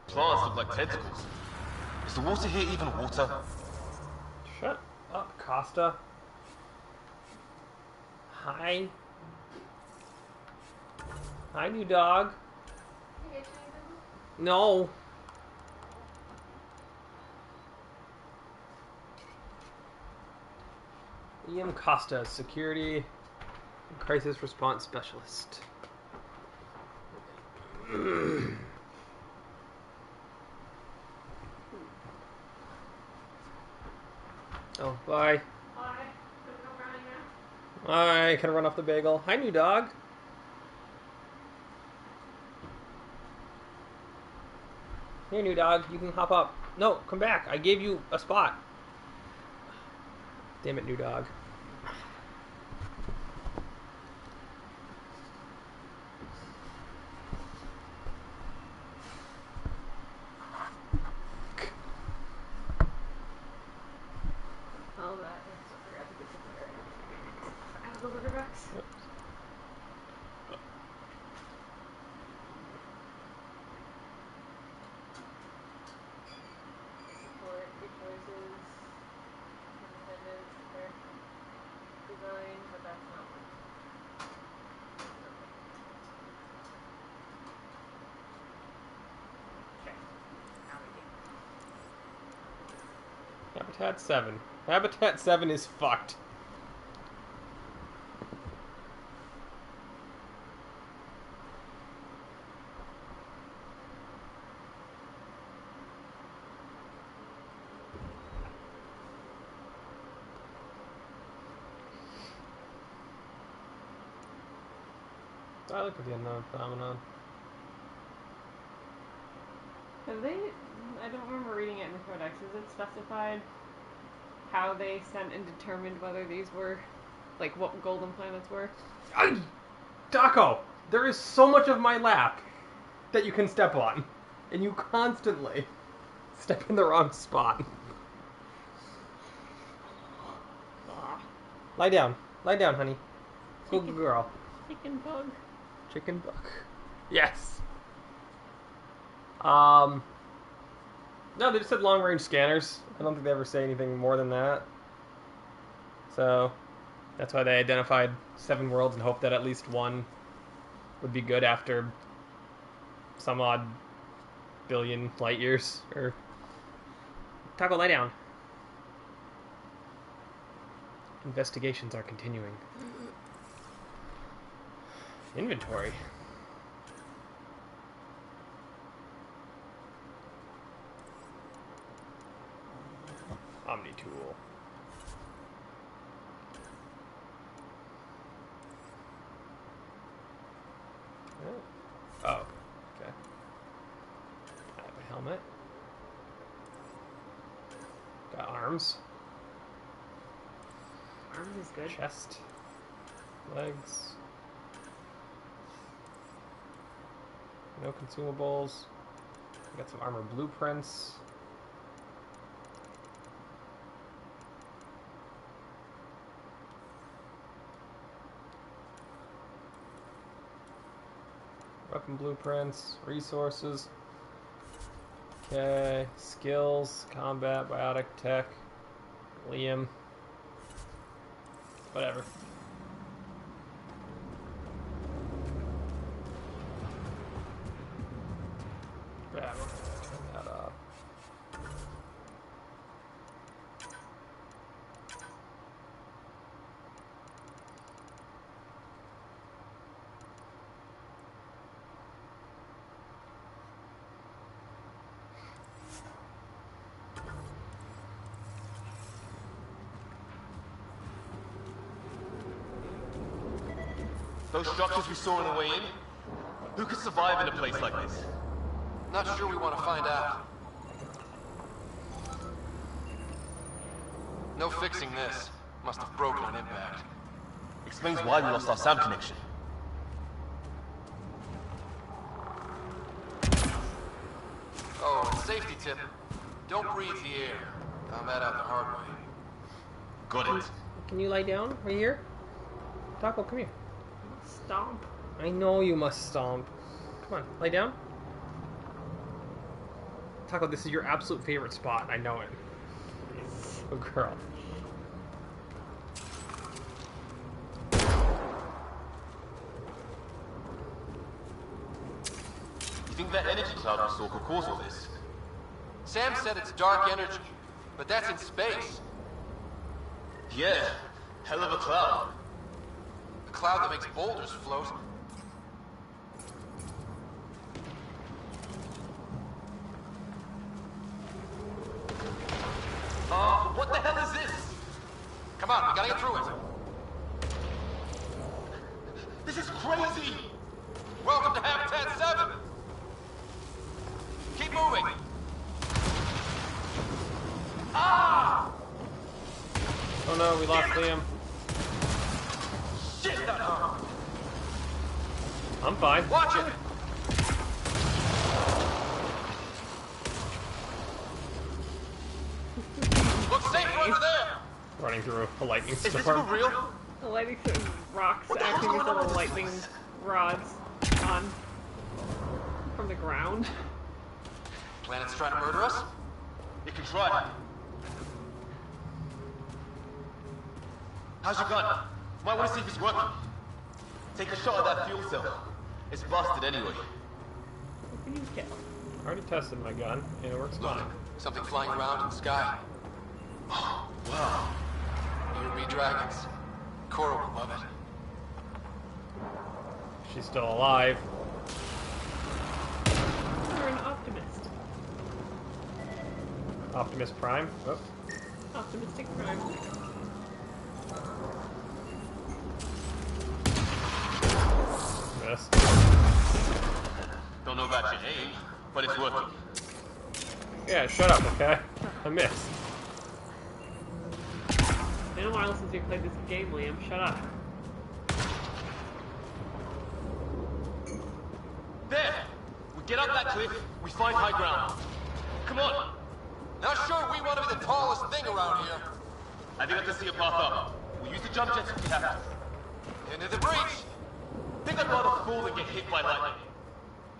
Plants look like tentacles. Is the water here even water? Shut up, Costa. Hi. Hi, new dog. No. Ian Costa, Security and Crisis Response Specialist. Oh, bye. Hi. Gonna come running now? Hi, can I run off the bagel? Hi, new dog. Here, new dog, you can hop up. No, come back. I gave you a spot. Damn it, new dog. Oh, that. I forgot to get the burger. I have the burger box. Support, good choices, independence, fair design, but that's not one. Okay. Now we do. Habitat 7. Habitat 7 is fucked. I look at the unknown phenomenon. Have they? I don't remember reading it in the codex. Is it specified how they sent and determined whether these were, like, what golden planets were? Taco, there is so much of my lap that you can step on, and you constantly step in the wrong spot. Lie down, honey. Good girl. Chicken bug. Chicken bug. Yes. No, they just said long range scanners. I don't think they ever say anything more than that. So that's why they identified 7 worlds and hoped that at least one would be good after some odd billion light years. Or Taco, lie down. Investigations are continuing. Inventory. Omni tool. Oh, okay. I have a helmet. Got arms. Arms is good. Chest. Legs. No consumables. Got some armor blueprints. Weapon blueprints, resources. Okay, skills, combat, biotic tech, Liam. Whatever. Yeah, we're gonna turn that off. Those structures we saw on the way in? Who could survive in a place like this? Not sure we want to find out. No fixing this. Must have broken on impact. Explains why we lost our sound connection. Oh, and safety tip. Don't breathe the air. Found that out the hard way. Got it. Can you lie down right here? Taco, come here. Stomp. I know you must stomp. Come on, lay down. Taco, this is your absolute favorite spot. I know it. Oh, girl. You think that energy cloud we saw could cause all this? Sam said it's dark energy, but that's in space. Yeah, hell of a cloud. A cloud that makes boulders float. What the hell is this? Come on, we gotta get through it. This is crazy! Welcome to Habitat 7. Keep moving. Ah! Oh no, we lost Liam. Shit, that hurt. I'm fine. Watch it. Looks safer under there. Running through a lightning Is this for storm. real? The lightning rocks What the hell's acting as going on little with this lightning place? rods on from the ground. Planet's trying to murder us? You can try. How's your gun? Might want to see if it's working. Take a shot at that fuel cell. It's busted anyway. What can you kill? I already tested my gun, and it works Look, fine. something flying around in the sky. Oh, wow. You be dragons. Cora will love it. She's still alive. You're an optimist. Optimus Prime. Oh, Optimistic crime. missed. Don't know about your aim, but it's working. Yeah, shut up, okay? I missed. It's been a while since we played this game, Liam. Shut up. There! We get up that cliff, we find high ground. Come on! Not sure we want to be the tallest thing around here. I think I can see a path up. We'll use the jump jets if we have to. Into the breach. Think I'd rather fall than get hit by lightning.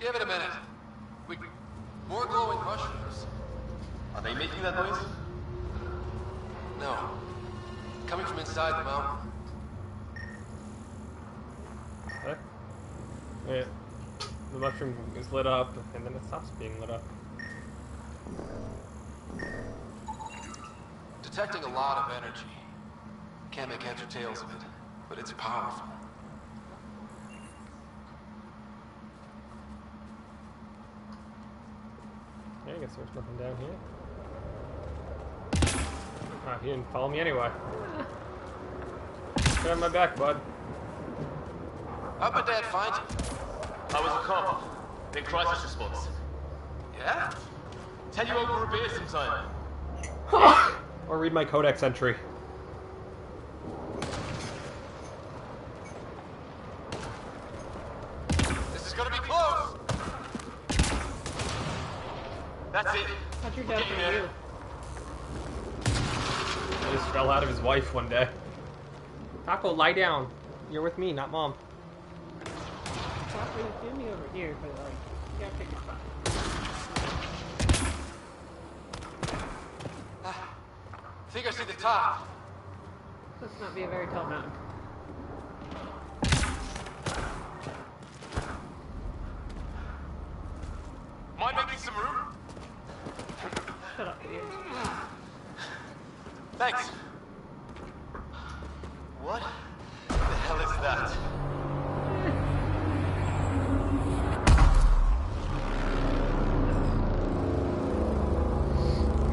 Give it a minute. More glowing mushrooms. Are they making that noise? No. Coming from inside the mountain. Okay. Wait. The mushroom is lit up, and then it stops being lit up. Detecting a lot of energy. Can't make heads or tails of it, but it's powerful. Yeah, I guess there's nothing down here. Ah, he didn't follow me anyway. Get on my back, bud. How'd my dad find you? I was a cop. Then crisis response. Yeah? Tell you over a beer sometime. Or read my codex entry. This is gonna be close! That's it. How'd your We're dad getting for there. you? He just fell out of his wife one day. Taco, lie down. You're with me, not mom. Probably do me over here, but like, you gotta pick a spot. I think I see the top. Let's not be a very tall mountain. Mind making some room? Shut up, idiot. Thanks. What the hell is that?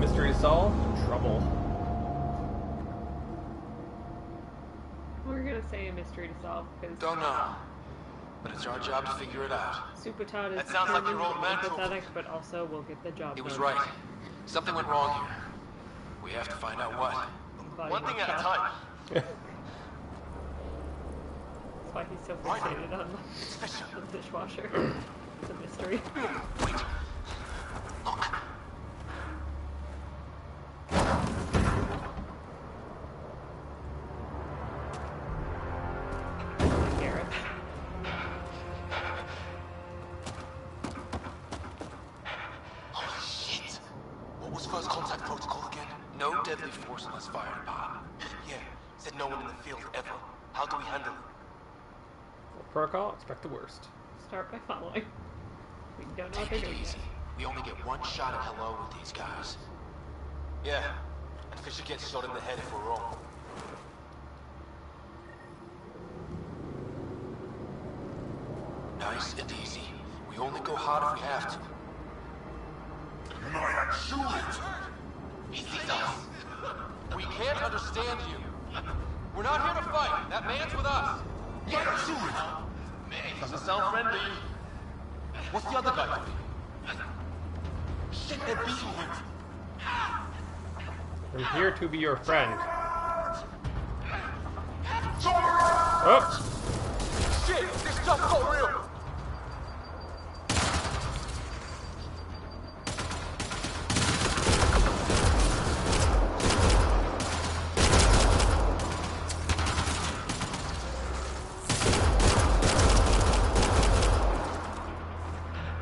Mystery solved. Trouble. We're gonna say a mystery to solve because Don't know. But it's our job to figure it out. Supatod is That sounds like your determined old and man told empathetic, but also will get the job He done. was right. Something went wrong here. We have to find out what. His body One thing won't at a stop. time. That's why he's so fixated on the dishwasher. It's a mystery. Wait. Look. Gareth. Holy shit. deadly force unless fired upon. Yeah, said no one in the field ever. How do we handle it? Protocol, expect the worst. Start by following. We don't know what they're Take it doing easy. yet. We only get one shot at hello with these guys. Yeah, and Fisher gets shot in the head if we're wrong. Nice and easy. We only go hard if we have to. He sees us. We can't understand you. We're not here to fight. That man's with us. Doesn't sound friendly. What's the other guy doing? Shit, they're beating him. I'm here to be your friend. Oh! Shit, this stuff's so real.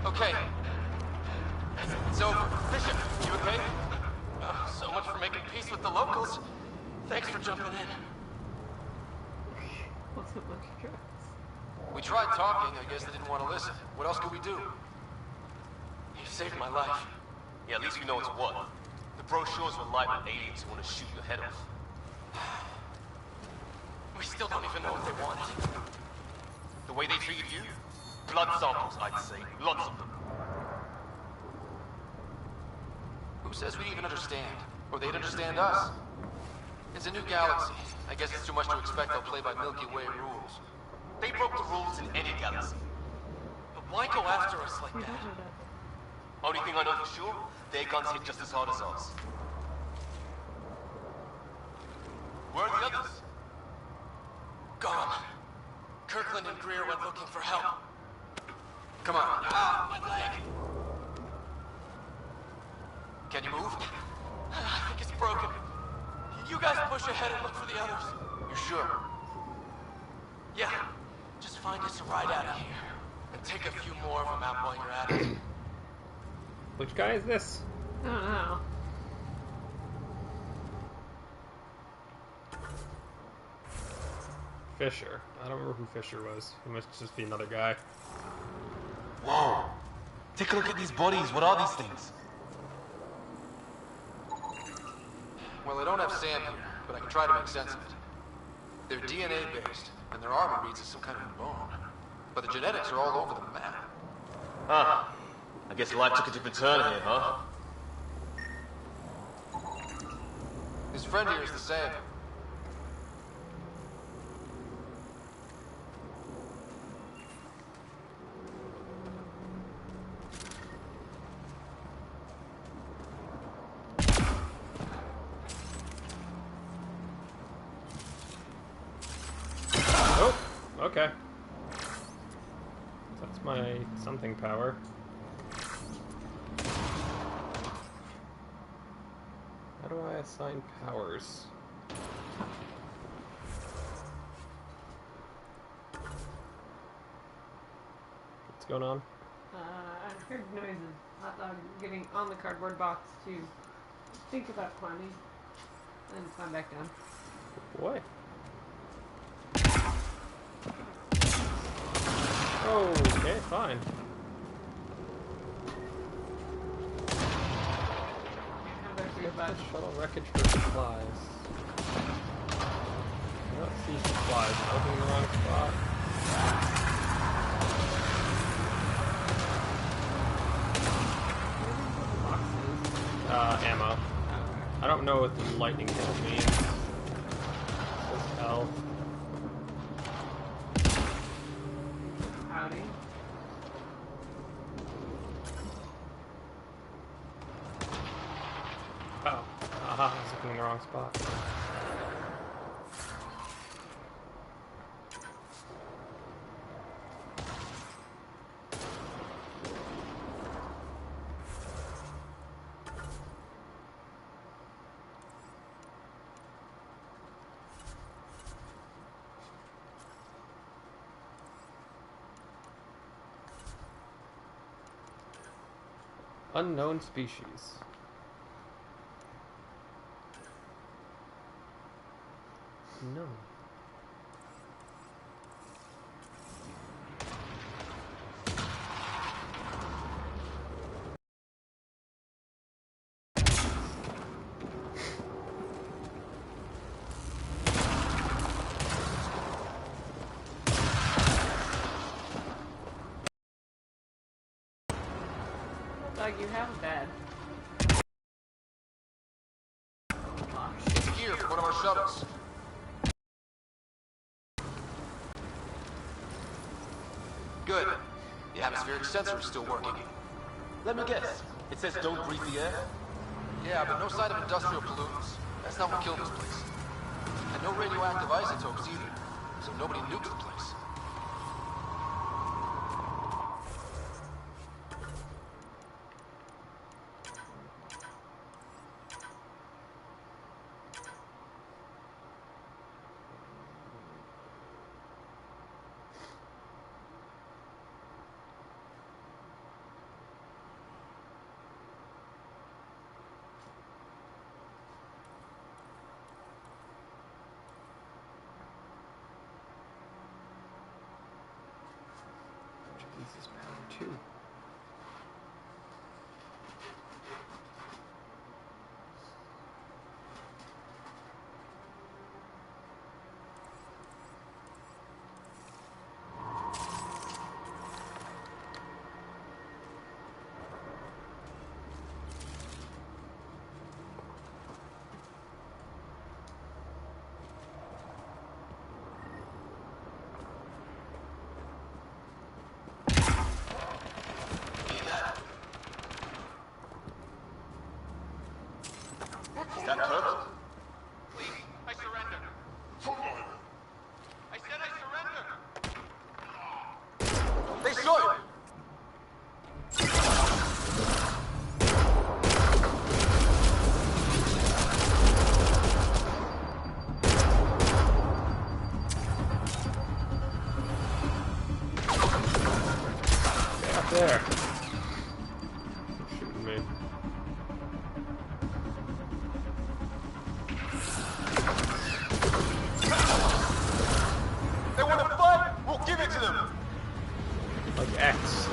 Okay. It's over. Bishop, you okay? So much for making peace with the locals. Thanks for jumping in. What's a bunch of drugs? We tried talking. I guess they didn't want to listen. What else could we do? You saved my life. Yeah, at least we know it's what. The brochures were live with aliens who want to shoot your head off. We still don't even know what they wanted. The way they treated you? Blood samples, I'd say. Lots of them. Who says we even understand? Or they'd understand us? It's a new galaxy. I guess it's too much to expect they'll play by Milky Way rules. They broke the rules in any galaxy. But why go after us like We that? don't know that. Only thing I know for sure, their guns hit just as hard as ours. Where are the others? Gone. Kirkland and Greer went looking for help. Come on. Ah, my leg! Can you move? I think it's broken. You guys push ahead and look for the others. You sure? Yeah. Just find us a ride out of here. And take a few more of them out while you're at it. Which guy is this? I don't know. Fisher. I don't remember who Fisher was. He must just be another guy. Whoa. Take a look at these bodies. What are these things? Well, I don't have Sam here, but I can try to make sense of it. They're DNA based, and their armor reads as some kind of bone. But the genetics are all over the map. Huh. I guess life took a different turn here, huh? His friend here is the same. Oh, okay. That's my something power. How do I assign powers? What's going on? I heard noises. Hot dog getting on the cardboard box to think about climbing. And climb back down. Boy. Okay, fine. Have their food Get back. the shuttle wreckage for supplies. I don't see supplies. I'm looking in the wrong spot. Ammo. I don't know what the lightning hit means. It says L. Howdy. Oh. Aha, I was looking in the wrong spot. Unknown species. No. Doug, you have a bed. It's here for one of our shuttles. Good. The atmospheric sensor is still working. Let me guess. It says don't breathe the air? Yeah, but no sign of industrial pollutants. That's not what killed this place. And no radioactive isotopes either. So nobody nuked the place. Jesus, power 2. Is that Kirk? Please, I surrender. I said I surrender. They should! Get up there. Shooting me. They want to fight? We'll give it to them! Like X.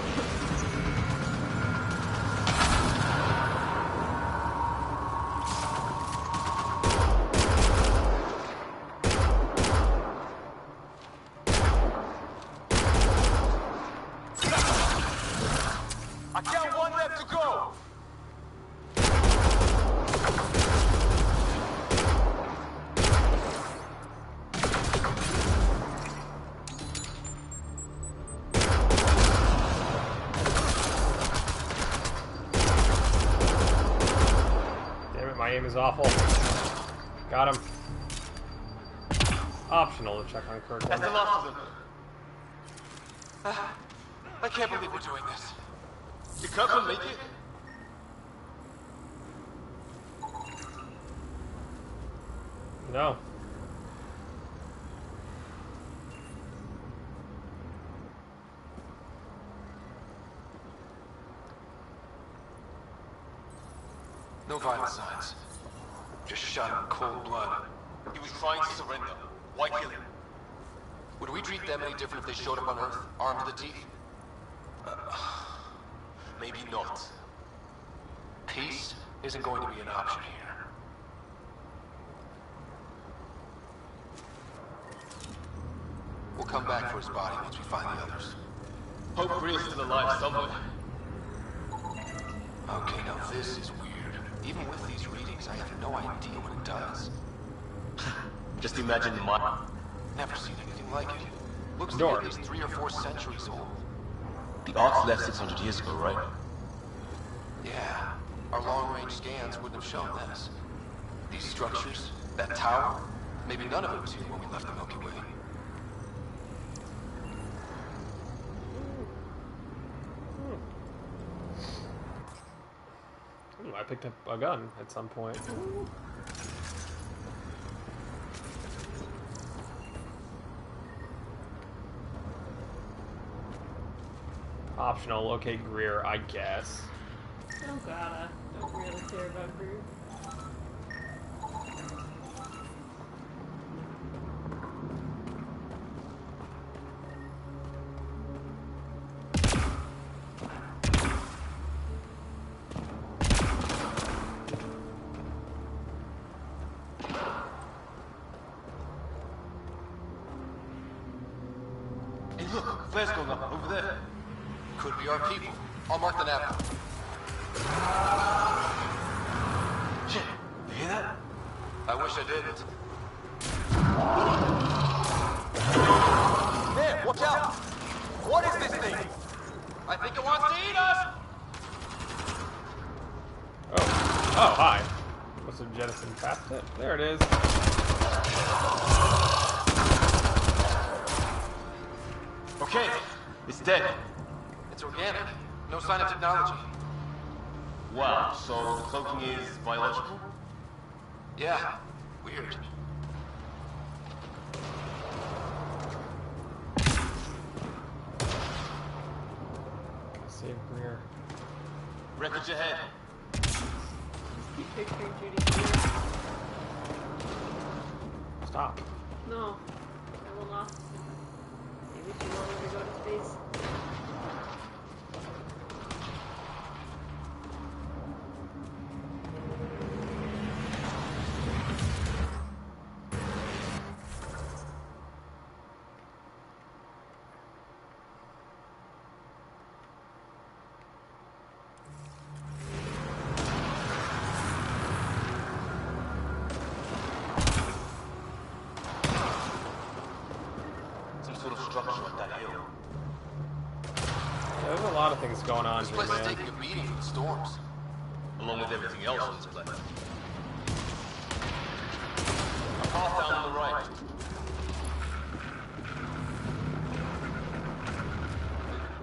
I count one left to go! Damn it, my aim is awful. Got him. Optional to check on Kirk. That's the last of them. I can't believe we're doing this. Did Kirkland make it? No. No vital signs. Just shot him in cold blood. He was trying to surrender. Why kill him? Would we treat them any different if they showed up on Earth, armed to the teeth? Maybe not. Peace isn't going to be an option here. We'll come back for his body once we find the others. Hope Greer's still alive somewhere. Okay, now this is weird. Even with these readings, I have no idea what it does. Just imagine my... Never seen anything like it. Looks to be Door. at least 3 or 4 centuries old. The Arks left 600 years ago, right? Yeah, our long-range scans wouldn't have shown this. These structures, that tower, maybe none of it was here when we left the Milky Way. Ooh, I picked up a gun at some point. Optional, locate Greer, I guess. Don't gotta. Don't really care about Groot. flares going up over there. Could be our people. I'll mark the nav. Shit, you hear that? I wish I didn't. There, watch out! What is this thing? I think it wants to eat us! Oh, hi. Must have jettisoned past it. There it is. Okay, it's dead. It's organic. No sign of technology. Wow, so the cloaking is biological? Yeah. Weird. Save Greer. Wreckage ahead. Keep picturing Judy here. Stop. No, I will not. Maybe she wanted to go to space. Some sort of structure up that hill. There's a lot of things going on This here, place is man. taking a beating from the storms. Along with everything else on this planet. A path down on the right.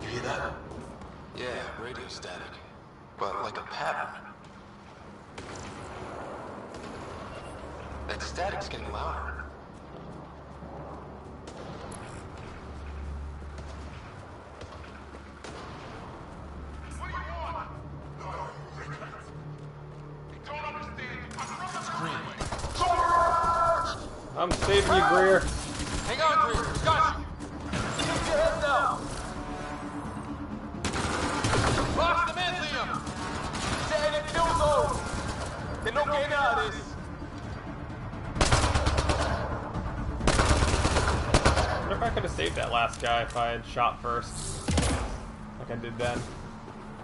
You hear that? Yeah, radio static. But like a pattern. That static's getting louder. I'm saving you, Greer. Hang on, Greer. Got you. Keep your head down! Lost them in, Liam. Stay in the kill zone! They're not getting out of this! I wonder if I could have saved that last guy if I had shot first. Like I did then.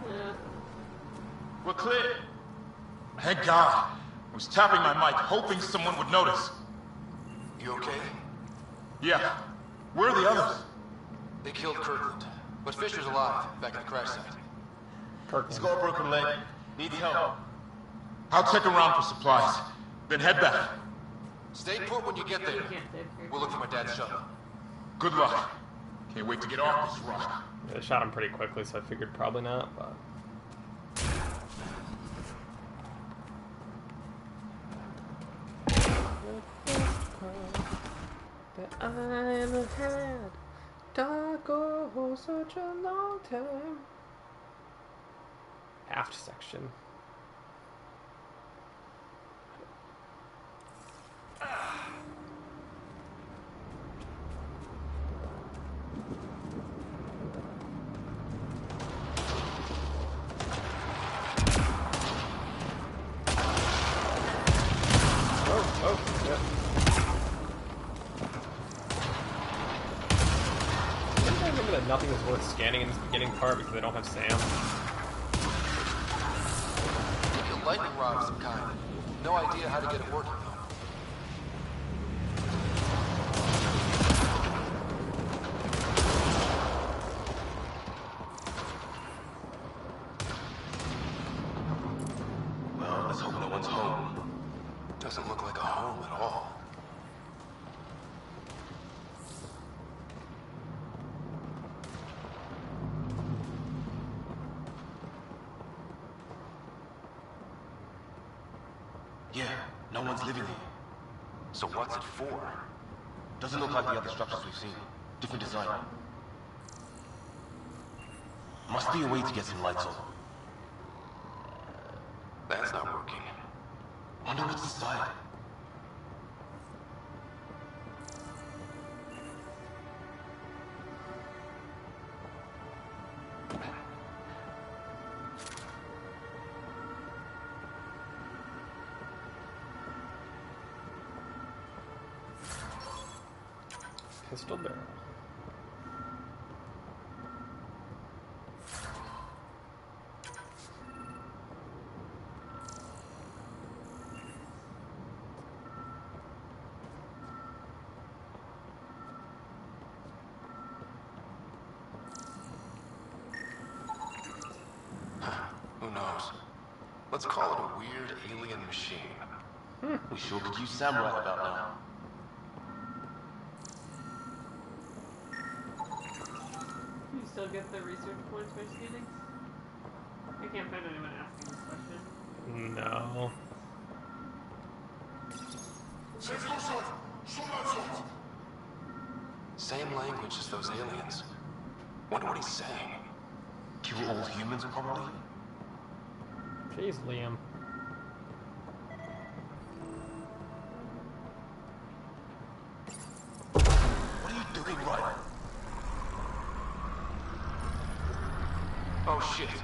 Yeah. We're clear! Thank God. I was tapping my mic, hoping someone would notice. You okay? Yeah. Where are the others? They killed Kirkland. But Fisher's alive, back at the crash site. He's Kirkland. got a broken leg. Needs help. I'll check around for supplies, then head back. Stay put when you get there. You can't save her. We'll look for my dad's shuttle. Good luck. Can't wait to get off this rock. I shot him pretty quickly, so I figured probably not, but... That I've had Taco such a long time. Aft section. Oh, yep. I remember that nothing is worth scanning in this beginning part because they don't have Sam. A lightning rod of some kind. No idea how to get it working, though. Well, let's hope no one's home. Doesn't look like a home at all. Yeah, no one's living here. So what's it for? Doesn't look like the other structures we've seen. Different design. Must be a way to get some lights on. That's not working. Wonder what's inside. Pistol barrel. knows? Let's call it a weird alien machine. We sure could use Sam right about now. You still get the research points by stealing? I can't find anyone asking this question. No. Same language as those aliens. Wonder what he's saying. Kill all humans, probably? Jeez, Liam. What are you doing, Ryder? Oh shit.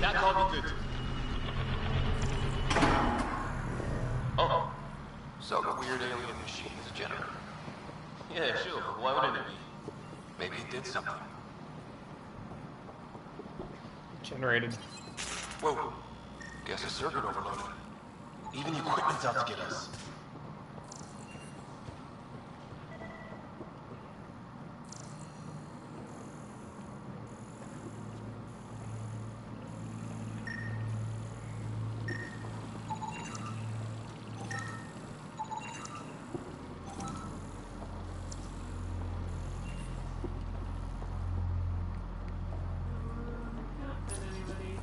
That can't be good. Oh. So the weird alien machine is a generator. Yeah, sure, but why wouldn't it be? Maybe it did something. Generated. Whoa. Guess a circuit overloaded. Even the equipment's out to get us. Can't find anybody.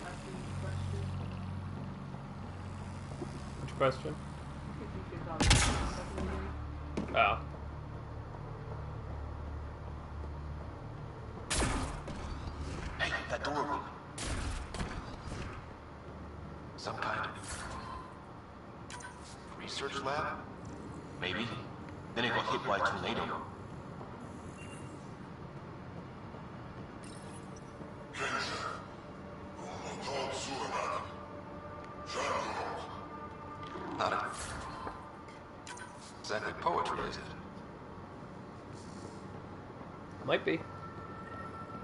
Asking this question. Which question? I think you should probably ask this secondary. Oh. Hey, that door open. Some kind of research lab? Maybe. Then it got hit by a tornado. Not exactly poetry, is it? Might be.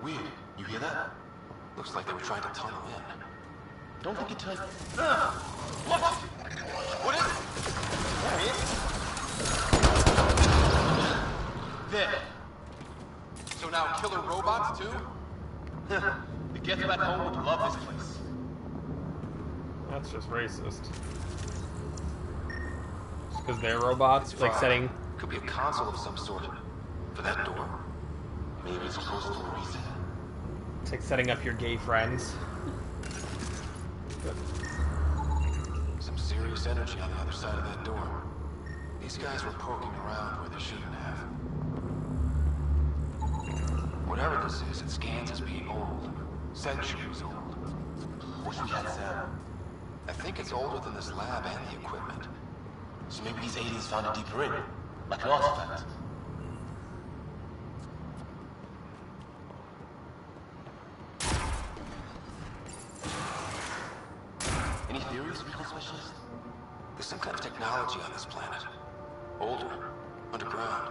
Weird. You hear that? Looks like they were trying to tunnel in. Don't think it turned... What? What is it? There. So now killer robots too? The Gets Back Home would love this place. That's just racist. Just because they're robots, like Fine. setting. Could be a console of some sort. For that door. Maybe it's close to a reason. It's like setting up your gay friends. Some serious energy on the other side of that door. These guys were poking around where they shouldn't have. Whatever this is, it scans as being old. Centuries old. Wish we had Sam. I think it's older than this lab and the equipment. So maybe these aliens found it deeper in. Like an artifact. Any theories, recon specialist? There's some kind of technology on this planet. Older. Underground.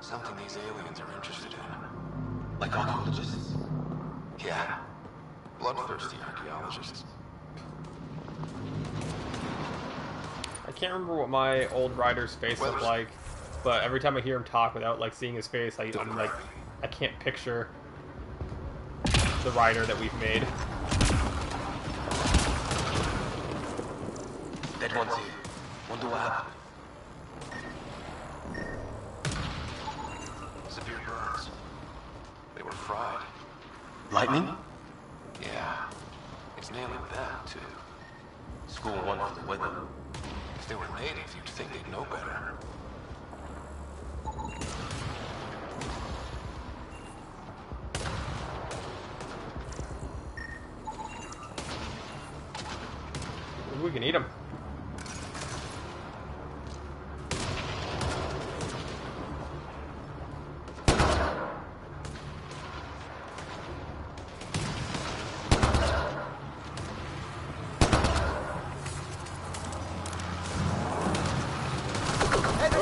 Something these aliens are interested in. Like archaeologists? Yeah. Bloodthirsty archaeologists. I can't remember what my old rider's face looked like, but every time I hear him talk without like seeing his face, I'm like, I can't picture the rider that we've made. Dead one's here. Wonder what happened. Severe burns. They were fried. Lightning? Yeah. It's nailing that, too. Score one for the weather. If they were native, you'd think they'd know better. Maybe we can eat him.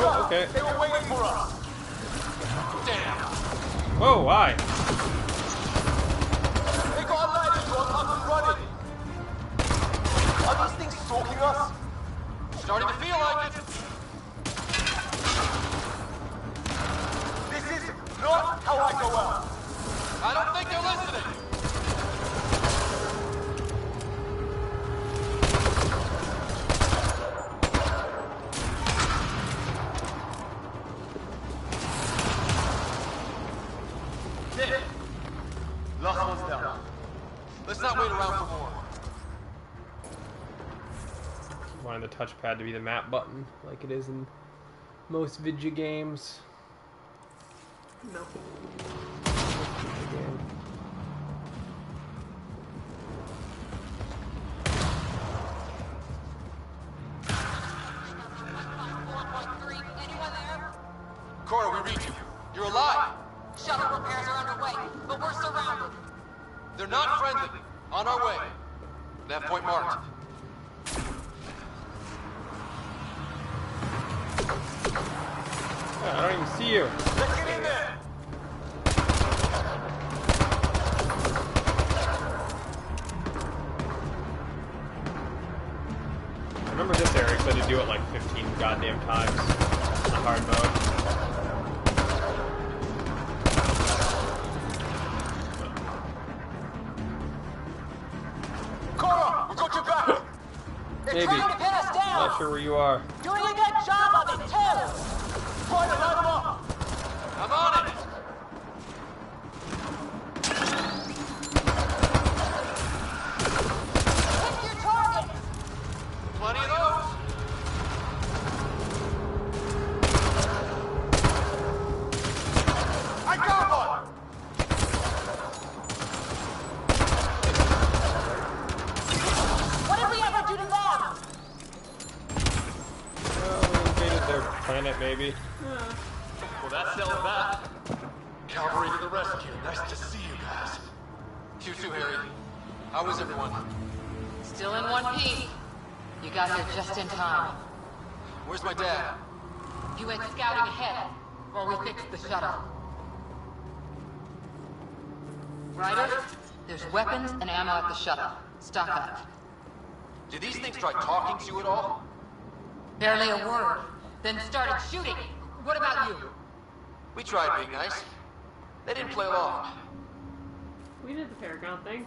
Oh, okay. They were waiting for us! Damn! Whoa, why? They got a ladder to us up and running! Are these things stalking us? Starting to feel like it! how I go out. I don't think they're listening. Dick, last one's down. Let's not wait around for more. Wanted the touchpad to be the map button, like it is in most video games. No. Game. Cora, we read you. You're alive. Shuttle repairs are underway, but we're surrounded. They're not friendly. On our way. That point marked. I don't even see you. Let's get in there. I remember this area because I had to do it like 15 goddamn times in hard mode. Cora, we got your back. They're Maybe. trying to pin us down. Not sure where you are. Doing a good job of it, too. Try to line them up. I'm on it. Hit your target. Plenty of those. I got one. What did we ever do to them? Well, we invaded their planet, maybe. Well, that settles that. Cavalry to the rescue. Nice to see you guys. You too, Harry. How is everyone? Still in one piece. You got here just in time. Where's my dad? You went scouting ahead while we fixed the shuttle. Ryder, there's weapons and ammo at the shuttle. Stock up. Did these things try talking to you at all? Barely a word. Then started shooting. What about you? We tried being nice. They didn't play along. We did the Paragon thing.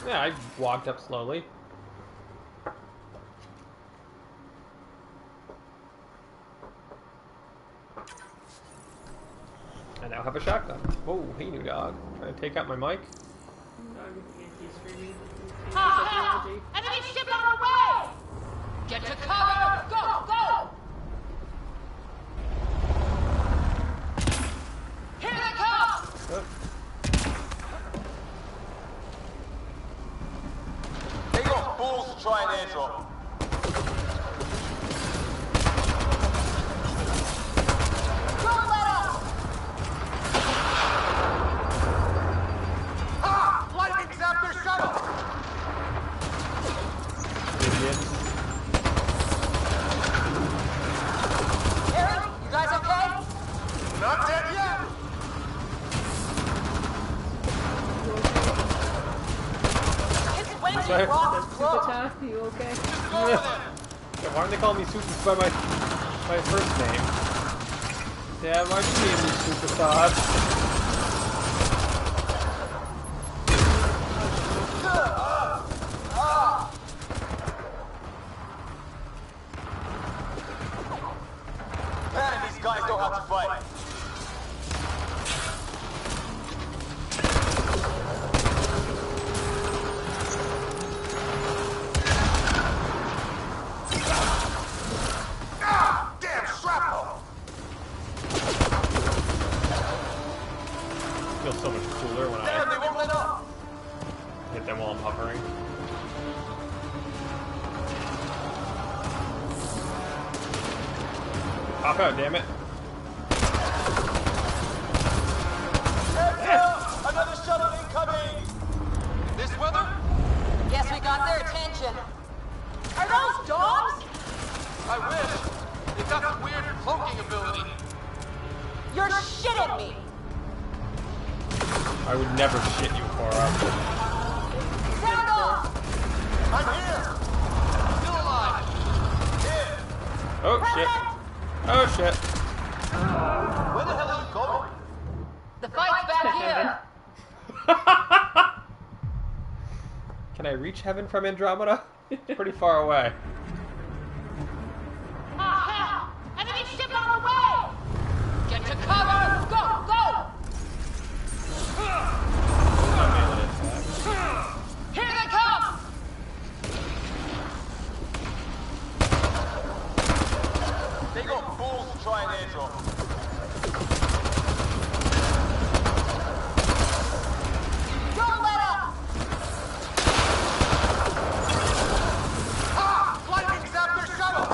Yeah, I walked up slowly. I now have a shotgun. Oh, hey, new dog. Trying to take out my mic? Dog is anti-streaming. Ha ha! Enemy ship on our way! Get to cover! Go, go! Here they come! Oh, They got balls to try an airdrop. Don't let up! Ah! Lightning zapped their shuttle. idiots. Harry, you guys okay? Not dead yet. It's when Sorry. you rock Super close. tough, you okay? Yeah, why don't they call me Super by my first name? Yeah, why do you name me Super Sauce? Man, these guys don't have to fight. Ah! Damn shrapnel! Feels so much cooler when Damn, I they won't let up. hit them while I'm hovering. Pop out, damn it. Heads up! Another shuttle incoming! This weather? Guess we got their attention. Are those dogs? I wish. They've got some weird cloaking ability. You're shitting me. I would never shit you, Cora. Sound off. I'm here! Still alive. Here! Oh shit. Oh shit. Where the hell are you going? The Can I reach heaven from Andromeda? It's pretty far away. Ah, hell! Enemy ship on the way! Get to cover! Go, go! Here they come! They got balls to try an airdrop. Don't let up! Ah! Lightning zapped their shuttle!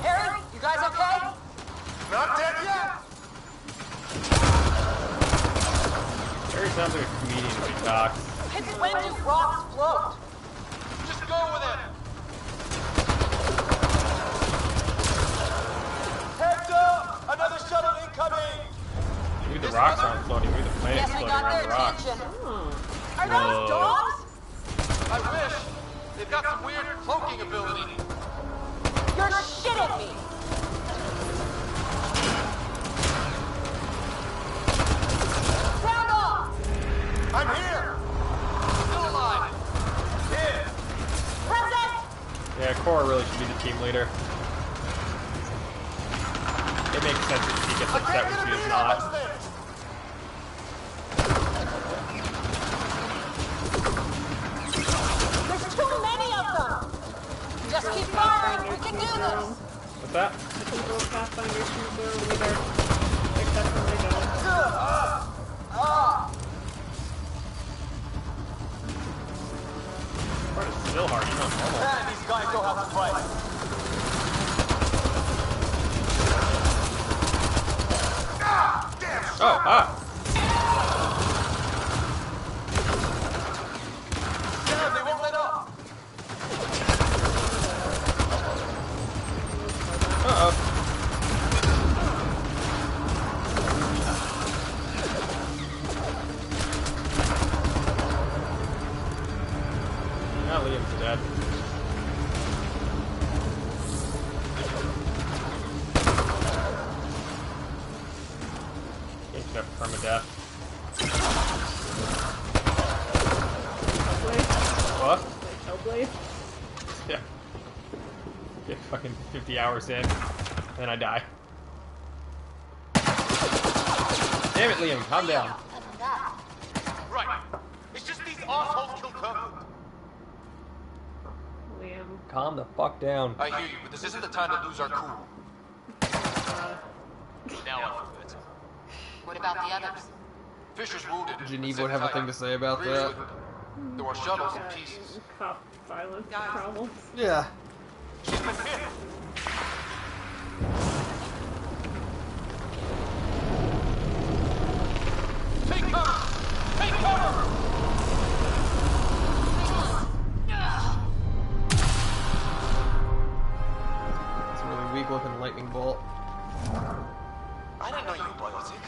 Harry, you guys okay? Not dead yet! Harry sounds like a comedian when he talks. It's when do rocks float? Just go with it! Heads up! Another shuttle incoming! Maybe the rocks aren't floating, maybe the planet's Guess we floating got around their the rocks. attention. Are Whoa. those dogs? I wish! They've got some weird cloaking ability. You're shitting me! Sound off! I'm here! Still alive! Here! Press it! Yeah, Cora really should be the team leader. It makes sense that she gets upset when she is not. There's too many of them! Just keep firing, we can do this! What's that? I think those Pathfinder shoes are either exceptionally good. Part is still hard, even on normal. Man, these guys know how to fight. Ah! Damn! Oh, ah! Damn, they won't let up! Uh-oh. Now Liam's dead. Can't get up permadeath. What? Like Hellblade. Yeah. Get fucking 50 hours in, then I die. Damn it, Liam, calm down. Right. It's just these assholes killed Kirk. Liam. Calm the fuck down. I hear you, but this isn't the time to lose our cool. Now I feel better. What about the others? Fisher's wounded. Geneva would have a thing to say about that. There were shuttles in pieces. Cop violence problems. Yeah. She's been hit. Take cover! Take cover! It's a really weak looking lightning bolt. I didn't know you were biotic.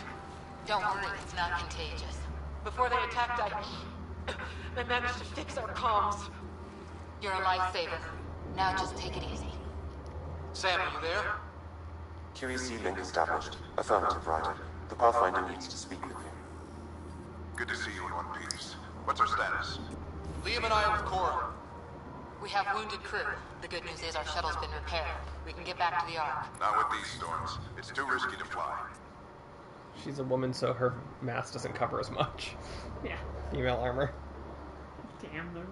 Don't worry, it's not contagious. Before they attacked, I managed to fix our comms. You're a lifesaver. Now just take it easy. Sam, are you there? QEC link established. Affirmative, Ryder. The Pathfinder needs to speak with you. Good to see you in one piece. What's our status? Liam and I are with Cora. We have wounded crew. The good news is our shuttle's been repaired. We can get back to the Ark. Not with these storms. It's too risky to fly. She's a woman, so her mask doesn't cover as much. Yeah. Female armor. Damn them.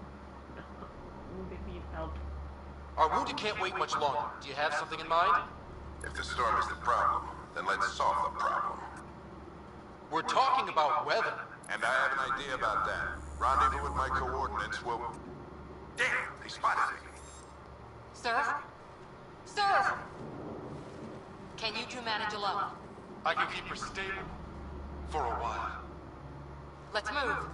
They need help. Our wounded can't wait much longer. Do you have something in mind? If the storm is the problem, then let's solve the problem. We're talking about weather. And I have an idea about that. Rendezvous with my coordinates will... Damn, they spotted me. Sir? Sir! Can you two manage alone? I can keep her stable. For a while. Let's move.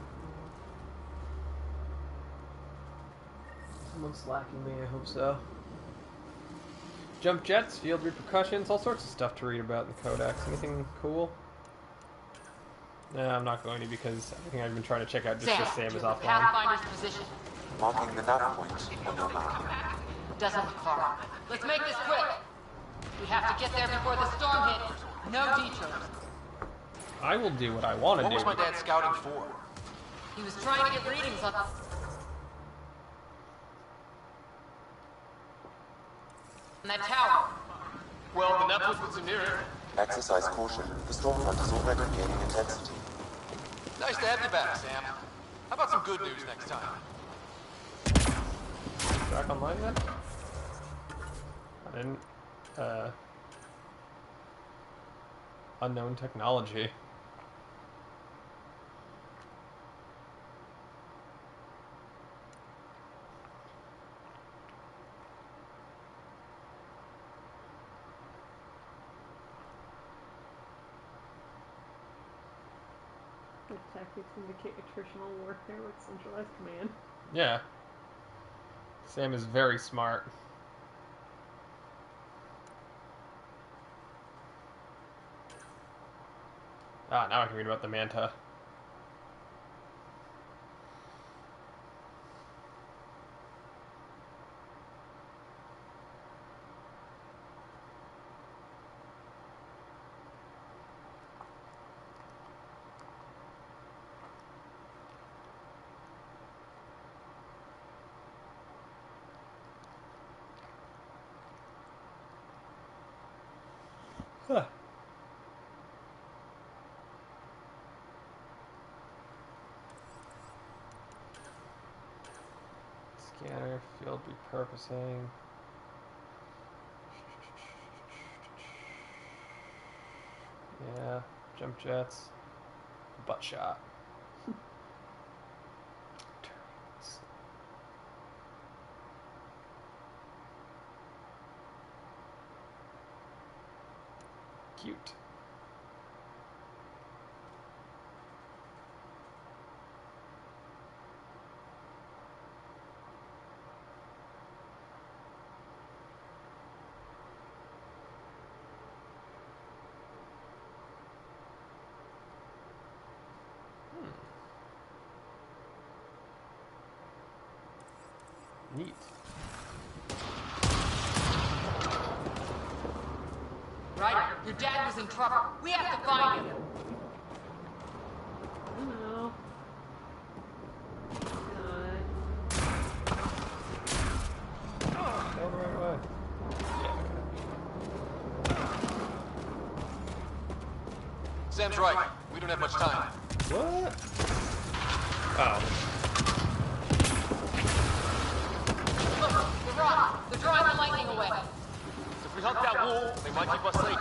Someone's slacking me, I hope so. Jump jets, field repercussions, all sorts of stuff to read about in the Codex. Anything cool? Nah, I'm not going to because everything I've been trying to check out just the same as offline. Pathfinder's position. Marking the nav point on your map. Doesn't look far. Let's make this quick. We have to get there before the storm hits. No detours. I will do what I want to do. What was my dad scouting for? He was trying to get readings on that tower. Well, then that was what's near it. Exercise caution. The storm front is already gaining intensity. Nice to have you back, Sam. How about some good news next time? Back online then? I didn't. Unknown technology. The tactics indicate attritional warfare with centralized command. Yeah. Sam is very smart. Ah, now I can read about the Manta. Huh. Scanner, field repurposing. Yeah, jump jets. Butt shot. Turrets. Cute. Neat. Ryder, your dad was in trouble. We have to find him. No. God. Go the right way. Sam's right. We don't have much time. What? Oh. Look, the rock. They're drawing the lightning away. If we hunt that wall, they might keep us safe.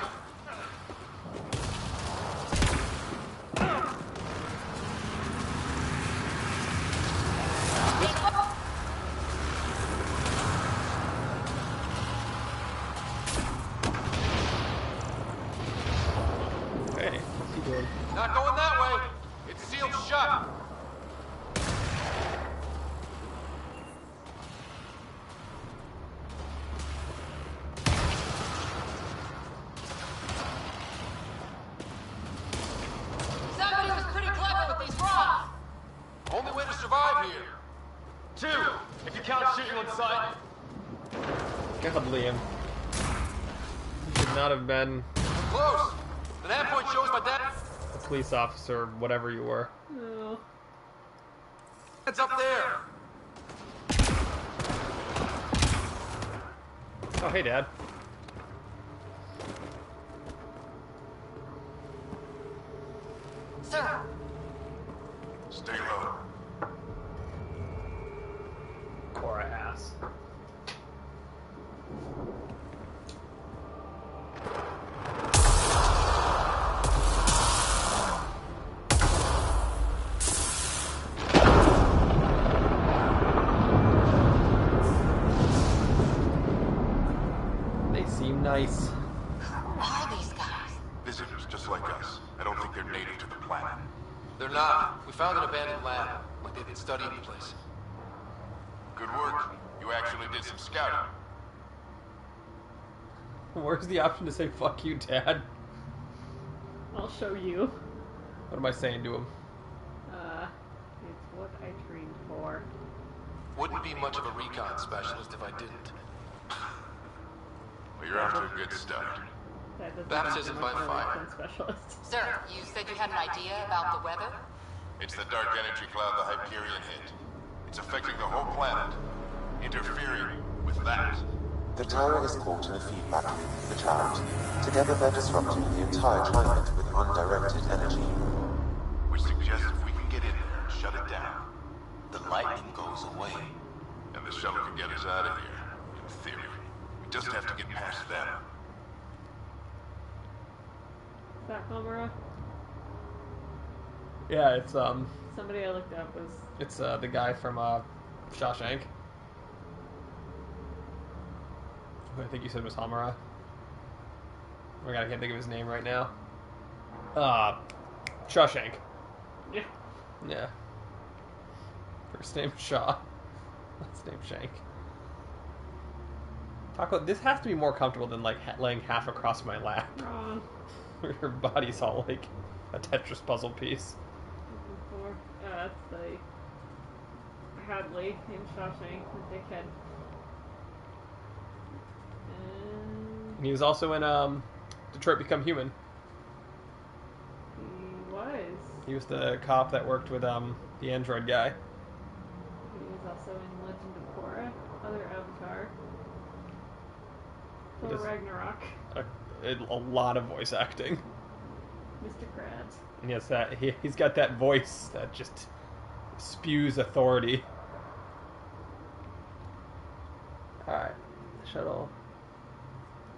Hey, what's he doing? Not going that way. It's sealed shut. Somebody was pretty clever with these rocks. Only way to survive here. 2, if you count shooting on sight. God, Liam. You should not have been Close. The nav point shows my dad. a police officer, or whatever you were. No. It's up there. Oh, hey, Dad. Sir, Stay low. Cora ass. They seem nice. who are these guys? Visitors just like us. I don't think they're native to the planet. They're not. We found an abandoned lab. Like they've been studying the place. Good work. You actually did some scouting. Where's the option to say "fuck you, Dad"? I'll show you. What am I saying to him? It's what I trained for. Wouldn't be much of a recon specialist if I didn't. Well, you're off to a good start. That doesn't Baptism sound by much fire. than specialist. Sir, you said you had an idea about the weather? It's the dark energy cloud the Hyperion hit. It's affecting the whole planet, interfering with that. The tower is caught in a feedback loop with the cloud. Together they're disrupting the entire climate with undirected energy. We suggest if we can get in there and shut it down, The lightning goes away. and the shuttle can get us out of here. In theory, we just have to get past them. Is that Homura? Yeah, it's Somebody I looked up was the guy from Shawshank. Who I think you said was Hamura. Oh my god, I can't think of his name right now. Shawshank. yeah. Yeah. First name Shaw. Last name Shank. Taco, this has to be more comfortable than like laying half across my lap. Wrong. Where your body's all like a Tetris puzzle piece. That's the Hadley in Shawshank, the dickhead. And He was also in Detroit Become Human. he was. He was the cop that worked with the android guy. He was also in Legend of Korra, other Avatar. Thor Yes. Ragnarok, A lot of voice acting. Mr. Krabs. And yes, he's got that voice that just spews authority. Alright, shuttle.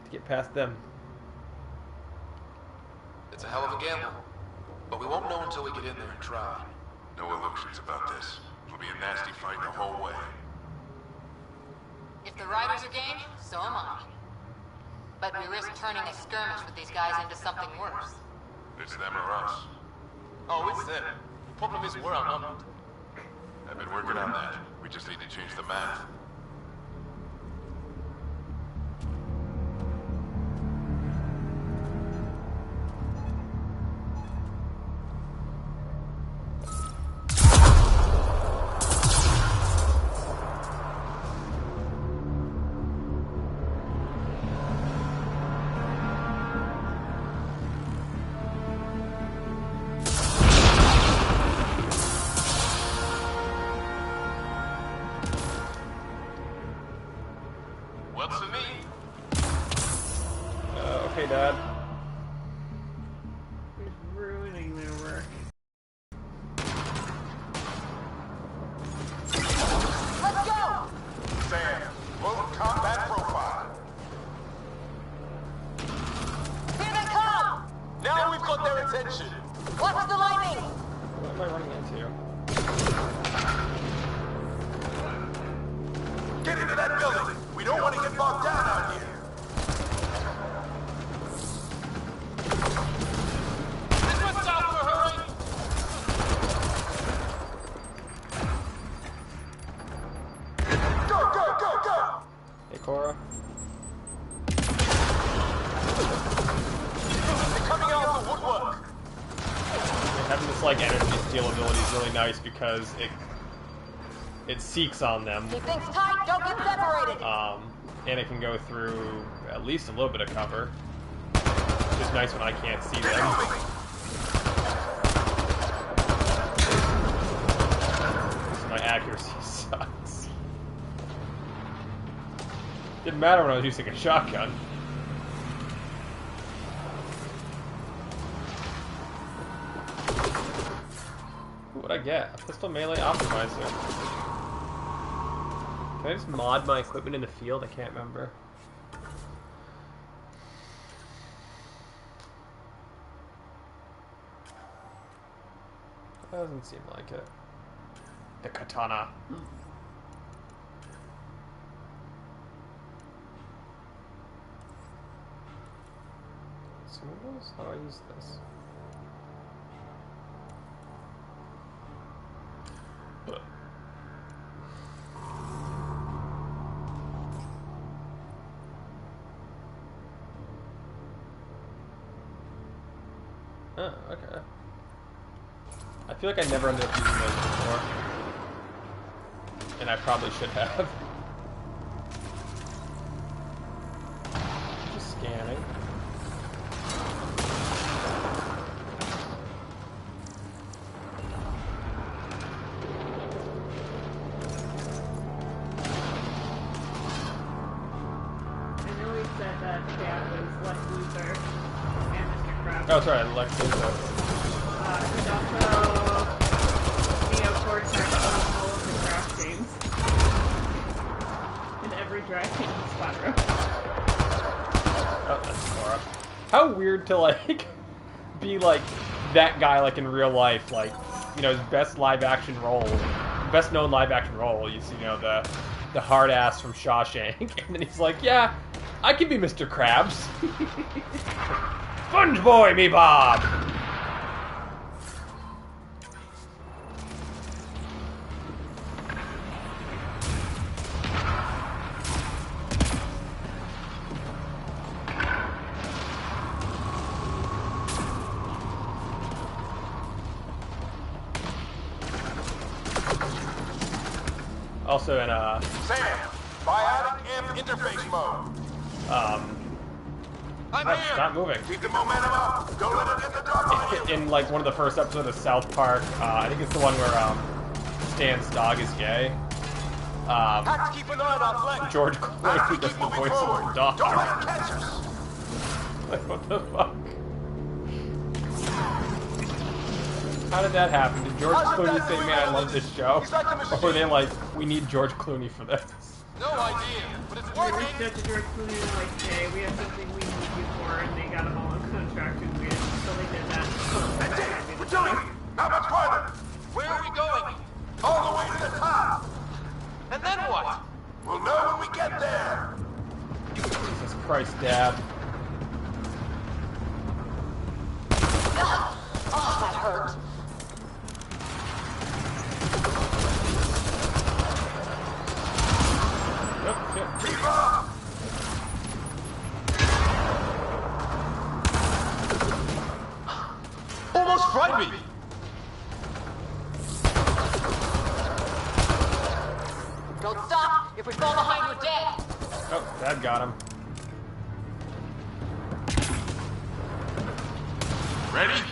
To get past them. It's a hell of a gamble. But we won't know until we get in there and try. No illusions about this. It'll be a nasty fight the whole way. If the riders are game, so am I. But we risk turning a skirmish with these guys into something worse. It's them or us. Oh, it's them. The problem is we're outnumbered. I've been working on that. We just need to change the math. Works for me. Okay, Dad. He's ruining their work. Let's go! Sam, load combat profile. Here they come! Now we've got their attention. Watch the lightning! What am I running into? Get into that building. We don't want to get bogged down out here. This one's out for hurry. Go, go, go, go! Hey, Cora. They're coming out of the woodwork. Having this like energy steal ability is really nice because it seeks on them. Keep things tight, don't get separated! And it can go through at least a little bit of cover. Which is nice when I can't see them. So my accuracy sucks. Didn't matter when I was using a shotgun. What'd I get? A pistol melee optimizer. Can I just mod my equipment in the field? I can't remember. Doesn't seem like it. The katana. Consumables? How do I use this? Oh, okay. I feel like I never ended up using those before. And I probably should have. Just scanning. forget that Dad was Lex Luthor and Mr. Krabs. Oh, that's right, Lex Luthor. And also, Neo Cortex on all of the craft games. In every Dragon Spyro. Oh, that's Cora. How weird to, like, be, like, that guy, like, in real life, like, you know, his best live-action role, best known live-action role, you see, you know, the hard-ass from Shawshank, and then he's like, yeah, I can be Mr. Krabs. Sponge Boy, me Bob! Also in Sam, biotic amp interface mode. Stop moving. Keep the momentum up. Don't let it hit the dark. In like one of the first episodes of South Park, I think it's the one where Stan's dog is gay. Have to keep an eye on our flank. George Clooney does the voice of the dog. Don't let it catch us. Like, what the fuck? How did that happen? Did George Clooney say, man, I love this show? Or were they like, we need George Clooney for this? No idea, but it's They working. reached out to George Clooney and were like, hey, we have something we need you for, and they got him all on contract, and we so they did that. That's it. We're doing it. How much farther? Where are we going? All the way to the top. And then what? We'll know when we get there. Jesus Christ, Dad. Oh, that hurt. Oh, shit. Keep up. Almost frightened me. Don't stop. If we fall behind, we're dead. Oh, Dad got him. Ready?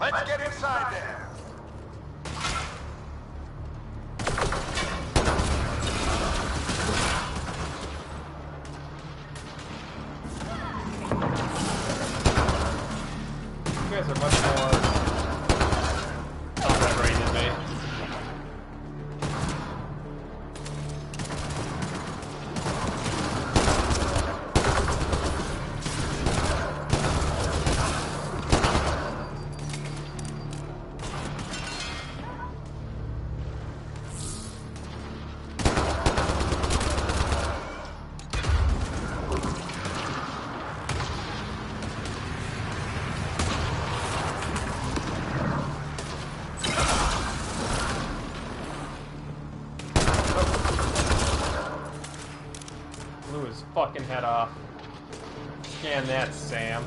Let's get inside there. You guys are much more combat ready than me. Blew his fucking head off. Scan that, Sam.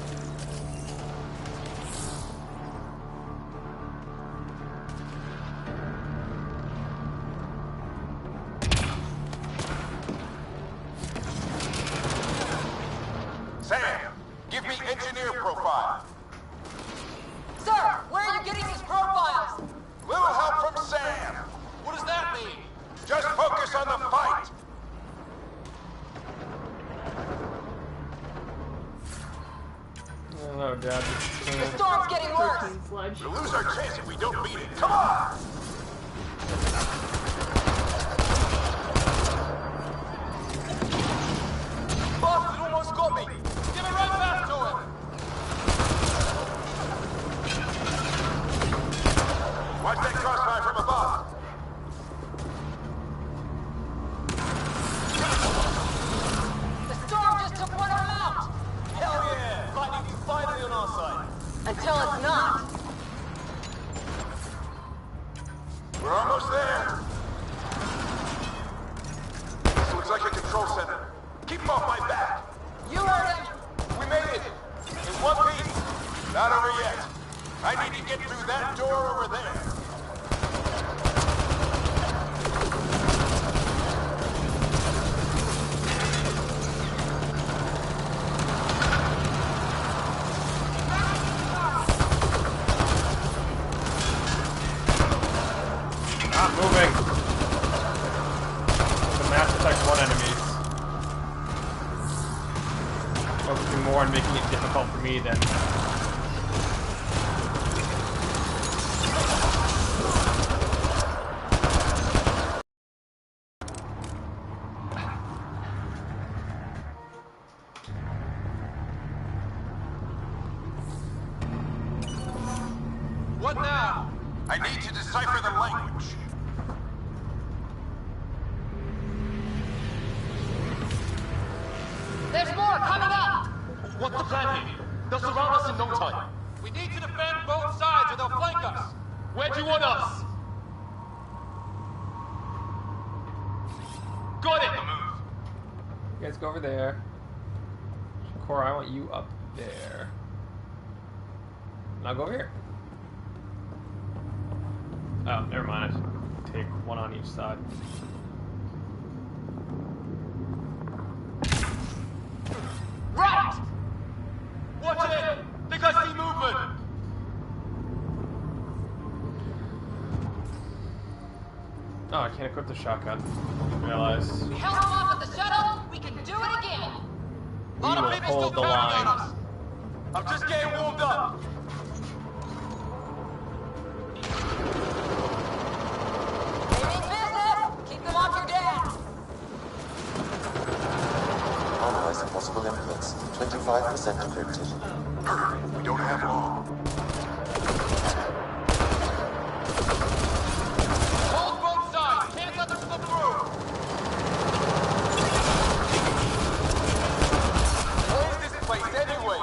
Sam, give me engineer profile. Sir, where are you getting these profiles? Little help from Sam. What does that mean? Just focus on the fight. I don't know, Dad. The storm's getting worse. 13 sludge. We'll lose our chance if we don't beat it. Come on. Boss, it almost got me. Give it right back to him. Watch that crossfire from above. The storm just took one of them out. Hell yeah. Lightning finally on our side. Until it's not. We're almost there. This looks like a control center. Keep him off my back. You heard him. We made it. In one piece. Not over yet. I need to get through that door over there. Not moving. The Mass Effect 1 enemies. focusing more on making it difficult for me than... What now? I need to decipher the language. There's more coming up! What's the plan here? They'll surround us in no time. We need to defend both sides or they'll flank us. Where do you want us? Got it! You guys go over there. Cora, I want you up there. And I'll go over here. Oh, never mind. I take one on each side. Right! Watch it! Think I see movement! Oh, I can't equip the shotgun. I realize. We held them off at the shuttle, we can do it again! We will hold the line. I'm just getting warmed up. They mean business! Keep them off your dad! Analyzing possible inputs. 25% encrypted. Hurry, we don't have long. Hold both sides. Can't let them slip through. What is this place anyway?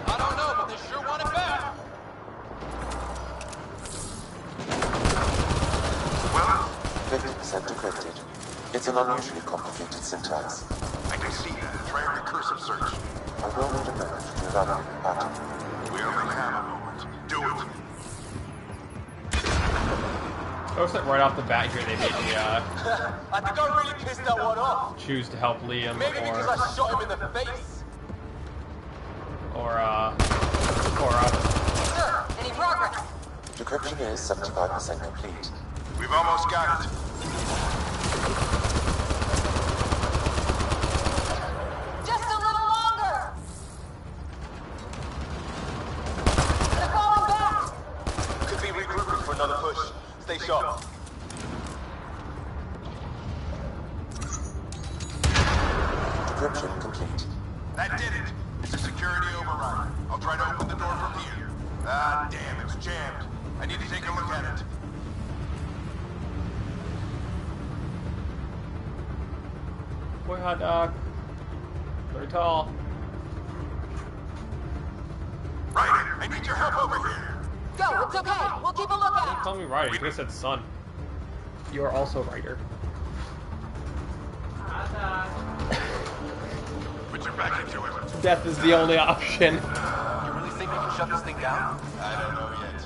I don't know, but they sure want it back. Well, 50% encrypted. It's an unusually complicated syntax. I can see that. Try a recursive search. I will need a moment to evaluate the pattern. We only have a moment. Do it. Notice that right off the bat here they made me I think I really pissed that one off. choose to help Liam Maybe because I shot him in the face. or Cora. Sir, any progress? Decryption is 75% complete. We've almost got it. Just a little longer! They're falling back! Could be regrouping for another push. Stay sharp. Decryption complete. That did it. It's a security override. I'll try to open the door from here. Ah, damn, it's jammed. I need to take a look at it. Boy hot dog. Very tall. Ryder, I need your help over here. Go, it's okay. We'll keep a Don't lookout. call me Ryder. You could have said son. You are also Ryder. Put your back into it. Death is the only option. You really think we can shut this thing down? I don't know yet.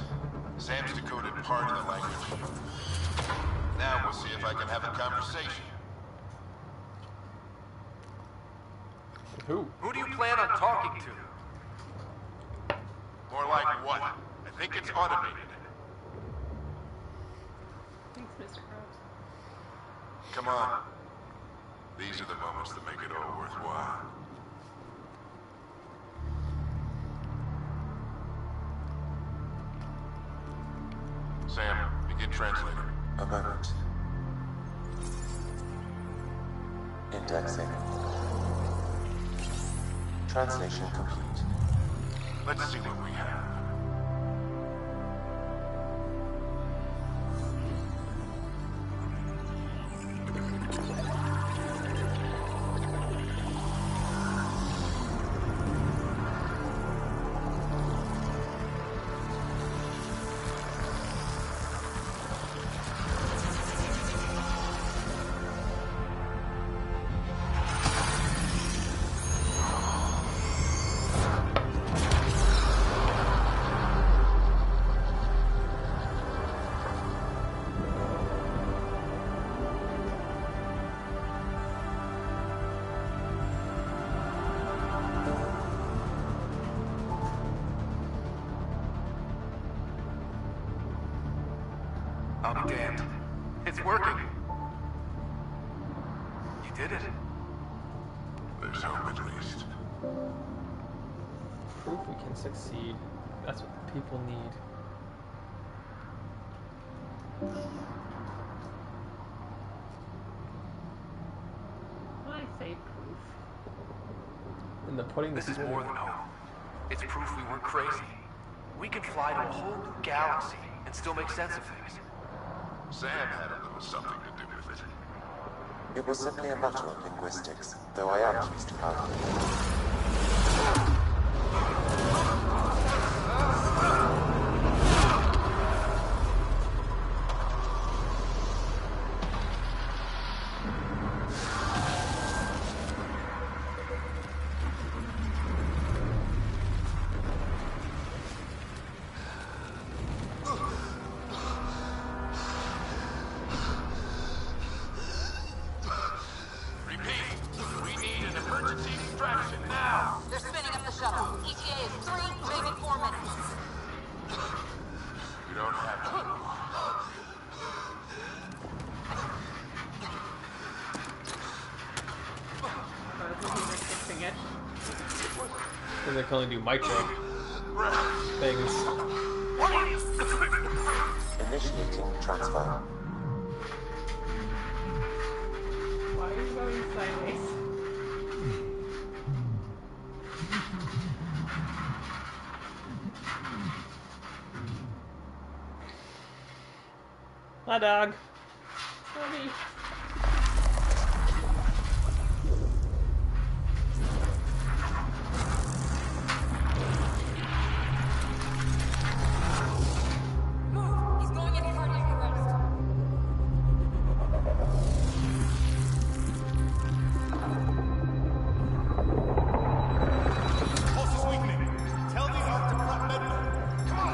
Sam's decoded part of the language. Now we'll see if I can have a conversation. Who? Who do you plan on talking to? More like what? I think it's automated. Thanks, Mr. Krabs. Come on. These are the moments that make it all worthwhile. Sam, begin translating. A moment. Indexing. Translation complete. Let's see what we have. I'll be damned. It's working. You did it. There's hope at least. Proof we can succeed. That's what the people need. When I say proof. In the pudding, This is more than hope. It's proof we weren't crazy. We can fly to a whole new galaxy and still make sense of things. Sam had a little something to do with it. It was simply a matter of linguistics, though I am pleased to have it. They're spinning up the shuttle. ETA is 3, maybe 4 minutes. We don't have to. Fixing it. Because they can only do micro things. Initiating transfer. Why are you going sideways? Hi, dog. Sorry. Move! He's going into cardiac arrest. Pulse is weakening. Tell the Ark to prep medical. Come on!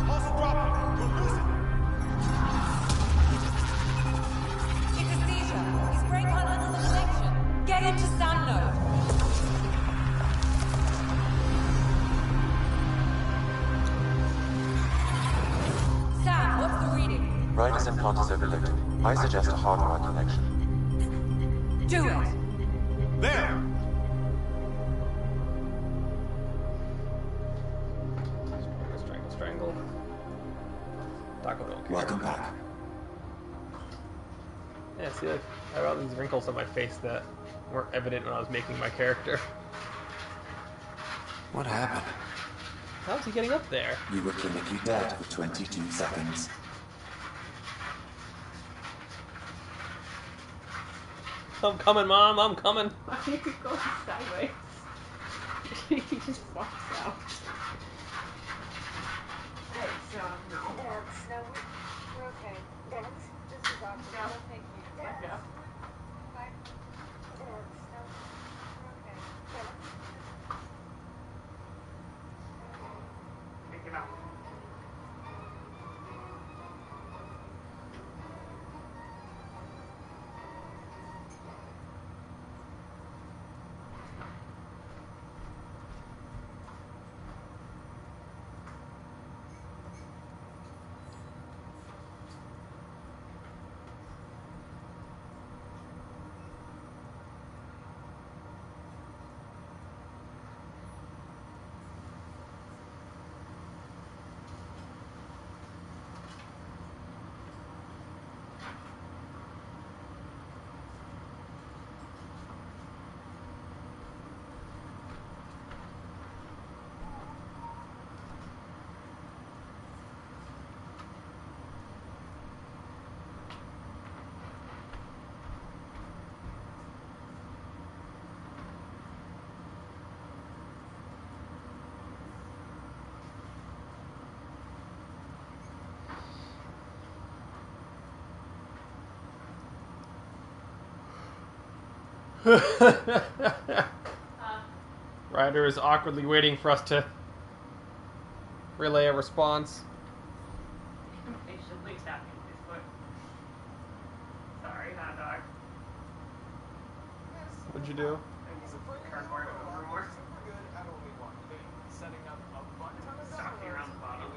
Pulse dropping. We're losing. It's a seizure. He's break on under the connection. Get into sound node. Sam, what's the reading? Rider's implant is overloaded. I suggest a hardwire connection. Do it. There! Strangle, strangle. Taco don't care. Welcome back. Yeah, see, like, I have all these wrinkles on my face that weren't evident when I was making my character. What happened? How's he getting up there? You were clinically dead for 22 seconds. I'm coming, Mom, I'm coming. Why are you going sideways? He just walks out. Hey, so no. No, we're okay. This is awesome. No. Thank you. Let go. Fine. No, we're okay. Take it out. Ryder is awkwardly waiting for us to relay a response. Impatiently tapping his foot. Sorry, hot dog. What'd you do? I just cardboard over more. Stocking around the bottom.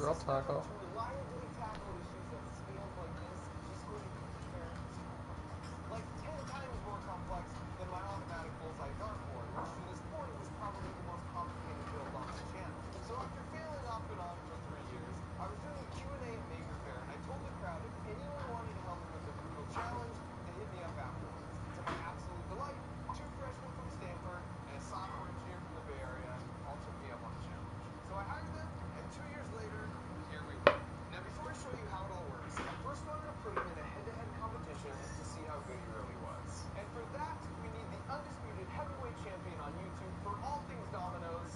Girl taco. reliably tackle issues at scales like this, she's going to be very like 10 times more complex than my automatic bullseye dartboard, which to this point was probably the most complicated build on my channel. So after failing off and on for 3 years, I was doing a Q&A at Maker Fair, and I told the crowd if anyone wanted to help me with the brutal challenge, to hit me up afterwards. To my absolute delight, 2 freshmen from Stanford and a software engineer from the Bay Area all took me up on the challenge. So I hired them, and 2 years later, here we are. Now before I show you how it all works, I first wanted to put him in a head-to-head competition to see how good he really was. And for that, we need the undisputed heavyweight champion on YouTube for all things dominoes,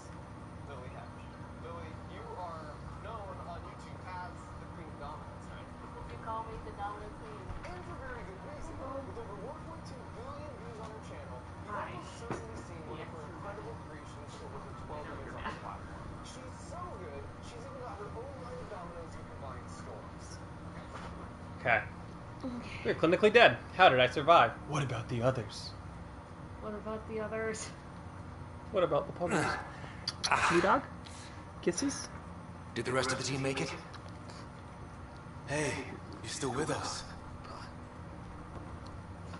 Lily Hedge. Lily, you are known on YouTube as the Queen of Dominoes, right? You call me the Domino Queen. And for very good reason. With over 1.2 billion views on her channel, you've almost certainly seen one of her incredible creations over her 12 years on the platform. She's so good, she's even got her own line of dominoes you can buy in stores. Okay. You're clinically dead. How did I survive? What about the others? What about the others? What about the puppies? New dog? Kisses? Did the rest of the team make it? Hey, you're still with us.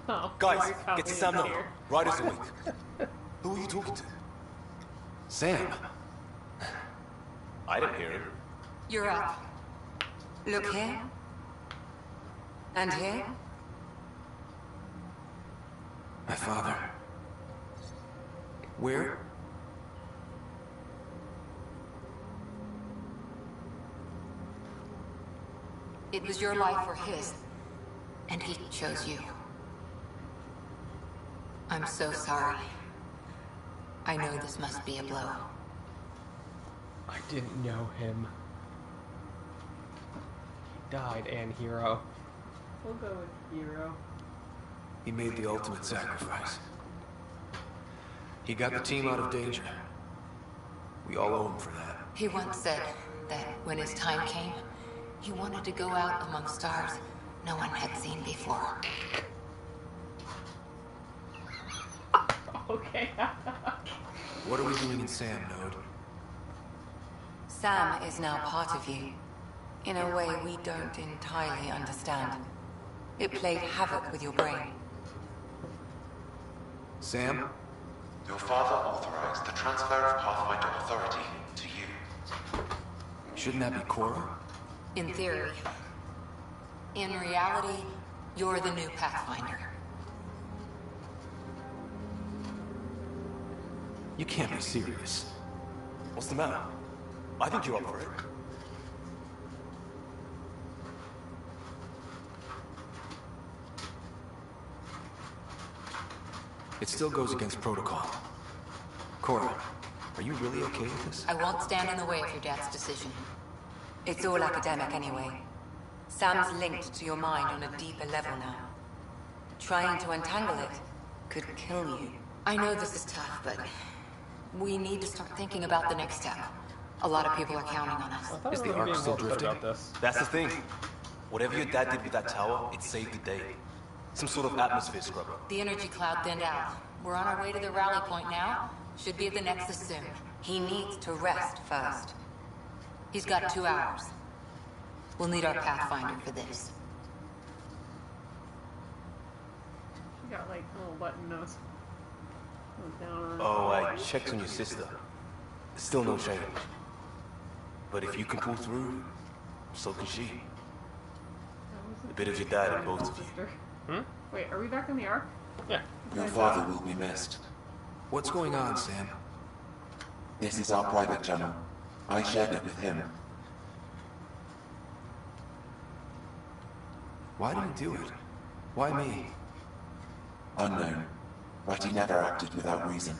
Oh, Guys, you're probably get to Sam now. here. Riders awake. Who are you talking to? Sam. I didn't hear him. You're up. Look here. And here. My father. Where? It was your life or his, and he chose you. I'm so sorry. I know this must be a blow. I didn't know him. He died, and hero. We'll go with hero. He made the ultimate sacrifice. He got the team out of danger. We all owe him for that. He once said that when his time came, he wanted to go out among stars no one had seen before. Okay. What are we doing in Sam, Node? Sam is now part of you, in a way we don't entirely understand. It played havoc with your brain. Sam? Your father authorized the transfer of Pathfinder authority to you. Shouldn't that be Cora? In theory. In reality, you're the new Pathfinder. You can't be serious. What's the matter? I think you're up for it. It still goes against protocol. Cora, are you really okay with this? I won't stand in the way of your dad's decision. It's all academic anyway. Sam's linked to your mind on a deeper level now. Trying to untangle it could kill you. I know this is tough, but we need to start thinking about the next step. A lot of people are counting on us. Is the arc still drifting? That's the thing. Whatever your dad did with that tower, it saved the day. Some sort of atmosphere scrubber. The energy cloud thinned out. We're on our way to the rally point now. Should be at the Nexus soon. He needs to rest first. He's got 2 hours. We'll need our Pathfinder for this. You got like a little button nose. Down. Oh, I checked on your sister. Still no change. But if you can pull through, so can she. A bit of your dad in both of you. Hmm? Wait, are we back in the Ark? Yeah. Your father will be missed. What's going on, Sam? This is our private channel. I shared it with him. Why did he do it? Why me? Unknown, but he never acted without reason.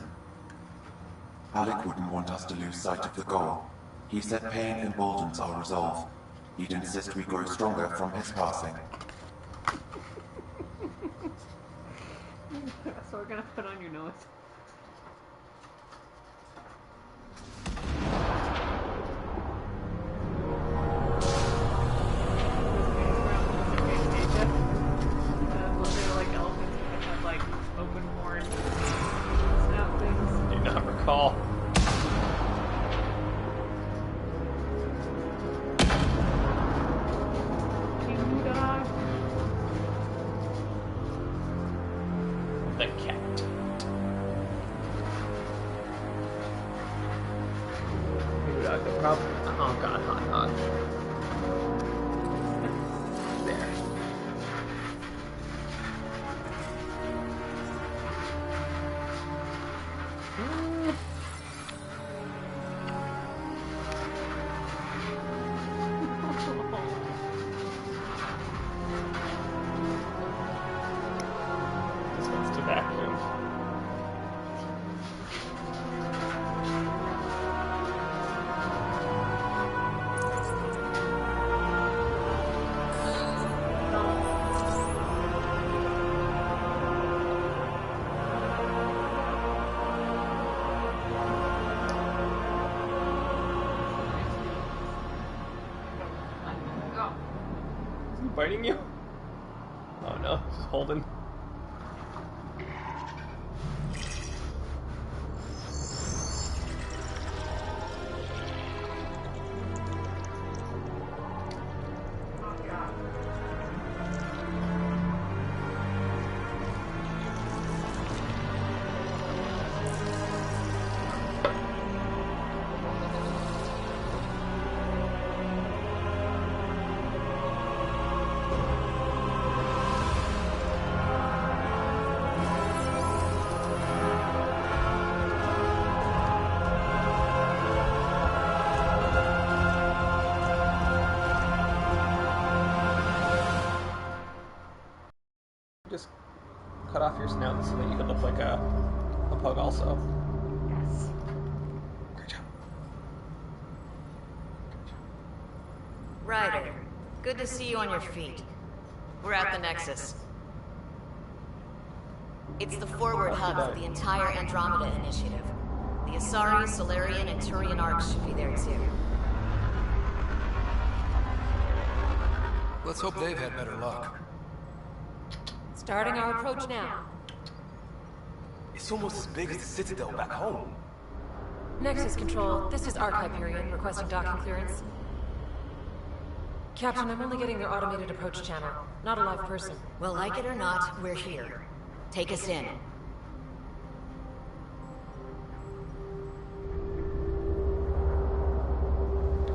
Alec wouldn't want us to lose sight of the goal. He said pain emboldens our resolve. He'd insist we grow stronger from his passing. So we're gonna put on your nose. Like elephants that have like open horns, snap things. Do not recall. the problem. Oh god, hot. There. This one's to vacuum. Is he biting you? Oh no, just holding. Just cut off your snout so that you could look like a pug also. Yes. Great job. Ryder, good to see you on your feet. We're at the Nexus. It's the forward hub for the entire Andromeda initiative. The Asari, Solarian, and Turian arcs should be there too. Let's hope they've had better luck. Starting our approach now. It's almost as big as the Citadel back home. Nexus Control, this is Arc Hyperion requesting docking clearance. Captain, I'm only getting their automated approach channel, not a live person. Well, like it or not, we're here. Take us in.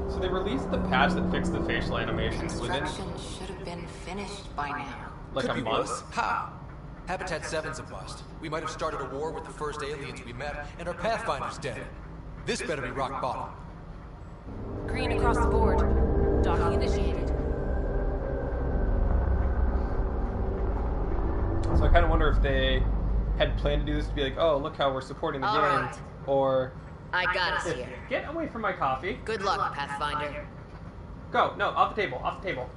So they released the patch that fixed the facial animations within Construction should have been finished by now. like Could a be month. worse. How? Habitat 7's a bust. We might have started a war with the first aliens we met, and our Pathfinder's dead. This better be rock bottom. Green across the board. Docking initiated. So I kind of wonder if they had planned to do this to be like, oh, look how we're supporting the All game, right. or I got us here. get away from my coffee. Good luck, Pathfinder. Go, no, off the table.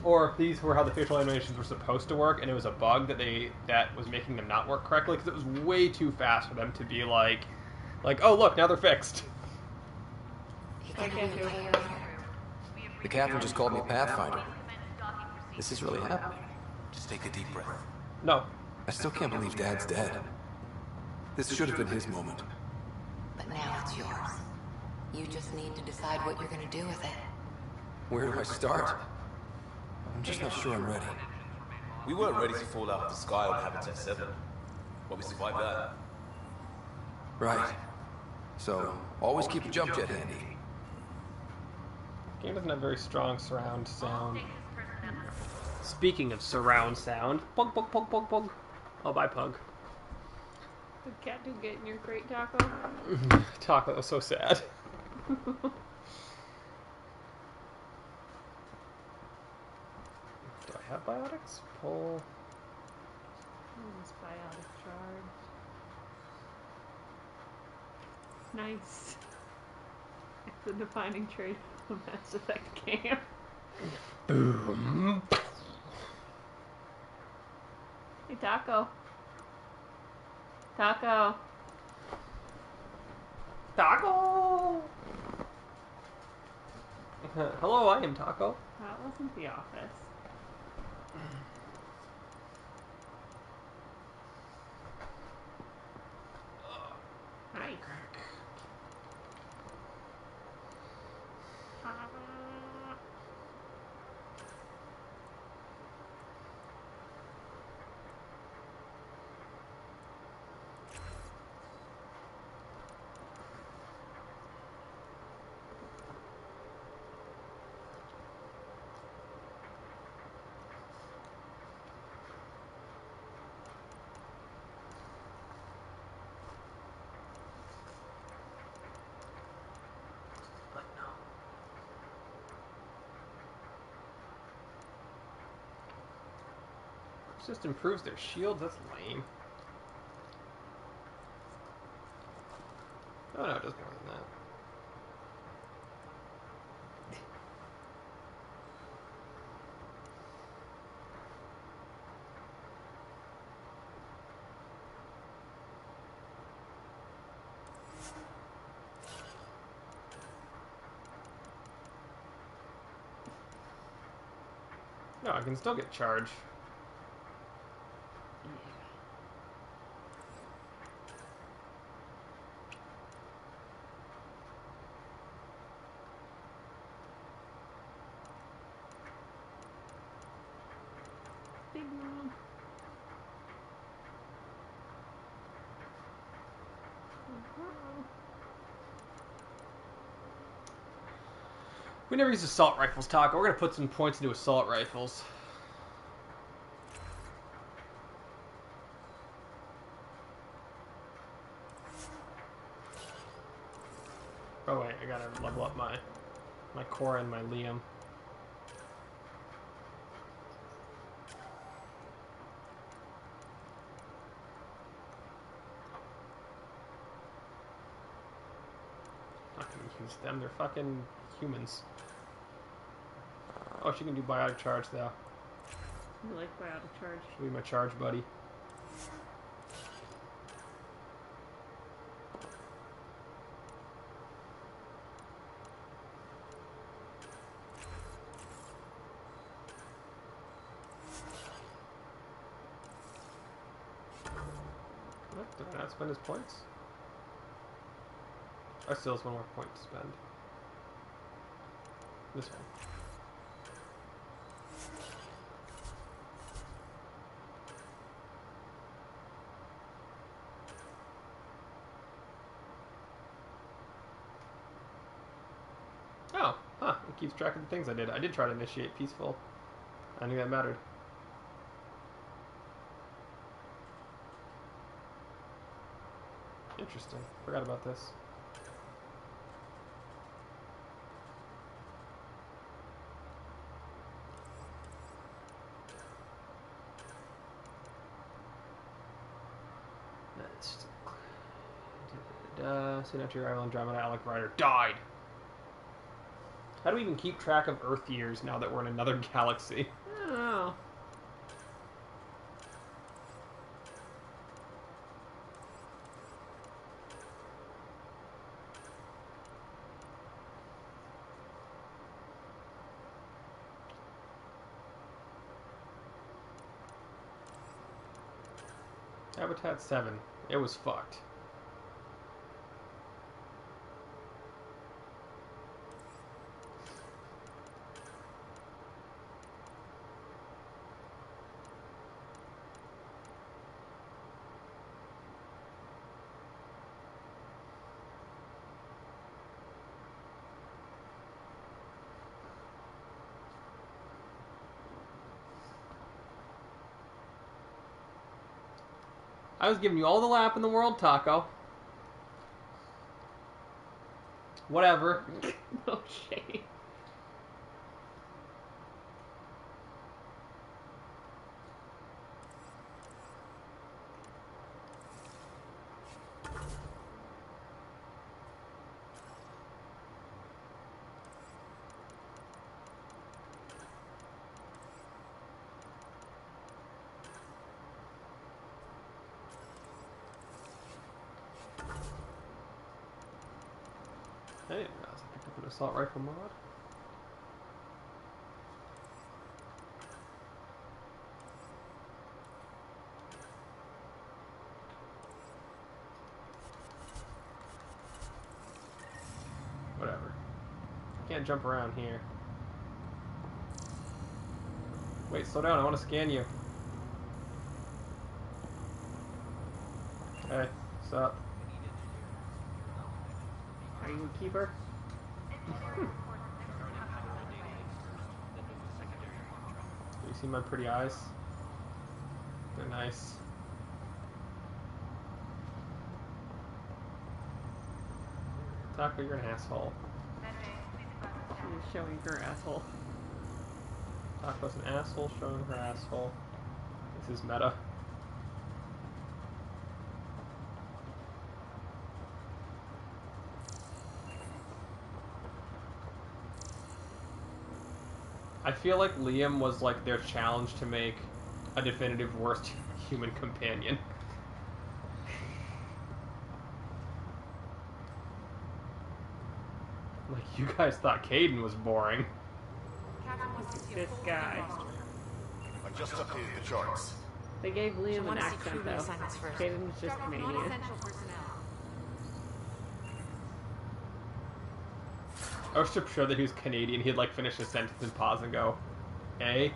Or if these were how the facial animations were supposed to work, and it was a bug that was making them not work correctly, because it was way too fast for them to be like, oh look, now they're fixed. The captain just called me Pathfinder. This is really happening. Just take a deep breath. No. I still can't believe Dad's dead. This should have been his moment. But now it's yours. You just need to decide what you're gonna do with it. Where do I start? I'm just not sure I'm ready. We weren't ready to fall out of the sky on Habitat 7. But we survived that. Right. So, always keep a jump jet handy. Game doesn't have very strong surround sound. Speaking of surround sound, pug. Oh, bye, pug. Did cat do get in your crate, Taco? Taco, that was so sad. Do I have biotics? Pull. This biotic charge. Nice. It's the defining trait of a Mass Effect game. Boom. Hey, Taco. Taco. Taco! Hello, I am Taco. That wasn't the office. Hi. just improves their shields. That's lame. Oh no, it does more than that. No, I can still get charge. Big mom. We never used assault rifles, Taco. We're gonna put some points into assault rifles. Oh wait, I gotta level up my Cora and my Liam. Not gonna use them. They're fucking humans. Oh, she can do biotic charge though. You like biotic charge? She'll be my charge buddy. What? Did I not spend his points? I still have one more point to spend. This one. Oh, huh. It keeps track of the things I did. I did try to initiate peaceful. I knew that mattered. Interesting. Forgot about this. Soon after your arrival on Andromeda, Alec Ryder died. How do we even keep track of Earth years now that we're in another galaxy? I don't know. Habitat 7. It was fucked. I was giving you all the lap in the world, Taco. Whatever. Okay. I didn't realize I picked up an assault rifle mod. Whatever. Can't jump around here. Wait, slow down. I want to scan you. Hey, what's up? Are you a keeper? You see my pretty eyes? They're nice. Taco, you're an asshole. She is showing her asshole. Taco's an asshole showing her asshole. This is meta. I feel like Liam was like their challenge to make a definitive worst human companion. Like, you guys thought Caden was boring. This guy. I just updated the charts. They gave Liam an accent though. Caden's just Canadian. I was sure that he was Canadian. He'd like finish a sentence and pause and go, "Eh?"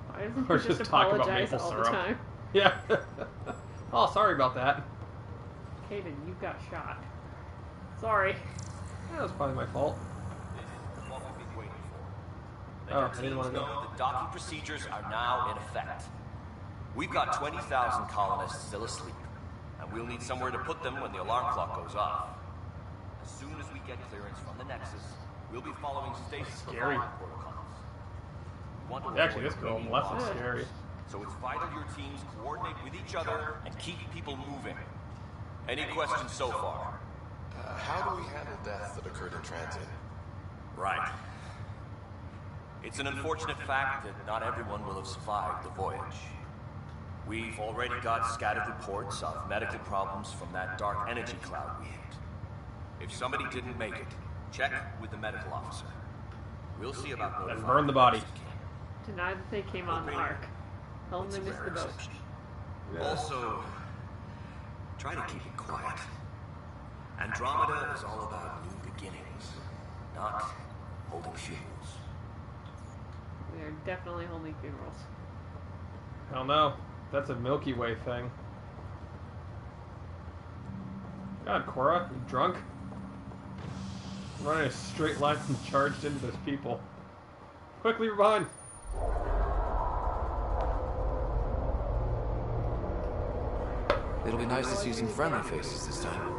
Why doesn't Or he just just talk about apologize maple all syrup. the time? Yeah. Oh, sorry about that. Caden, you got shot. Sorry. That was probably my fault. This is what we've been waiting for. Let Oh, your I didn't teams want to know go. that docking procedures are now in effect. We've got 20,000 colonists still asleep, and we'll need somewhere to put them when the alarm clock goes off. As soon as we get clearance from the Nexus, we'll be following stasis Scary. provider protocols. We want to Actually, avoid this girl on any the left is loss. scary. So it's vital your teams coordinate with each other and keep people moving. Any questions so far? How do we handle deaths that occurred in transit? Right. It's an unfortunate fact that not everyone will have survived the voyage. We've already got scattered reports of medical problems from that dark energy cloud we hit. If somebody didn't make it, check with the medical officer. We'll see about notifying. And burn the body. Denied that they came on the Ark. Tell them they missed the boat. Also, try to keep it quiet. Andromeda is all about new beginnings, not holding funerals. We are definitely holding funerals. I don't know. That's a Milky Way thing. God, Cora, you drunk? Running a straight line and charged into those people. Quickly, you're behind. It'll be nice to see some friendly faces this time.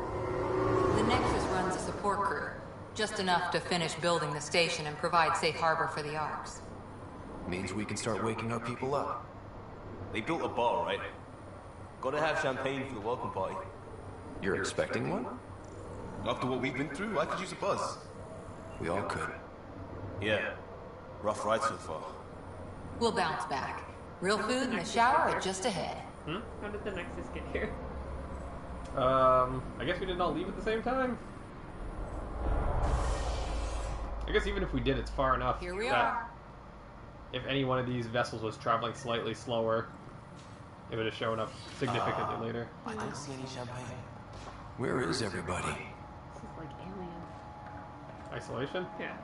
The Nexus runs a support crew, just enough to finish building the station and provide safe harbor for the Arks. Means we can start waking our people up. They built a bar, right? Gotta have champagne for the welcome party. You're expecting one? After what we've been through, I could use a buzz. We all could. Yeah. Rough ride so far. We'll bounce back. Real food and the shower are just ahead. How did the Nexus get here? I guess we didn't all leave at the same time. I guess even if we did, it's far enough. Here we that are. If any one of these vessels was traveling slightly slower, it would have shown up significantly later. I don't see any champagne. Where is everybody? This is like Alien. Isolation? Yeah.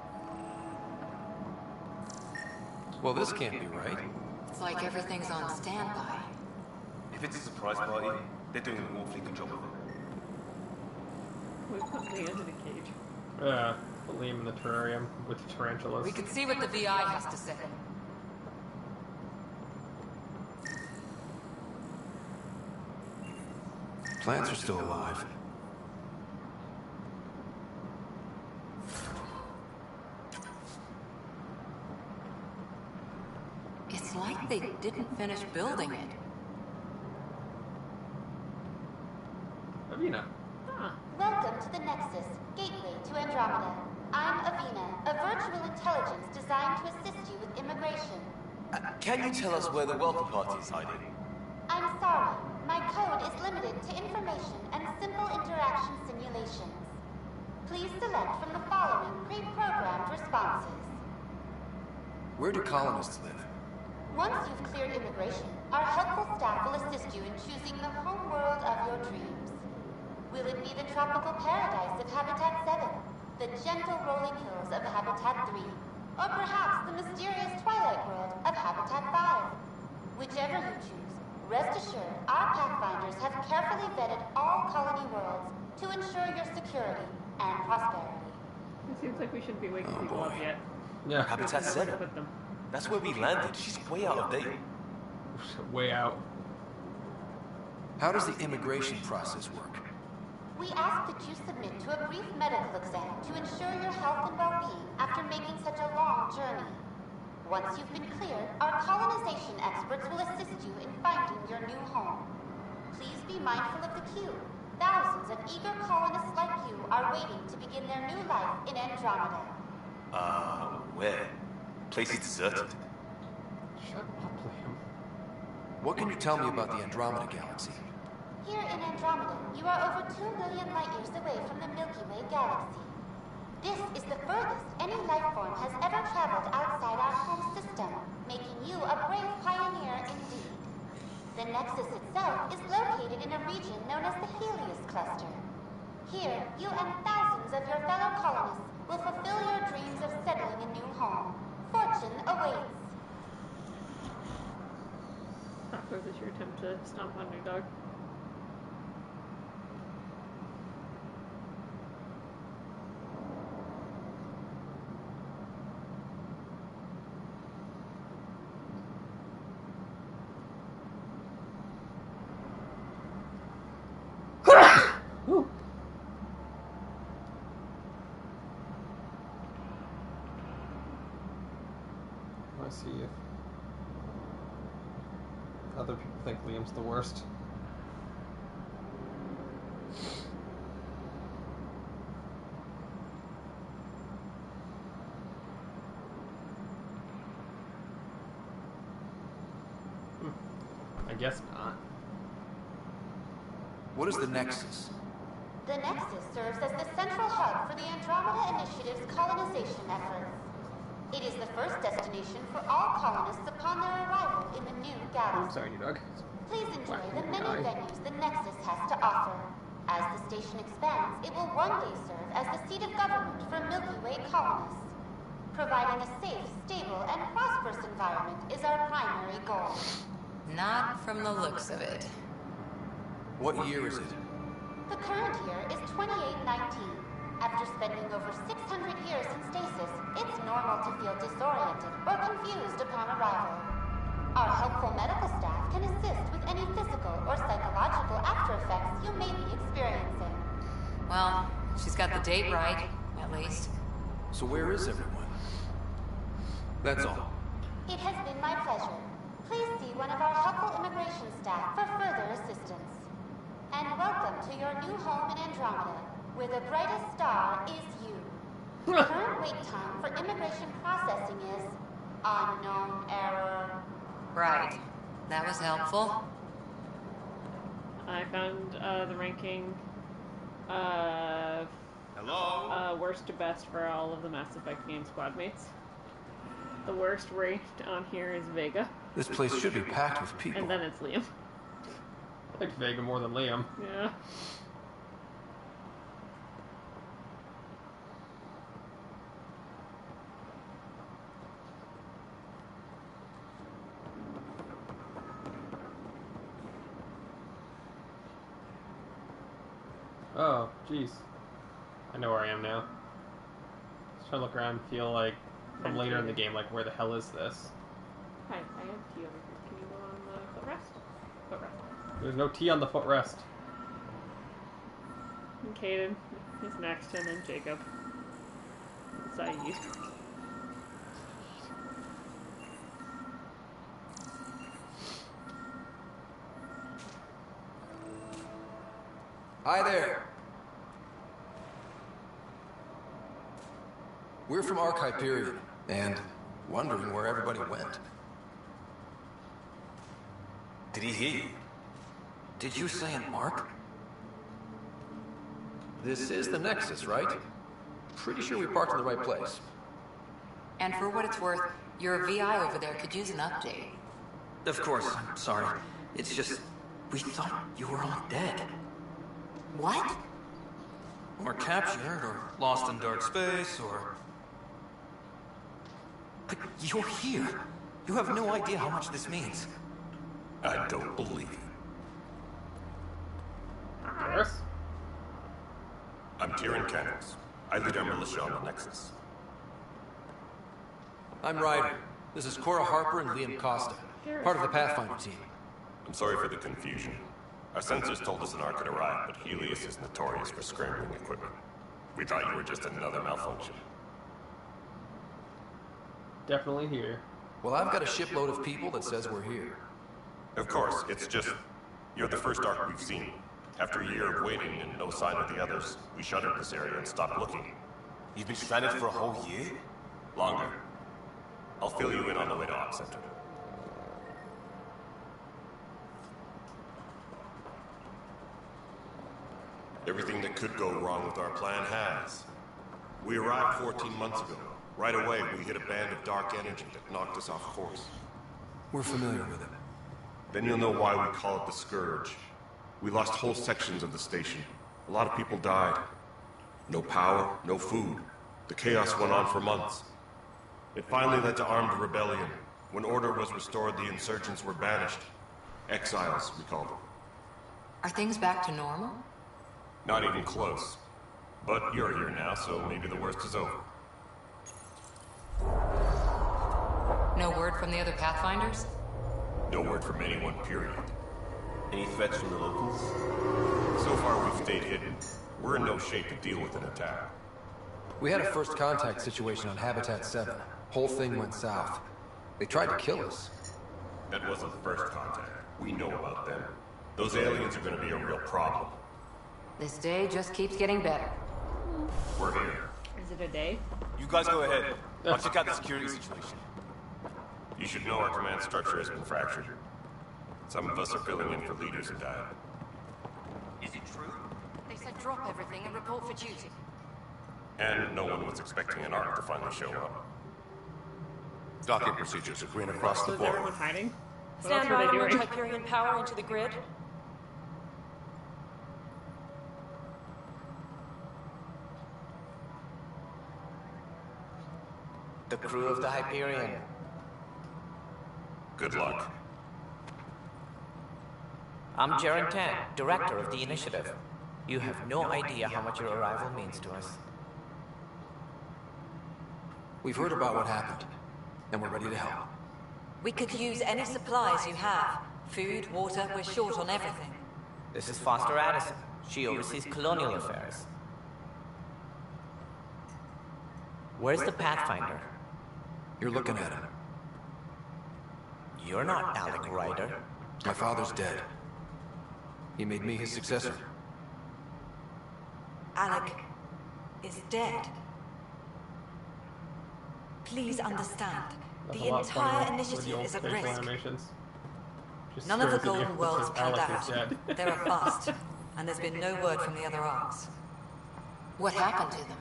Well, this can't be right. It's like everything's on standby. If it's a surprise party, they're doing an awfully good job of it. We put Leia in a cage. Yeah, put Liam in the terrarium with tarantulas. We can see what the VI has to say. Plants are still alive. It's like they didn't finish building it. Avina. Welcome to the Nexus, gateway to Andromeda. I'm Avina, a virtual intelligence designed to assist you with immigration. Can you tell us where the welcome party is hiding? I'm sorry, my code is limited to information and simple interaction simulations. Please select from the following pre-programmed responses. Where do colonists live? Once you've cleared immigration, our helpful staff will assist you in choosing the home world of your dreams. Will it be the tropical paradise of Habitat 7, the gentle rolling hills of Habitat 3, or perhaps the mysterious twilight world of Habitat 5? Whichever you choose, rest assured our Pathfinders have carefully vetted all colony worlds to ensure your security and prosperity. It seems like we shouldn't be waking people up yet. Yeah. Habitat 7. That's where we landed. She's way out of date. Way out. How does the immigration process work? We ask that you submit to a brief medical exam to ensure your health and well-being after making such a long journey. Once you've been cleared, our colonization experts will assist you in finding your new home. Please be mindful of the queue. Thousands of eager colonists like you are waiting to begin their new life in Andromeda. Where? Place is deserted. Shut up, Liam. What can you tell me about the Andromeda galaxy? Here in Andromeda, you are over 2 billion light years away from the Milky Way galaxy. This is the furthest any life form has ever traveled outside our home system, making you a brave pioneer indeed. The Nexus itself is located in a region known as the Helios Cluster. Here, you and thousands of your fellow colonists will fulfill your dreams of settling a new home. Fortune awaits. Or was your attempt to stomp on your dog? I see if other people think Liam's the worst. I guess not. What is the Nexus? The Nexus serves as the central hub for the Andromeda Initiative's colonization efforts. It is the first destination for all colonists upon their arrival in the new galaxy. I'm sorry, dog. Please enjoy the many venues the Nexus has to offer. As the station expands, it will one day serve as the seat of government for Milky Way colonists. Providing a safe, stable, and prosperous environment is our primary goal. Not from the looks of it. What year is it? The current year is 2819. After spending over 600 years in stasis, it's normal to feel disoriented or confused upon arrival. Our helpful medical staff can assist with any physical or psychological after effects you may be experiencing. Well, she's got the date right, at least. So where is everyone? That's all. It has been my pleasure. Please see one of our helpful immigration staff for further assistance. And welcome to your new home in Andromeda, where the brightest star is you. The current wait time for immigration processing is unknown error. Right. That was helpful. I found the ranking of worst to best for all of the Mass Effect game squad mates. The worst ranked on here is Vega. This place should be packed with people. And then it's Liam. I like Vega more than Liam. Yeah. Oh, jeez. I know where I am now. Just trying to look around and feel like from later in the game, like where the hell is this? Hi, I have tea over here. Can you go on the footrest? Footrest. There's no T on the footrest. And Caden is next, and then Jacob. Beside you. Hi there. We're from Arc Hyperion, and wondering where everybody went. Did he hear you? Did you say an Arc? This is the Nexus, right? Pretty sure we parked in the right place. And for what it's worth, your VI over there could use an update. Of course, I'm sorry. It's just, we thought you were all dead. What? Or captured, or lost in dark space, or... But you're here. You have no idea how much this means. I don't believe it. Yes? I'm Tyrion Cannons. I lead our militia on the Nexus. I'm Ryder. This is Cora Harper and Liam Costa, part of the Pathfinder team. I'm sorry for the confusion. Our sensors told us an Ark had arrived, but Helios is notorious for scrambling equipment. We thought you were just another malfunction. Definitely here. Well, I've got a shipload of people that says we're here. Of course, it's just... You're the first Ark we've seen. After a year of waiting and no sign of the others, we shuttered this area and stopped looking. You've been stranded for a whole year? Longer. I'll fill you in on the way to Op Center. Everything that could go wrong with our plan has. We arrived 14 months ago. Right away, we hit a band of dark energy that knocked us off course. We're familiar with it. Then you'll know why we call it the Scourge. We lost whole sections of the station. A lot of people died. No power, no food. The chaos went on for months. It finally led to armed rebellion. When order was restored, the insurgents were banished. Exiles, we called them. Are things back to normal? Not even close. But you're here now, so maybe the worst is over. No word from the other Pathfinders? No word from anyone, period. Any threats from the locals? So far, we've stayed hidden. We're in no shape to deal with an attack. We had a first contact situation on Habitat 7. Whole thing went south. They tried to kill us. That wasn't first contact. We know about them. Those aliens are going to be a real problem. This day just keeps getting better. We're here. Is it a day? You guys go ahead. I'll check out the security situation. You should know our command structure has been fractured. Some of us are filling in for leaders who died. Is it true? They said drop everything and report for duty. And no one was expecting an Ark to finally show up. Docking procedures are green across the Was board. everyone hiding? What Stand else by were they to merge doing? Hyperion power into the grid. The crew of the Hyperion. Good luck. I'm Jaren Tan, director of the initiative. You have no idea how much your arrival means to us. We've heard about what happened, and we're ready to help. We could use any supplies you have. Food, water, we're short on everything. This is Foster Addison. She oversees colonial affairs. Where's the Pathfinder? You're looking at him. You're not Alec Ryder. My father's dead. He made me his successor. Alec is dead. Please understand. That's The a lot entire funnier with the initiative old is at facial risk. animations. Just None of the stares at you Golden and Worlds says, panned "Alec is out. dead." They're a bust, and there's been no word from the other arcs. What happened to them?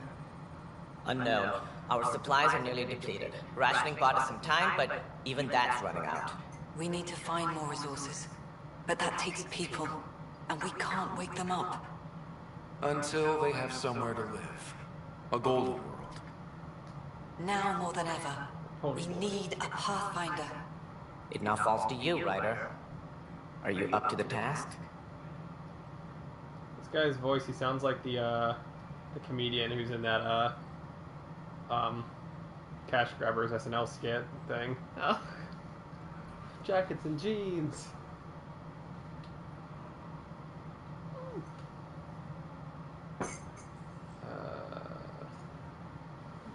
Unknown. Our supplies are nearly depleted. Rationing bought us some time, but even that's running out. We need to find more resources. But that takes people, and we can't wake them up. Until they have somewhere to live. A golden world. Now more than ever, we need a Pathfinder. It now falls to you, Ryder. Are you up to the task? This guy's voice, he sounds like the comedian who's in that Cash Grabbers SNL skit thing. Oh. Jackets and jeans.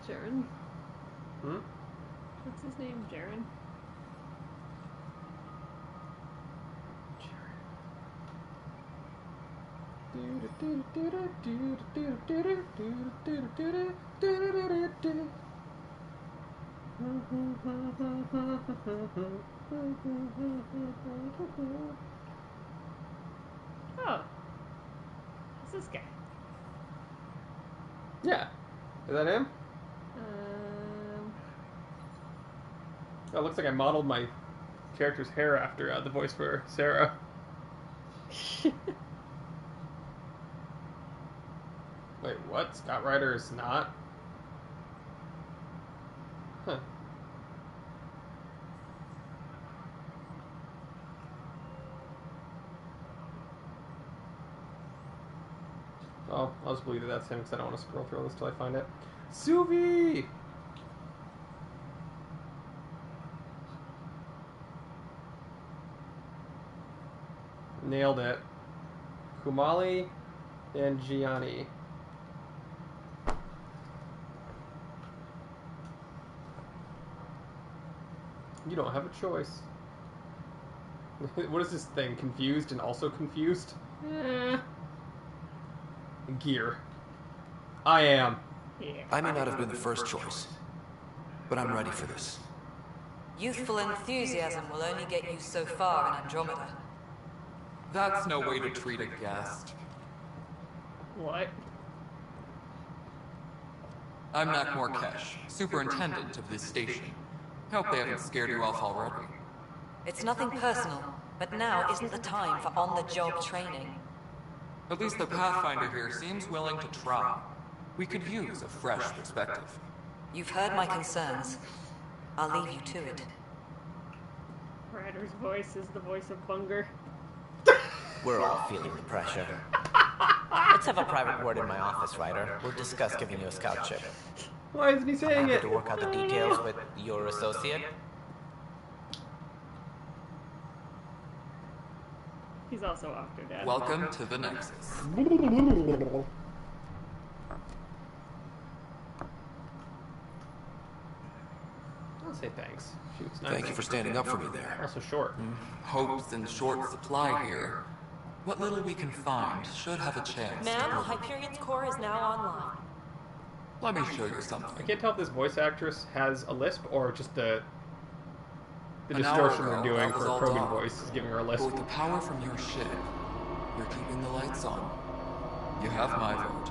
Jaren? Hmm? What's his name? Jaren? Oh. Who's this guy? Yeah. Is that him? Oh, it looks like I modeled my character's hair after the voice for Sarah. Wait, what? Scott Ryder is not? Huh. Oh, I'll just believe that that's him because I don't want to scroll through all this till I find it. Suvi! Nailed it. Kumali and Gianni. You don't have a choice. What is this thing? Confused and also confused? Gear. I am. Yeah. I may not have been the first choice, but I'm ready for this. Youthful enthusiasm will only get you so far in Andromeda. That's no way to treat a guest. What? I'm Nakmor Kesh, superintendent of this station. Hope they haven't scared you off already. It's nothing personal, but now isn't the time for on-the-job training. At least the Pathfinder here seems willing to try. We could use a fresh perspective. You've heard my concerns. I'll leave you to it. Ryder's voice is the voice of Bunger. We're all feeling the pressure. Let's have a private word in my office, Ryder. We'll discuss giving you a scout ship. Why isn't he saying I'm happy it? to work out the details with your associate. He's also after Dad. Welcome to the Nexus. I'll say thanks. She was nice. Thank you for standing up for me there. Also short. Hope's in short supply here. What little we can find should have a chance. Ma'am, Hyperion's core is now online. Let me show you something. I can't tell if this voice actress has a lisp or just the An distortion hour they're ago, doing that was for all Krogan talk. voice is giving her a lisp. But with the power from your ship, you're keeping the lights on. You have my vote.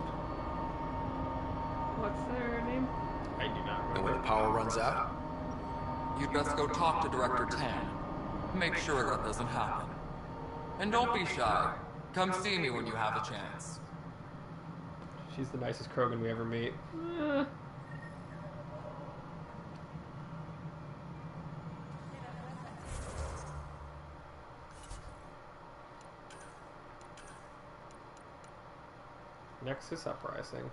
What's their name? I do not And when remember. the power runs out, You'd best go talk to Director Tan. Make sure that doesn't happen. And don't be shy. Come see me when you have a chance. She's the nicest Krogan we ever meet. Nexus Uprising.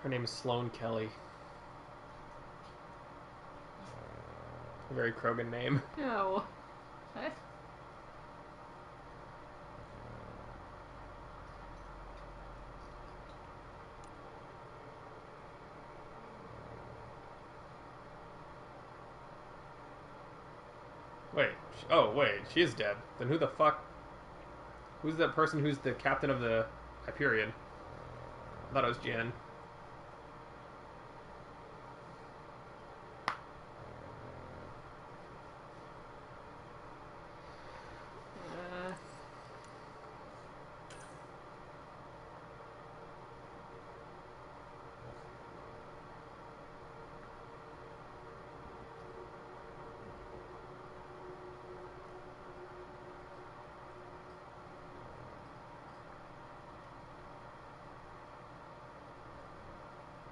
Her name is Sloane Kelly. A very Krogan name. No. What? Wait. Oh, wait. She is dead. Then who the fuck? Who's that person who's the captain of the Hyperion? I thought it was Jen.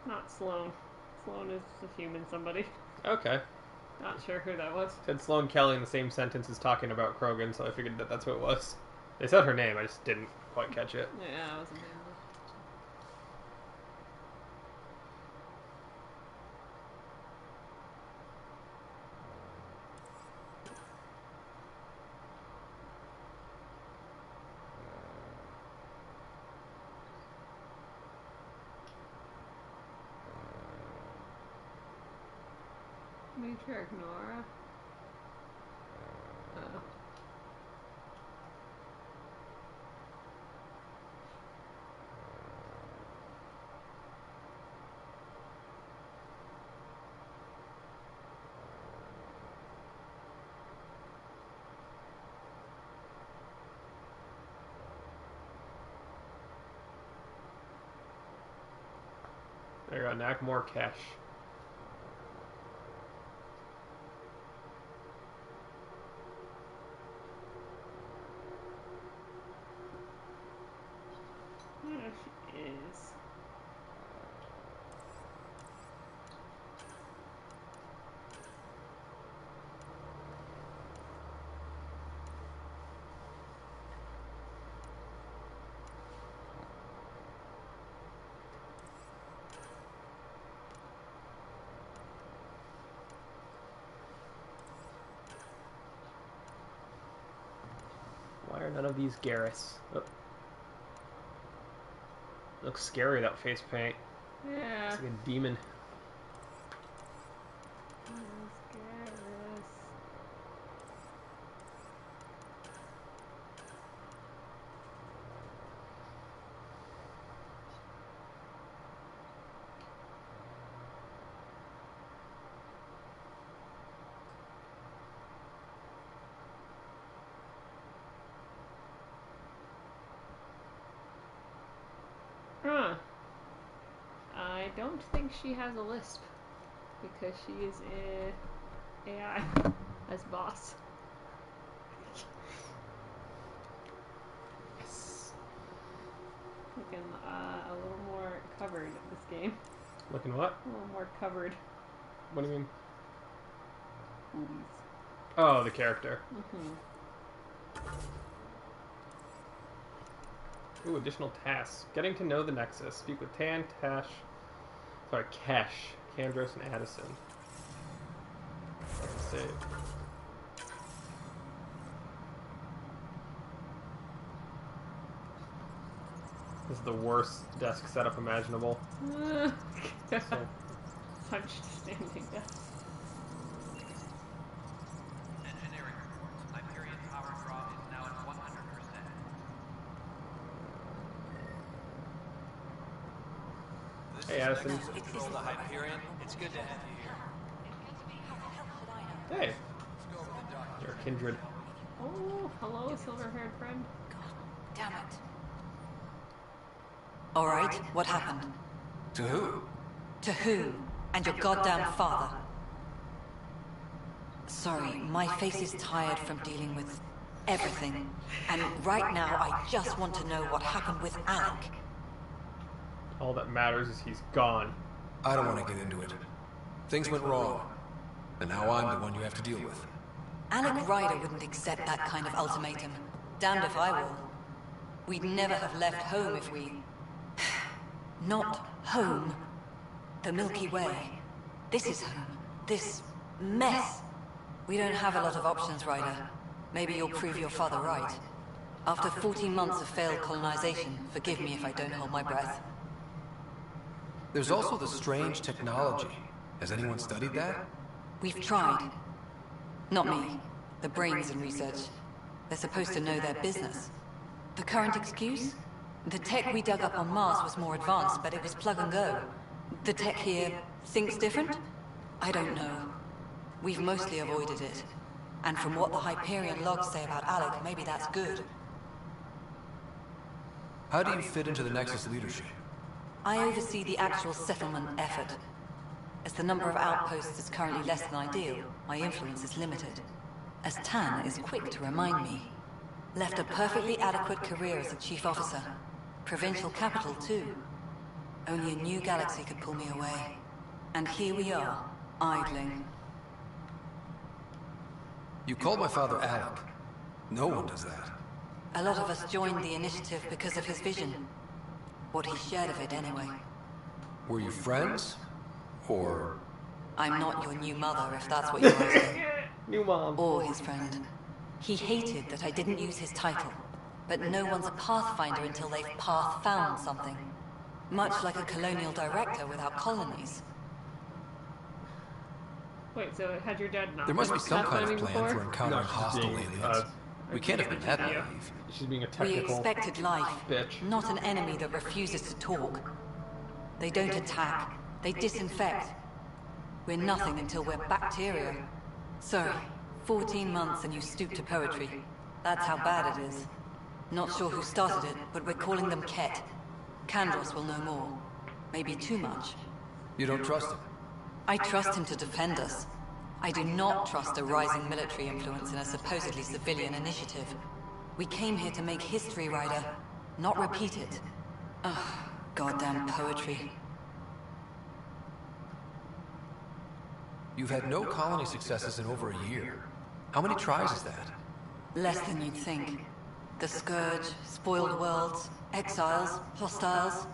Not Sloane. Sloane is a human somebody. Okay. Not sure who that was. Said Sloane Kelly in the same sentence as talking about Krogan, so I figured that that's what it was. They said her name, I just didn't quite catch it. Yeah, I wasn't able Matriarch Nora? Oh. There you go, Nakmor Kesh. these Garrus? Oh. Looks scary, that face paint. Yeah. It's like a demon. Huh. I don't think she has a lisp because she is a AI as boss. Yes. Looking a little more covered this game. Looking what? A little more covered. What do you mean? Boobies. Oh, the character. Mm-hmm. Ooh, additional tasks. Getting to know the Nexus. Speak with Tan, Kesh, Kandros, and Addison. Save. This is the worst desk setup imaginable. So. Punched standing desk. Engineering reports. Hyperion power draw is now at 100%. Hey, Addison. Control the Hyperion. It's good to have you here. Hey. You're a kindred. Oh, hello, silver-haired friend. Damn it. All right, what happened? To who? To who? And your goddamn father. Sorry, my face is tired from dealing with everything. And right now, I just want to know what happened with Alec. All that matters is he's gone. I don't want to get into it. Things went wrong. And now I'm the one you have to deal with. Alec Ryder wouldn't accept that kind of ultimatum. Damned if I will. We'd never have left home if we... Not home. The Milky Way. This is home. This mess. We don't have a lot of options, Ryder. Maybe you'll prove your father right. After 14 months of failed colonization, forgive me if I don't hold my breath. There's also the strange technology. Has anyone studied that? We've tried. Not me. The brains in research. They're supposed to know their business. The current excuse? The tech we dug up on Mars was more advanced, but it was plug and go. The tech here thinks different? I don't know. We've mostly avoided it. And from what the Hyperion logs say about Alec, maybe that's good. How do you fit into the Nexus leadership? I oversee the actual settlement effort. As the number of outposts is currently less than ideal, my influence is limited. As Tan is quick to remind me. Left a perfectly adequate career as a chief officer. Provincial capital, too. Only a new galaxy could pull me away. And here we are, idling. You called my father Alec. No one does that. A lot of us joined the initiative because of his vision. What he shared of it, anyway. Were you friends? Or... I'm not your new mother, if that's what you're asking. New mom. Or his friend. He hated that I didn't use his title. But no one's a pathfinder until they've path-found something. Much like a colonial director without colonies. Wait, so had your dad not there must be some kind of plan before? for encountering hostile aliens. We can't have been that naive. She's being a We technical expected life, bitch. not an enemy that refuses to talk. They don't attack, they disinfect. We're nothing until we're bacteria. Sorry, 14 months and you stoop to poetry. That's how bad it is. Not sure who started it, but we're calling them Ket. Kandros will know more. Maybe too much. You don't trust him? I trust him to defend us. I do not trust a rising military influence in a supposedly civilian initiative. We came here to make history, Ryder, not repeat it. Ugh, goddamn poetry. You've had no colony successes in over a year. How many tries is that? Less than you'd think. The Scourge, spoiled worlds, exiles, hostiles.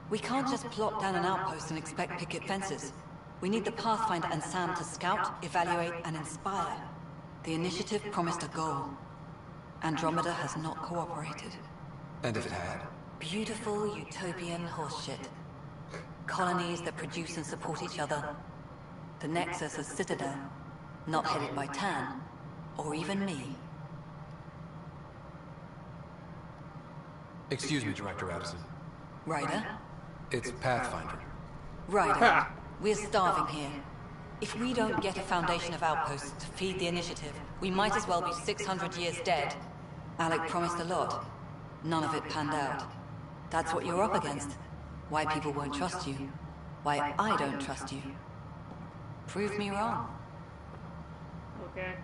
We can't just plop down an outpost and expect picket fences. We need the Pathfinder and Sam to scout, evaluate, and inspire. The initiative promised a goal. Andromeda has not cooperated. And if it had? Beautiful utopian horseshit. Colonies that produce and support each other. The Nexus as Citadel, not headed by Tan, or even me. Excuse me, Director Addison. Ryder? It's Pathfinder. Ryder, we're starving here. If we don't get a foundation of outposts to feed the initiative, we might as well be 600 years dead. Alec promised a lot. None of it panned out. That's what you're up against. Why people won't trust you. Why I don't trust you. Prove me wrong. Okay.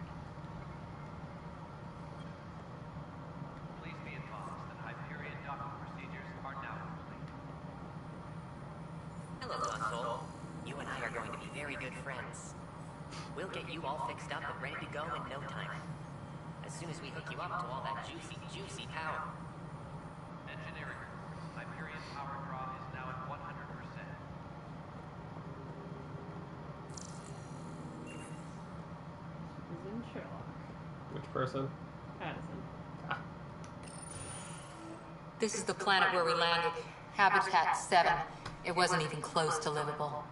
Please be advised that Hyperion docking procedures are now complete. Hello, Muscle. You and I are going to be very good friends. We'll get you all fixed up and ready to go in no time. As soon as we hook you up to all that juicy, juicy power. Engineering report. Hyperion power draw is now at 100%. Is in Sherlock. Which person? Addison. This is the planet where we landed. Habitat 7. It wasn't even close to livable.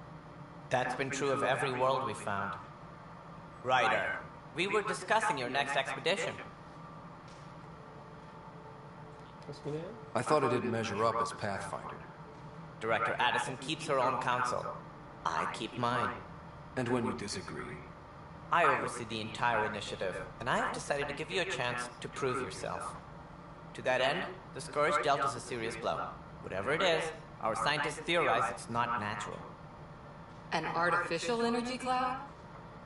That's been true of every world we found. Ryder, we were discussing your next expedition. I thought it didn't measure up as Pathfinder. Director Addison keeps her own counsel. I keep mine. And when you disagree? I oversee the entire initiative, and I have decided to give you a chance to prove yourself. To that end, the Scourge dealt us a serious blow. Whatever it is, our scientists theorize it's not natural. An artificial energy cloud?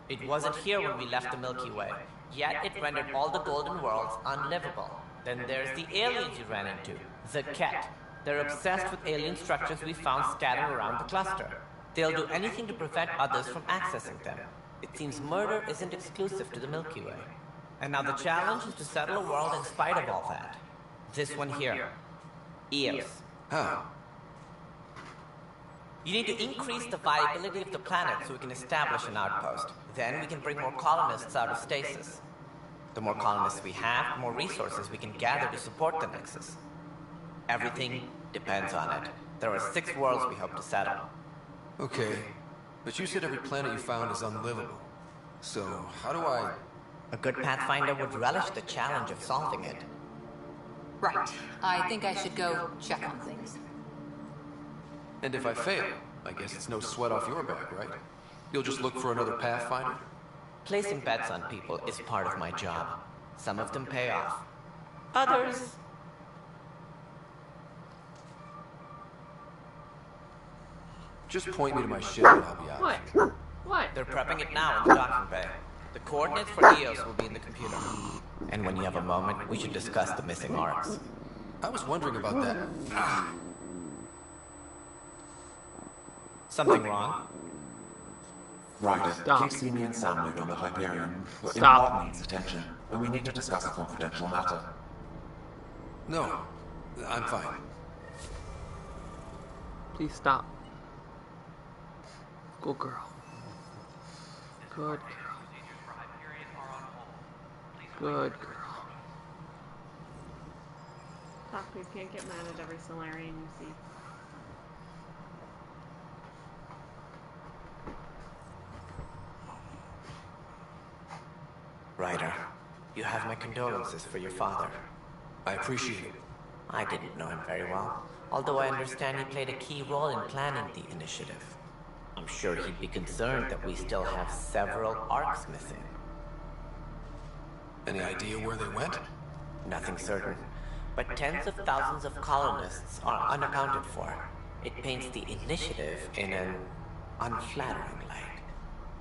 It wasn't here when we left the Milky Way, yet it rendered all the Golden Worlds unlivable. Then there's the aliens you ran into, the Ket. They're obsessed with alien structures we found scattered around the cluster. They'll do anything to prevent others from accessing them. It seems murder isn't exclusive to the Milky Way. And now the challenge is to settle a world in spite of all that. This one here. Eos. How? You need to increase the viability of the planet so we can establish an outpost. Then we can bring more colonists out of stasis. The more colonists we have, the more resources we can gather to support the Nexus. Everything depends on it. There are 6 worlds we hope to settle. Okay, but you said every planet you found is unlivable. So, how do I... A good Pathfinder would relish the challenge of solving it. Right. I think I should go check on things. And if I fail, I guess it's no sweat off your back, right? You'll just look for another Pathfinder? Placing bets on people is part of my job. Some of them pay off. Others... Just point me to my ship and I'll be out. What? What? They're prepping it now in the docking bay. The coordinates for Eos will be in the computer. And when you have a moment, we should discuss the missing arcs. I was wondering about that. Something wrong? Ryder, Stop. keep Simi and Sam load on the Hyperion. But Stop. Impart needs attention, and we need to discuss a confidential matter. No, I'm fine. Please stop. Good girl. Good girl. Good girl. Doctors can't get mad at every Solarian you see. Ryder, you have my condolences for your father. I appreciate it. I didn't know him very well, although I understand he played a key role in planning the initiative. I'm sure he'd be concerned that we still have several arcs missing. Any idea where they went? Nothing certain, but tens of thousands of colonists are unaccounted for. It paints the initiative in an unflattering light.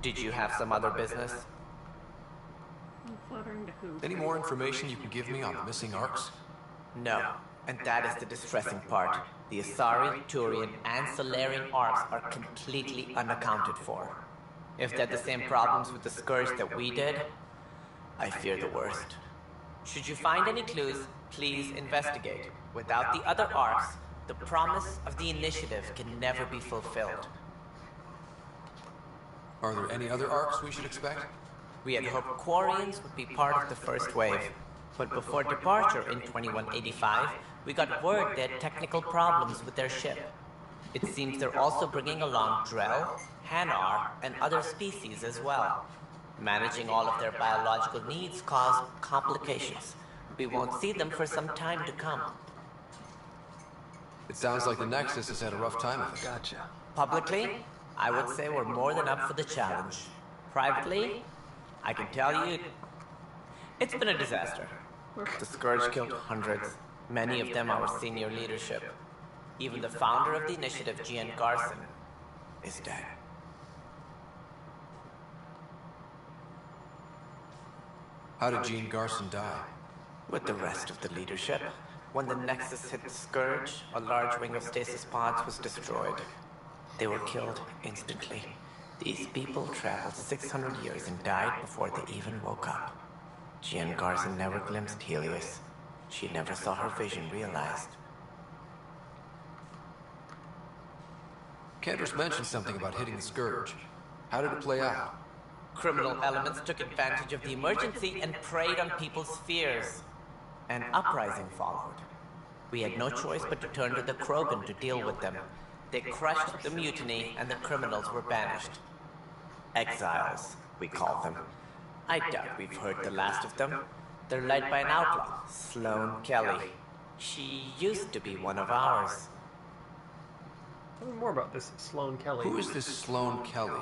Did you have some other business? Fluttering to who? Any more information you can give me on the missing arcs? No, and that is the distressing part. The Asari, Turian, and Solarian arcs are completely unaccounted for. If they had the same problems with the Scourge that we did, I fear the worst. Should you find any clues, please investigate. Without the other arcs, the promise of the initiative can never be fulfilled. Are there any other arcs we should expect? We had hoped Quarians would be part of the first wave. But before departure in 2185, we got word they had technical problems with their ship. It seems they're also bringing along Drell, Hanar, and other species as well. Managing all of their biological needs caused complications. We won't see them for some time to come. It sounds like the Nexus has had a rough time of it. Gotcha. Publicly, I would say we're more than up for the challenge. Privately, I can tell you, it's been a disaster. The Scourge killed hundreds, many of them our senior leadership. Even the founder of the initiative, Gian Garson, is dead. How did Gene Garson die? With the rest of the leadership. When the Nexus hit the Scourge, a large wing of stasis pods was destroyed. They were killed instantly. These people traveled 600 years and died before they even woke up. Gian Garson never glimpsed Helios. She never saw her vision realized. Cantor's mentioned something about hitting the Scourge. How did it play out? Criminal elements took advantage of the emergency and preyed on people's fears. An uprising followed. We had no choice but to turn to the Krogan to deal with them. They crushed the mutiny and the criminals were banished. Exiles, we call them. I doubt we've heard the last of them. They're led by an outlaw, Sloane Kelly. She used to be one of ours. Tell me more about this Sloane Kelly. Who is this Sloane Kelly?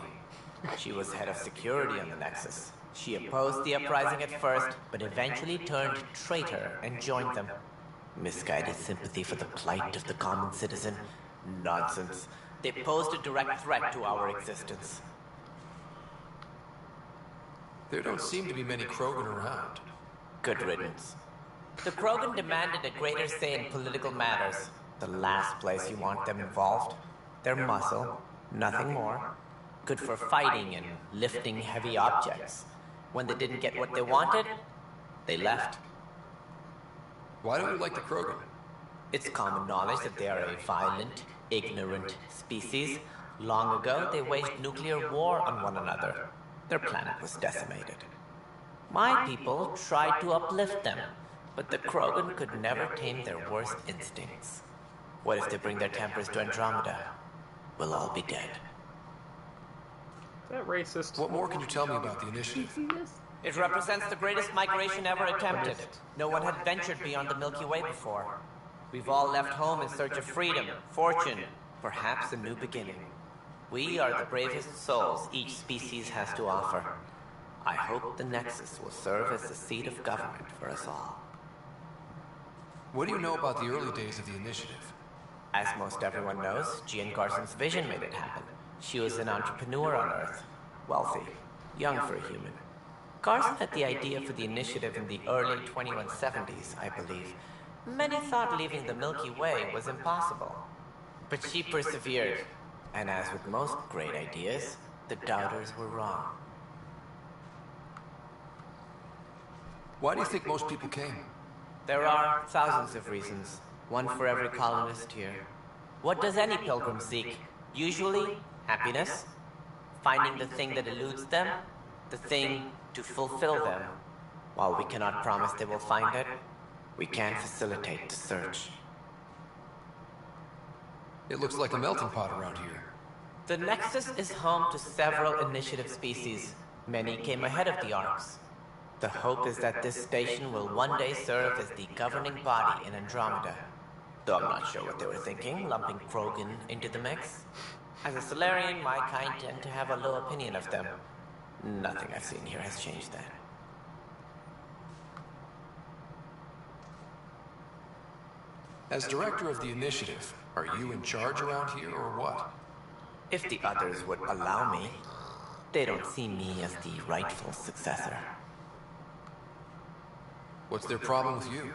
She was head of security on the Nexus. She opposed the uprising at first, but eventually turned traitor and joined them. Misguided sympathy for the plight of the common citizen? Nonsense. They posed a direct threat to our existence. There don't seem to be many Krogan around. Good riddance. The Krogan demanded a greater say in political matters. The last place you want them involved. Their muscle, nothing more. Good for fighting and lifting heavy objects. When they didn't get what they wanted, they left. Why don't you like the Krogan? It's common knowledge that they are a violent, ignorant species. Long ago, they waged nuclear war on one another. Their planet was decimated. My people tried to uplift them, but the Krogan could never tame their worst instincts. What if they bring their tempers to Andromeda? We'll all be dead. Is that racist? What more can you tell me about the initiative? It represents the greatest migration ever attempted. No one had ventured beyond the Milky Way before. We've all left home in search of freedom, fortune, perhaps a new beginning. We are the bravest souls each species has to offer. I hope the Nexus will serve as the seat of government for us all. What do you know about the early days of the initiative? As most everyone knows, Gian Garson's vision made it happen. She was an entrepreneur on Earth, wealthy, young for a human. Garson had the idea for the initiative in the early 2170s, I believe. Many thought leaving the Milky Way was impossible. But she persevered, and as with most great ideas, the doubters were wrong. Why do you think most people came? There are thousands of reasons, one for every colonist here. What does any pilgrim seek? Usually, happiness, finding the thing that eludes them, the thing to fulfill them. While we cannot promise they will find it, we can facilitate the search. It looks like a melting pot around here. The Nexus is home to several initiative species. Many came ahead of the Arks. The hope is that this station will one day serve as the governing body in Andromeda. Though I'm not sure what they were thinking, lumping Krogan into the mix. As a Solarian, my kind tend to have a low opinion of them. Nothing I've seen here has changed that. As director of the initiative, are you in charge around here or what? If the others would allow me, they don't see me as the rightful successor. What's their problem with you?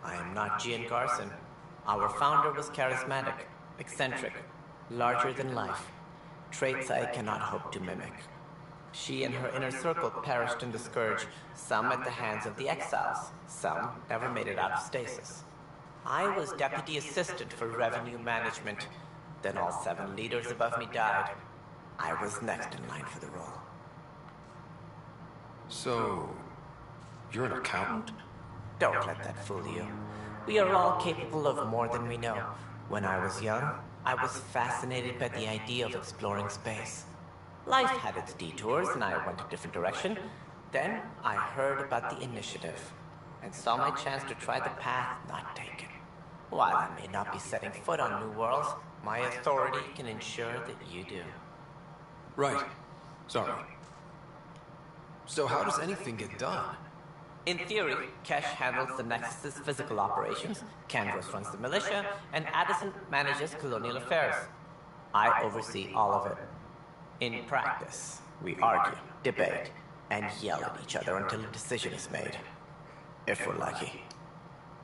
I am not Gian Garson. Our founder was charismatic, eccentric, larger than life. Traits I cannot hope to mimic. She and her inner circle perished in the Scourge, some at the hands of the Exiles, some never made it out of stasis. I was deputy assistant for revenue management. Then all 7 leaders above me died. I was next in line for the role. So, you're an accountant? Don't let that fool you. We are all capable of more than we know. When I was young, I was fascinated by the idea of exploring space. Life had its detours, and I went a different direction. Then I heard about the initiative, and saw my chance to try the path not taken. While I may not be setting foot on new worlds, my authority can ensure that you do. Right. Sorry. So how does anything get done? In theory, Kesh handles the Nexus's physical operations, Kandros runs the militia, and Addison manages colonial affairs. I oversee all of it. In practice, we argue, debate, and yell at each other until a decision is made. If we're lucky.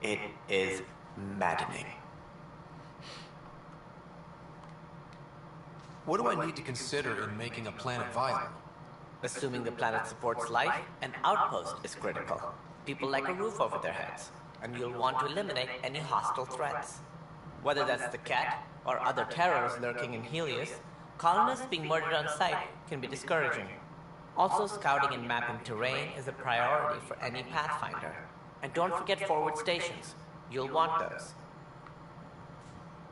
It is maddening. What do I need to consider in making a planet viable? Assuming the planet supports life, an outpost is critical. People like a roof over their heads, and you'll want to eliminate any hostile threats. Whether that's the cat or other terrors lurking in Helios, colonists being murdered on sight can be discouraging. Also, scouting and mapping terrain is a priority for any Pathfinder. And don't forget forward stations. You'll want those.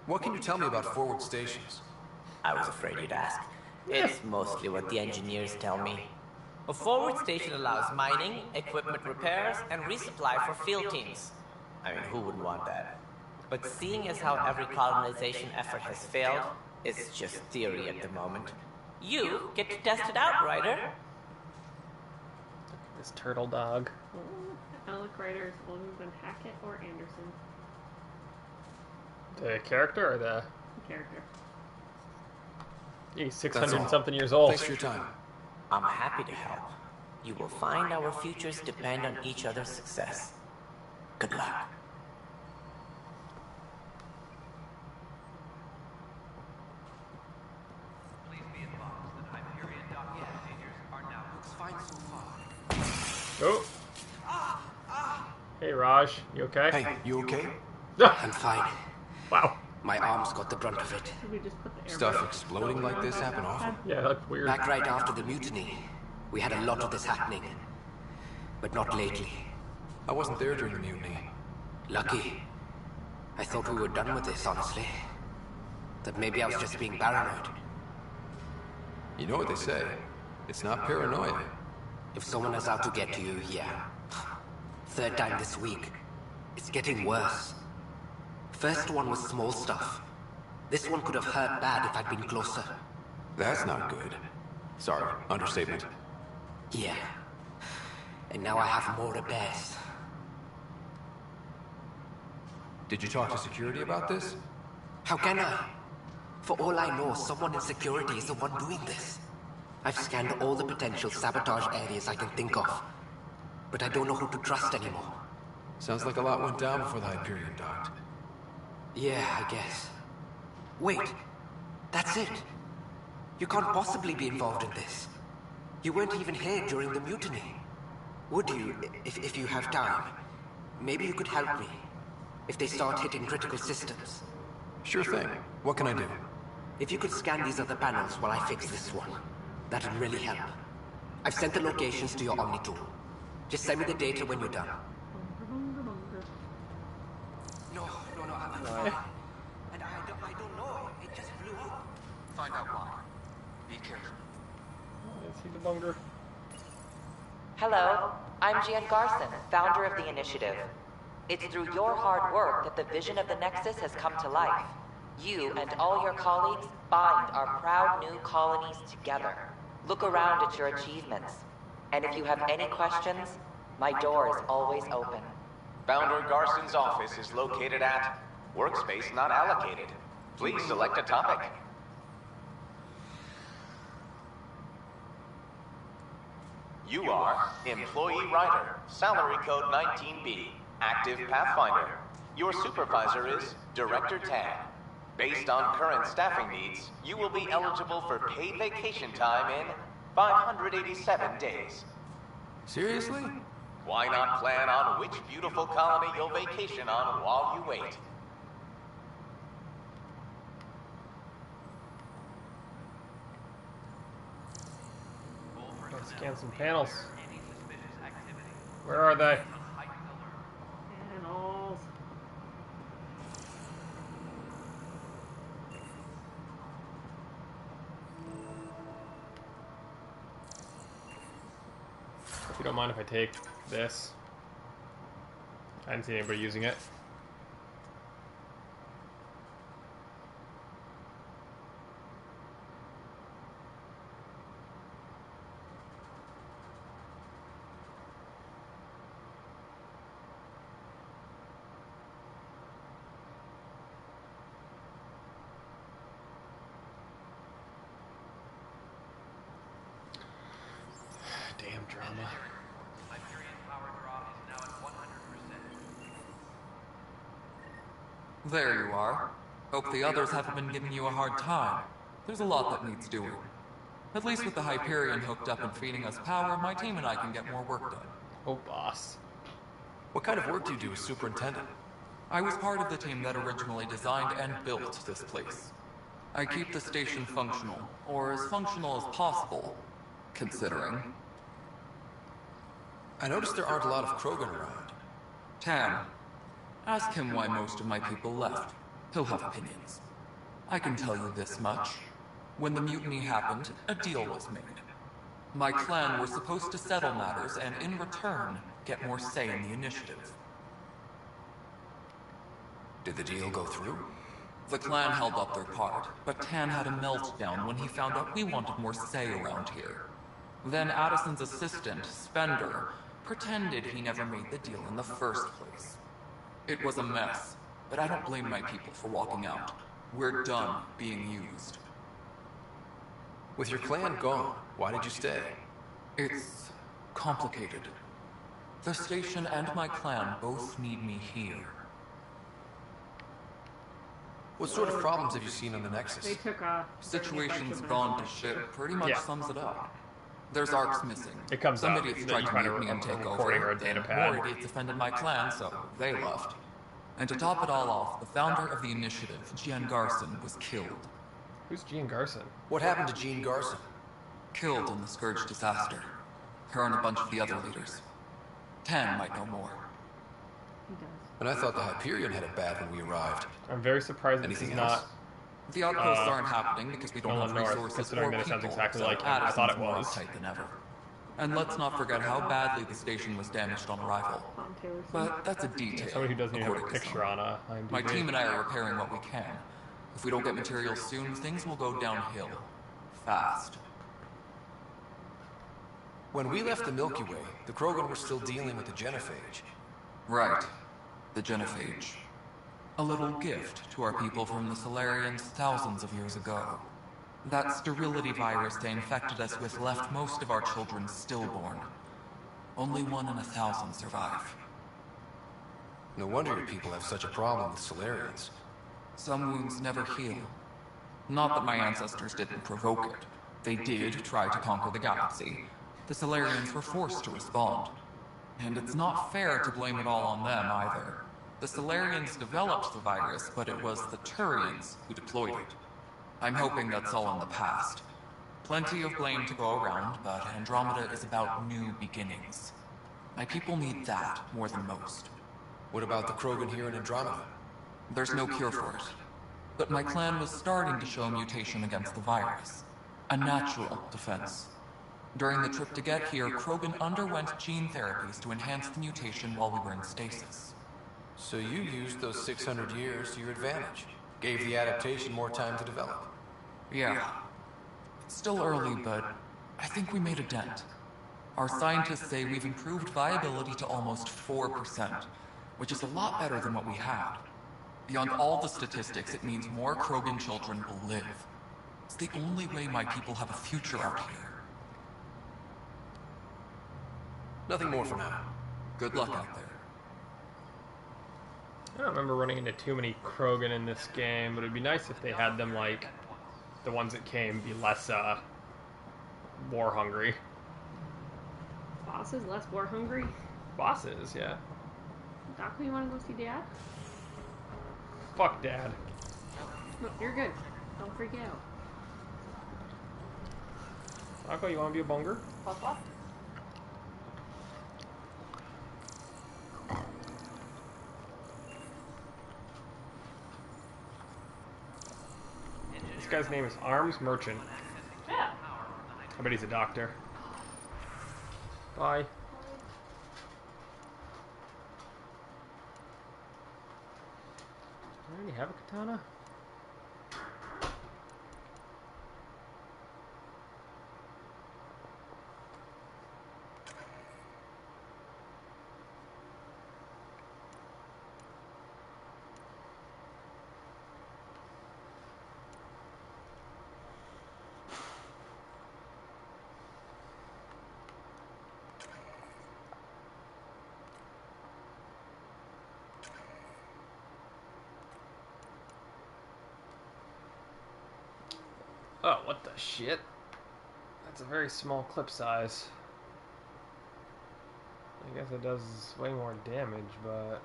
What can you tell me about forward stations? I was afraid you'd ask. It's mostly what the engineers tell me. A forward station allows mining, equipment repairs, and resupply for field teams. I mean, who wouldn't want that? But seeing as how every colonization effort has failed, it's just theory at the moment. You get to test it out, Ryder. This turtle dog. Alec Ryder is older than Hackett or Anderson. The character or the Character. He's 600 something years old. Thanks for your time. I'm happy to help. You will find our futures depend on each other's success. Good luck. Please be advised that Hyperion document procedures are now Looks fine so far. Oh. Hey Raj, you okay? Hey, you okay? I'm fine. Wow. My arms got the brunt of it. Should we just put the Stuff exploding like this happen often? Yeah, that's weird. Back right after the mutiny, we had a lot of this happening. But not lately. I wasn't there during the mutiny. Lucky. I thought we were done with this, honestly. That maybe I was just being paranoid. You know what they say. It's not paranoia. If someone is out to get to you, yeah. Third time this week. It's getting worse. First one was small stuff. This one could have hurt bad if I'd been closer. That's not good. Sorry, understatement. Yeah. And now I have more to bears. Did you talk to security about this? How can I? For all I know, someone in security is the one doing this. I've scanned all the potential sabotage areas I can think of. But I don't know who to trust anymore. Sounds like a lot went down before the Hyperion docked. Yeah, I guess. Wait. That's it. You can't possibly be involved in this. You weren't even here during the mutiny. Would you, if you have time? Maybe you could help me. If they start hitting critical systems. Sure thing. What can I do? If you could scan these other panels while I fix this one, that'd really help. I've sent the locations to your Omni tool. Just send me the data when you're done. No, I'm fine. And I don't know. It just blew up. Find out why. Be careful. Is he the bunger? Hello, I'm Gian Garson, founder of the initiative. It's through your hard work that the vision of the Nexus has come to life. You and all your colleagues bind our proud new colonies together. Look around at your achievements. And if you have any questions, my door is always open. Founder Garson's office is located at Workspace Not Allocated. Please select a topic. You are Employee Writer, Salary Code 19B, Active Pathfinder. Your supervisor is Director Tan. Based on current staffing needs, you will be eligible for paid vacation time in 587 days. Seriously? Why not plan on which beautiful colony you'll vacation on while you wait? Let's scan some panels. Where are they? you don't mind if I take this. I didn't see anybody using it. Damn drama. Hyperion power draw is now at 100%. There you are. Hope the others haven't been giving you a hard time. There's a lot that needs doing. At least with the Hyperion hooked up and feeding us power, my team and I can get more work done. Oh, boss. What kind of work do you do as superintendent? I was part of the team that originally designed and built this place. I keep the station functional, or as functional as possible, considering. I noticed there aren't a lot of Krogan around. Tam, ask him why most of my people left. He'll have opinions. I can tell you this much. When the mutiny happened, a deal was made. My clan were supposed to settle matters and, in return, get more say in the initiative. Did the deal go through? The clan held up their part, but Tan had a meltdown when he found out we wanted more say around here. Then Addison's assistant, Spender, pretended he never made the deal in the first place. It was a mess, but I don't blame my people for walking out. We're done being used. With your clan gone, why did you stay? It's complicated. The station and my clan both need me here. What sort of problems have you seen on the Nexus? They took off. Situation's gone to shit pretty much sums it up. There's arcs missing. It comes Some up idiots that tried you to find mute me and take recording or over, a data then pad. more idiots offended my clan, so they left. And to top it all off, the founder of the initiative, Gian Garson, was killed. Who's Gene Garson? What happened to Gene Garson? Killed in the Scourge disaster. Her and a bunch of the other leaders. Tan might know more. He does. And I thought the Hyperion had it bad when we arrived. I'm very surprised this Anything is else? not The outposts aren't happening because we don't Nolan have North, resources considering or that it sounds people, exactly so like him. I Addison's thought it more was. uptight than ever. And let's not forget how badly the station was damaged on arrival. But that's a detail. Somebody who doesn't even have a according to picture on a IMDb. My team and I are repairing what we can. If we don't get materials soon, things will go downhill. Fast. When we left the Milky Way, the Krogan were still dealing with the genophage. Right. The genophage. A little gift to our people from the Solarians thousands of years ago. That sterility virus they infected us with left most of our children stillborn. Only 1 in 1,000 survive. No wonder your people have such a problem with Solarians. Some wounds never heal. Not that my ancestors didn't provoke it. They did try to conquer the galaxy. The Solarians were forced to respond. And it's not fair to blame it all on them either. The Solarians developed the virus, but it was the Turians who deployed it. I'm hoping that's all in the past. Plenty of blame to go around, but Andromeda is about new beginnings. My people need that more than most. What about the Krogan here in Andromeda? There's no cure for it. But my clan was starting to show mutation against the virus. A natural defense. During the trip to get here, Krogan underwent gene therapies to enhance the mutation while we were in stasis. So you used those 600 years to your advantage. Gave the adaptation more time to develop. Yeah. It's still early, but I think we made a dent. Our scientists say we've improved viability to almost 4%, which is a lot better than what we had. Beyond all the statistics, it means more Krogan children will live. It's the only way my people have a future out here. Nothing more for now. Good luck out there. I don't remember running into too many Krogan in this game, but it'd be nice if they had them like the ones that came be less war hungry. Bosses less war hungry? Bosses, yeah. Doc, you want to go see Dad? Fuck Dad. No, you're good. Don't freak out. Taco, you want to be a bunger? Papa? This guy's name is Arms Merchant. Yeah. I bet he's a doctor. Bye. already have a katana? Oh, what the shit? That's a very small clip size. I guess it does way more damage, but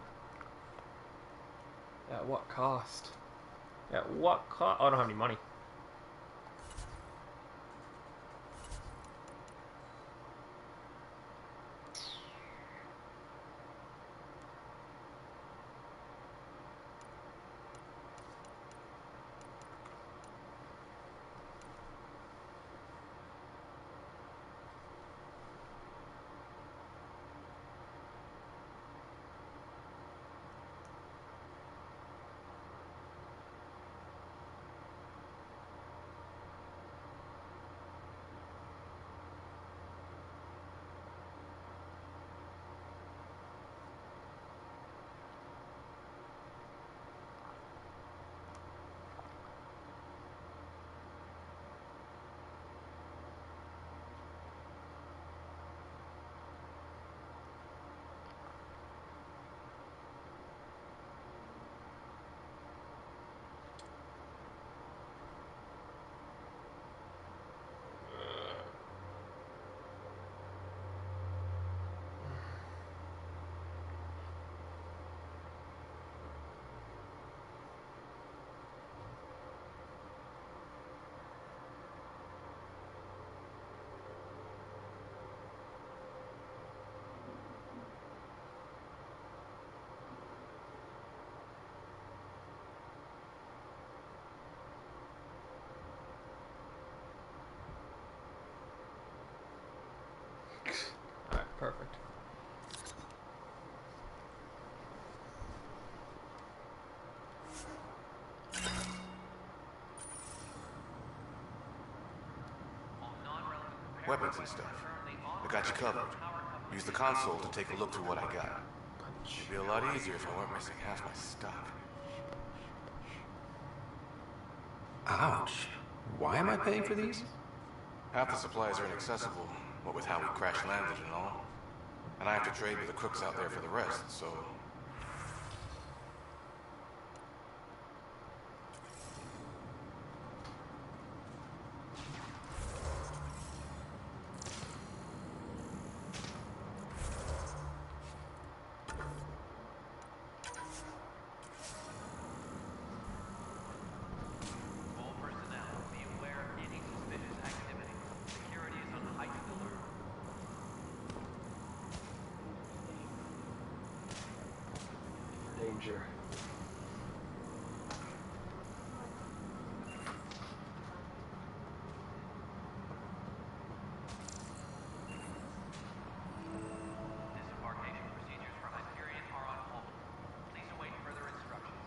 at what cost? At what cost? Oh, I don't have any money. Alright, perfect. Weapons and stuff. I got you covered. Use the console to take a look through what I got. It'd be a lot easier if I weren't missing half my stuff. Ouch. Why am I paying for these? Half the supplies are inaccessible, what with how we crash landed and all. And I have to trade with the crooks out there for the rest, so... All personnel, be aware of any suspicious activity. Security is on heightened alert. Danger. Disembarkation procedures for Hyperion are on hold. Please await further instructions.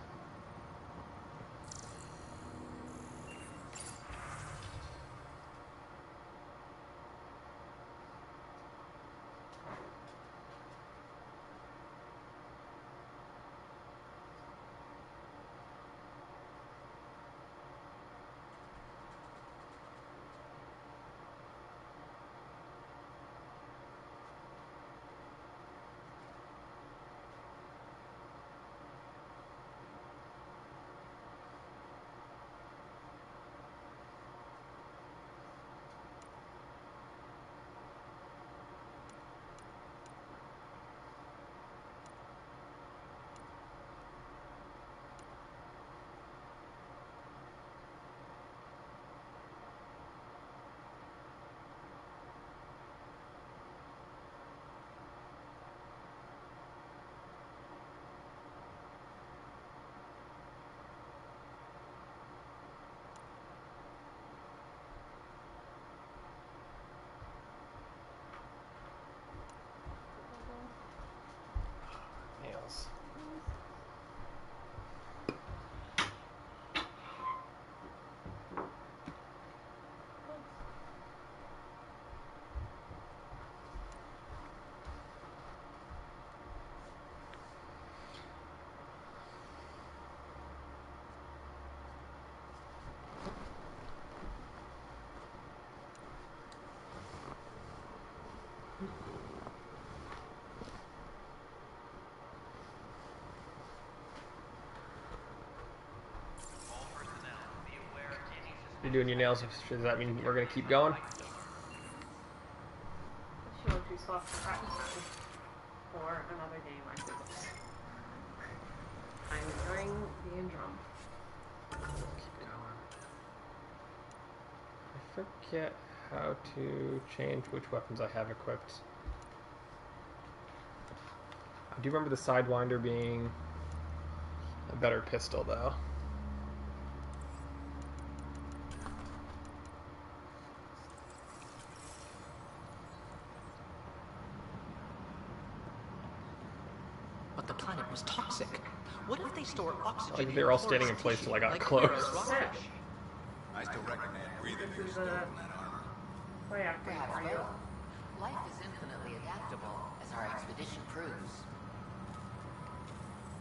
You're doing your nails. Does that mean we're gonna keep going? She wants to swap the practice time for another game, I suppose. I'm enjoying the Andromeda. Keep going. I forget how to change which weapons I have equipped. I do remember the Sidewinder being a better pistol, though. But the planet was toxic. What if they store oxygen? Like they're all standing in place till I got close. I still reckon they had breathing gear stored in that armor. Perhaps so. Life is infinitely adaptable, as our expedition proves.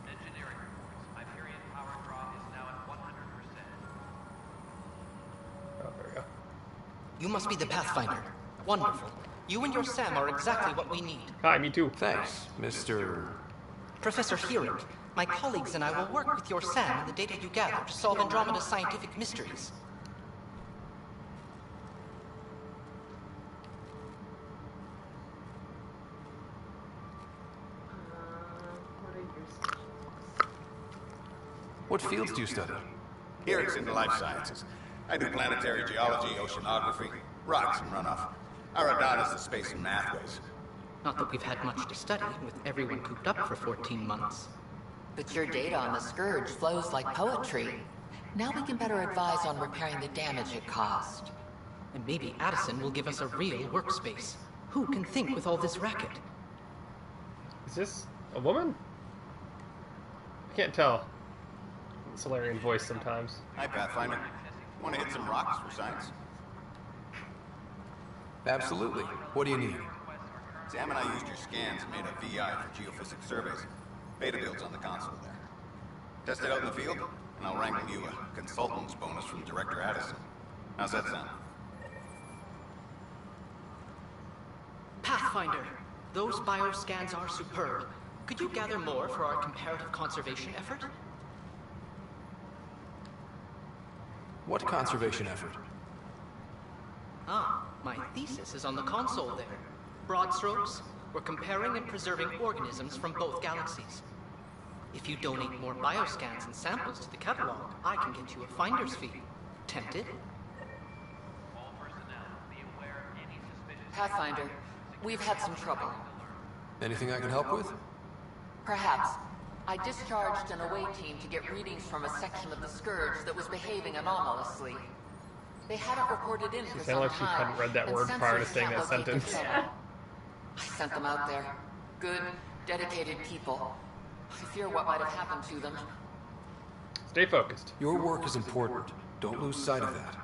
Engineering reports. Hyperion power draw is now at 100%. Oh, there we go. You must be the Pathfinder. Wonderful. You and your Sam are exactly what we need. Hi, me too. Thanks, Mr. Professor Heering, my colleagues and I will work with your Sam and the data you gather to solve Andromeda's scientific mysteries. What fields do you study? Here it's in the life sciences. I do planetary geology, oceanography, rocks and runoff. Aradon is the space and mathways. Not that we've had much to study, with everyone cooped up for 14 months. But your data on the Scourge flows like poetry. Now we can better advise on repairing the damage it caused. And maybe Addison will give us a real workspace. Who can think with all this racket? Is this a woman? I can't tell. Solarian voice sometimes. Hi, Pathfinder. Want to hit some rocks for science? Absolutely. What do you need? Sam and I used your scans and made a VI for geophysics surveys. Beta builds on the console there. Test it out in the field, and I'll wrangle you a consultant's bonus from Director Addison. How's that sound? Pathfinder, those bioscans are superb. Could you gather more for our comparative conservation effort? What conservation effort? Ah, my thesis is on the console there. Broad strokes, we're comparing and preserving organisms from both galaxies. If you donate more bioscans and samples to the catalog, I can get you a finder's fee. Tempted? All personnel, be aware of any suspicious... Pathfinder, we've had some trouble. Anything I can help with? Perhaps. I discharged an away team to get readings from a section of the Scourge that was behaving anomalously. They hadn't reported in for It some sounded like she time, hadn't read that and word prior to sensors saying can't that locate the sentence. trouble. I sent them out there. Good, dedicated people. I fear what might have happened to them. Stay focused. Your work is important. Don't lose sight of that.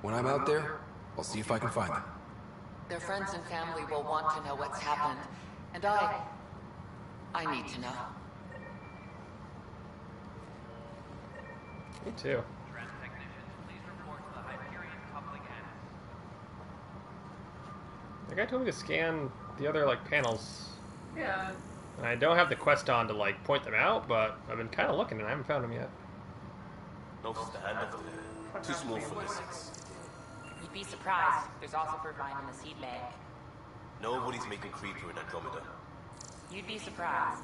When I'm out there, I'll see if I can find them. Their friends and family will want to know what's happened. And I need to know. Me too. Trans technicians, please report to the Hyperion coupling end. The guy told me to scan the other panels. Yeah. I don't have the quest on to point them out, but I've been kind of looking and I haven't found them yet. Notice the hand over there. Too small for listings. You'd be surprised. There's also fruit vine in the seed bank. Nobody's making creeper in Andromeda. You'd be surprised.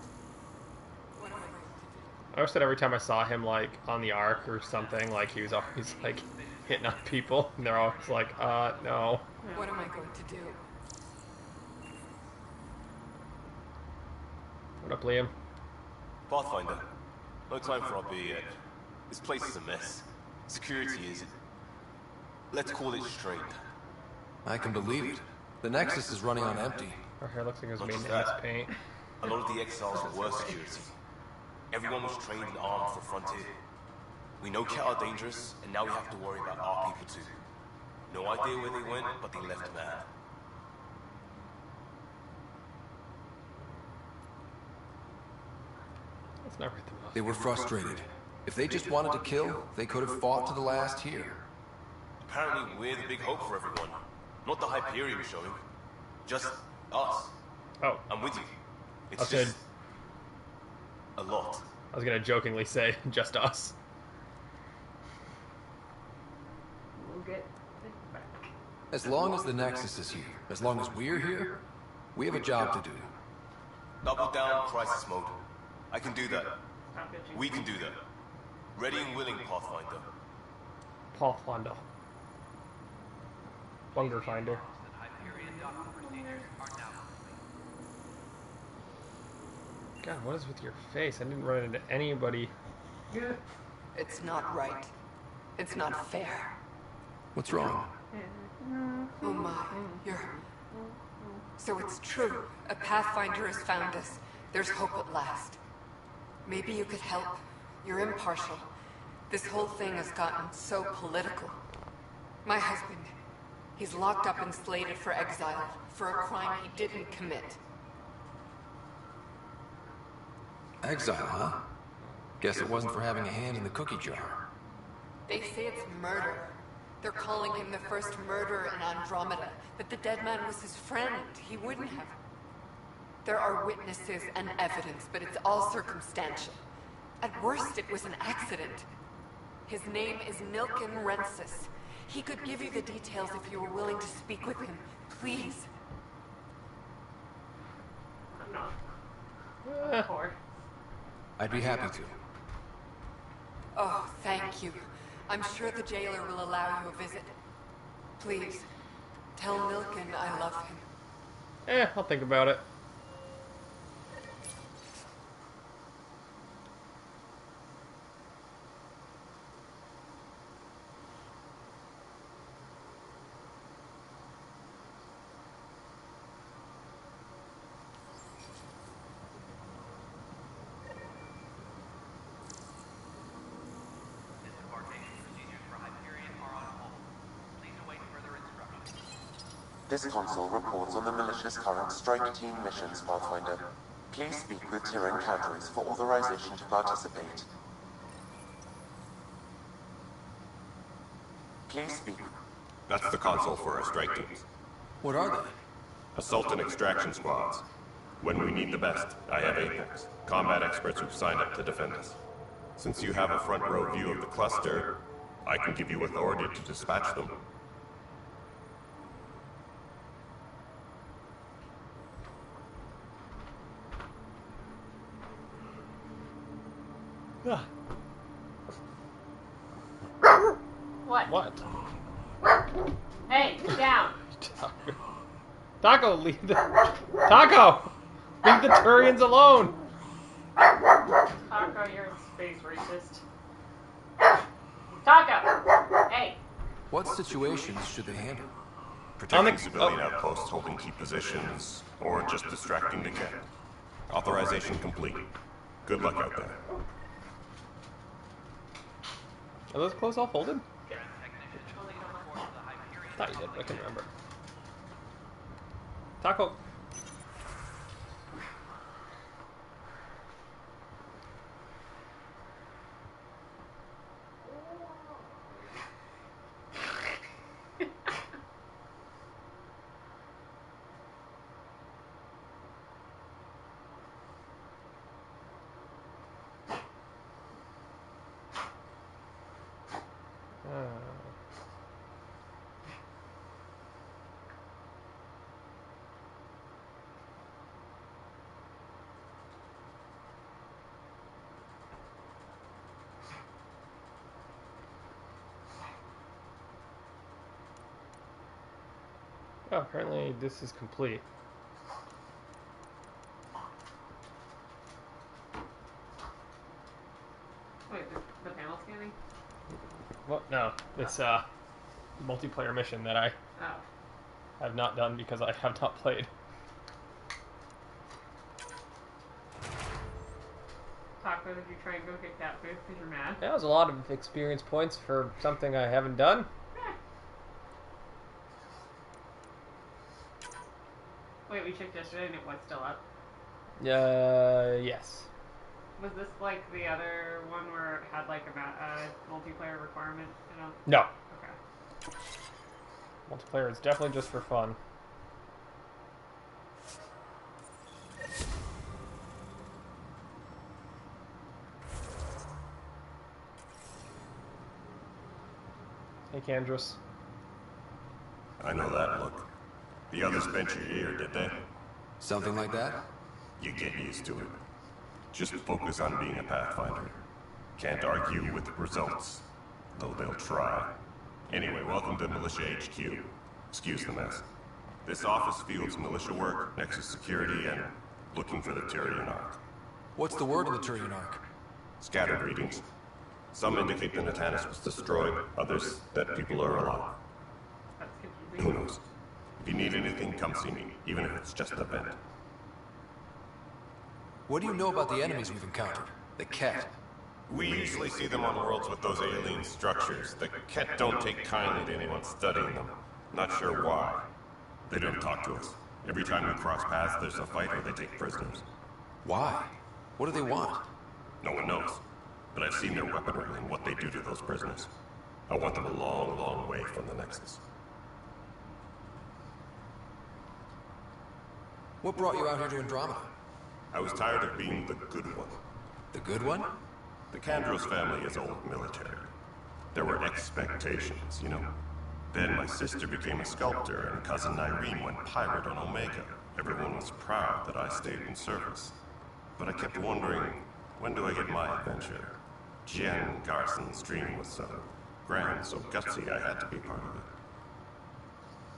I wish that every time I saw him on the Ark or something, he was always hitting on people, and they're always no. What am I going to do? What up, Liam? Pathfinder, no time for our beer yet. This place is a mess. Security is... let's call it strained. I can believe it. The Nexus is running on empty. Our hair looks like it was Not made just in ace that. paint. A lot of the exiles were security. Everyone was trained and armed for Frontier. We know Cat are dangerous, and now we have to worry about our people too. No idea where they went, but they left mad. Let's not read them off. They were frustrated. If they just wanted to kill, they could have fought to the last here. Apparently, we're the big hope for everyone. Not the Hyperion showing. Just us. Oh. I'm with you. It's Okay. just... a lot. I was gonna jokingly say, just us. As long as the Nexus is here, as long as we're here, we have a job to do. Double down crisis mode. I can do that. Stop bitching. We can do that. Ready and willing, Pathfinder. Pathfinder. Bunger Finder. God, what is with your face? I didn't run into anybody. It's not right. It's not fair. What's wrong? Oh my, you're... So it's true. A Pathfinder has found us. There's hope at last. Maybe you could help. You're impartial. This whole thing has gotten so political. My husband, he's locked up and slated for exile for a crime he didn't commit. Exile, huh? Guess it wasn't for having a hand in the cookie jar. They say it's murder. They're calling him the first murderer in Andromeda, that the dead man was his friend. He wouldn't have. There are witnesses and evidence, but it's all circumstantial. At worst, it was an accident. His name is Nilken Rensis. He could give you the details if you were willing to speak with him. Please. I'm not. Poor. I'd be happy to. Oh, thank you. I'm sure the jailer will allow you a visit. Please, tell Nilken I love him. I'll think about it. This console reports on the militia's current strike team missions, Pathfinder. Please speak with Tyrian cadres for authorization to participate. Please speak. That's the console for our strike teams. What are they? Assault and extraction squads. When we need the best, I have Apex, combat experts who've signed up to defend us. Since you have a front row view of the cluster, I can give you authority to dispatch them. What? What? Hey, get down. Taco, leave the... Taco! Leave the Turians alone! Taco, you're a space racist. Taco! Hey! What situations should they handle? Protecting civilian outposts holding key positions, or just distracting the cat. Authorization complete. Good luck out there. Are those clothes all folded? I thought you did, but I couldn't remember. Taco. Oh, apparently this is complete. Wait, the panel scanning? What? No, it's multiplayer mission that I have not done because I have not played. Taco, did you try and go get cat food because you're mad? That was a lot of experience points for something I haven't done. Wait, we checked yesterday and it was still up. Yes. Was this like the other one where it had like a multiplayer requirement? You know? No. Okay. Multiplayer is definitely just for fun. Hey, Candrus. I know that look. The others bent your ear, did they? Something like that? You get used to it. Just focus on being a Pathfinder. Can't argue with the results, though they'll try. Anyway, welcome to Militia HQ. Excuse the mess. This office fields militia work, Nexus security, and looking for the Tyrian Ark. What's the word on the Tyrian Ark? Scattered readings. Some indicate the Natanus was destroyed, others that people are alive. Who knows? If you need anything, come see me, even if it's just a vent. What do you know about the enemies we've encountered? The Ket? We usually see them on worlds with those alien structures. The Ket don't take kindly to anyone studying them. Not sure why. They don't talk to us. Every time we cross paths, there's a fight or they take prisoners. Why? What do they want? No one knows. But I've seen their weaponry and what they do to those prisoners. I want them a long, long way from the Nexus. What brought you out here to Andromeda? I was tired of being the good one. The good one? The Kandros family is old military. There were expectations, you know. Then my sister became a sculptor and cousin Irene went pirate on Omega. Everyone was proud that I stayed in service. But I kept wondering, when do I get my adventure? Jen Garson's dream was so grand, so gutsy, I had to be part of it.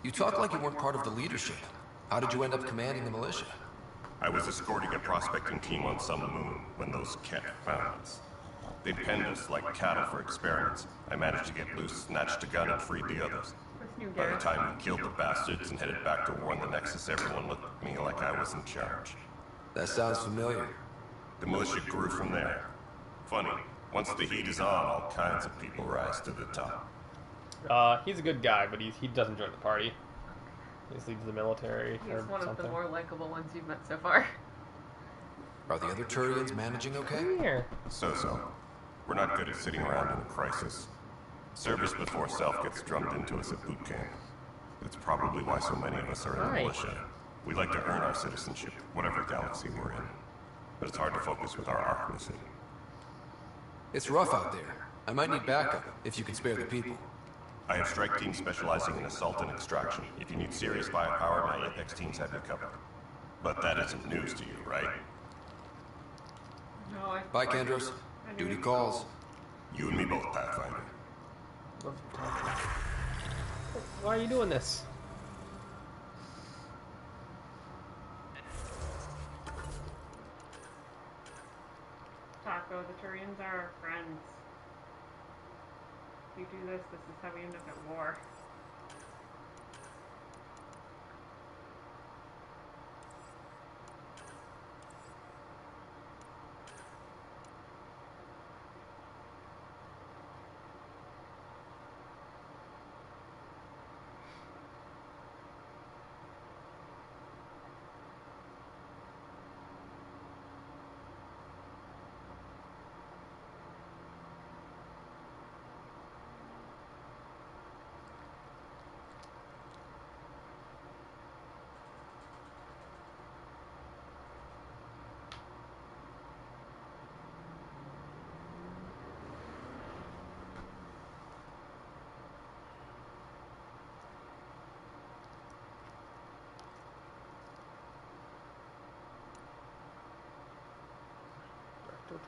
You talk like you weren't part of the leadership. How did you end up commanding the militia? I was escorting a prospecting team on some moon when those Ket found us. They penned us like cattle for experiments. I managed to get loose, snatched a gun, and freed the others. By the time we killed the bastards and headed back to warn the Nexus, everyone looked at me like I was in charge. That sounds familiar. The militia grew from there. Funny, once the heat is on, all kinds of people rise to the top. He's a good guy, but he doesn't join the party. He just leaves the military He's or one something. of the more likable ones you've met so far. Are the other Turians managing okay? Come here. So-so. We're not good at sitting around in a crisis. Service before self gets drummed into us at boot camp. It's probably why so many of us are in the militia. We like to earn our citizenship, whatever galaxy we're in. But it's hard to focus with our arc missing. It's rough out there. I might need backup, if you can spare the people. I have strike teams specializing in assault and extraction. If you need serious firepower, my Apex teams have you covered. But that isn't news to you, right? No, Bye, Kandros. Duty calls. You and me both, Pathfinder. Why are you doing this? Taco, the Turians are our friends. If you do this, this is how we end up at war.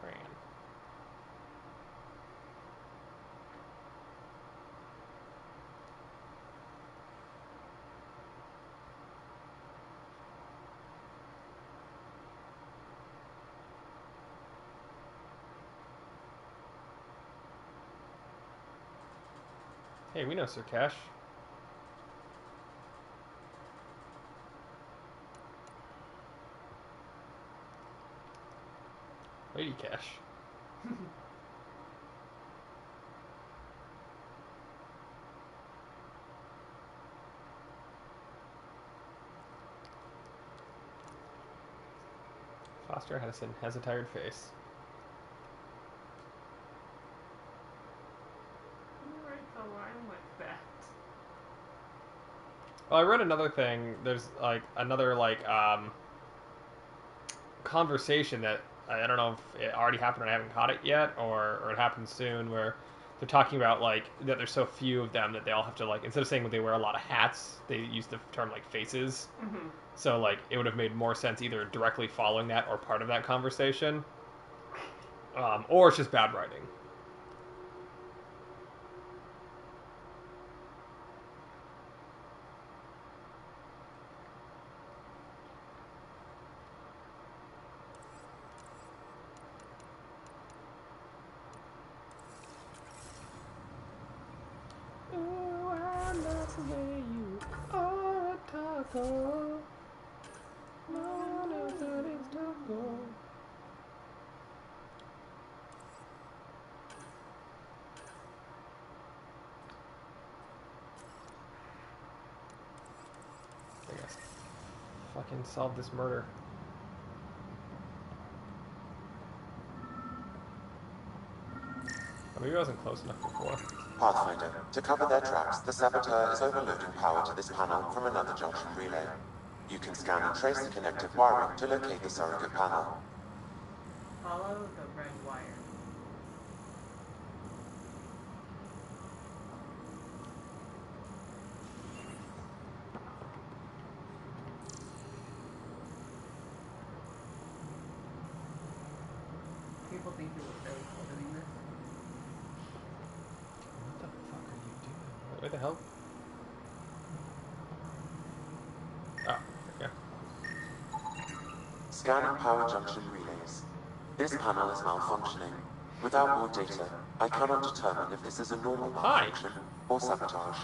Tran. Hey, we know Sir Cash. Lady Cash. Foster Hedison has a tired face. Who writes a line like that? Well, I read another thing. There's like another conversation that I don't know if it already happened and I haven't caught it yet, or it happens soon, where they're talking about like that there's so few of them that they all have to like instead of saying they wear a lot of hats, they use the term like faces. Mm-hmm. So like it would have made more sense either directly following that or part of that conversation, or it's just bad writing. I guess. Fucking solve this murder. Oh, maybe I wasn't close enough before. Pathfinder, to cover their tracks, the Saboteur is overloading power to this panel from another junction relay. You can scan and trace the connected wiring to locate the surrogate panel. Follow the red wire. People think you look very cool doing this. What the fuck are you doing? Where the hell? Oh, there we go. Scanning power junction relays. This panel is malfunctioning. Without more data, I cannot determine if this is a normal malfunction or sabotage.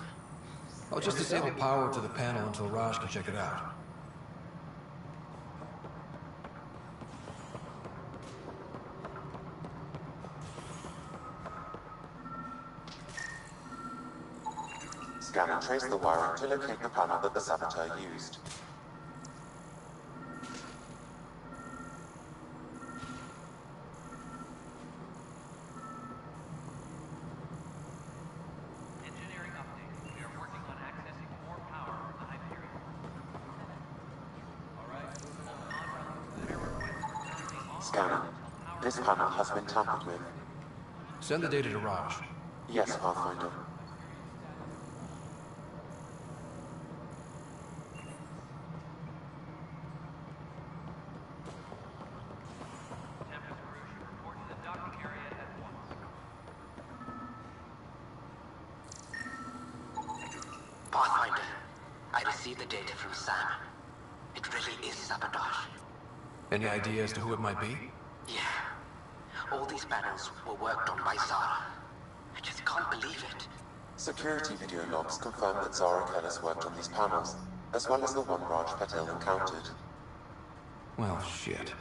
I'll just disable power to the panel until Raj can check it out. Scan and trace the wiring to locate the panel that the Saboteur used. Engineering update. We are working on accessing more power from the Hyperion. Alright. Scanning. This panel has been tampered with. Send the data to Raj. Yes, Pathfinder. Pathfinder, I received the data from Sam. It really is sabotage. Any idea as to who it might be? Yeah. All these panels were worked on by Zara. I just can't believe it. Security video logs confirm that Zara Kellis worked on these panels, as well as the one Raj Patel encountered. Well, shit.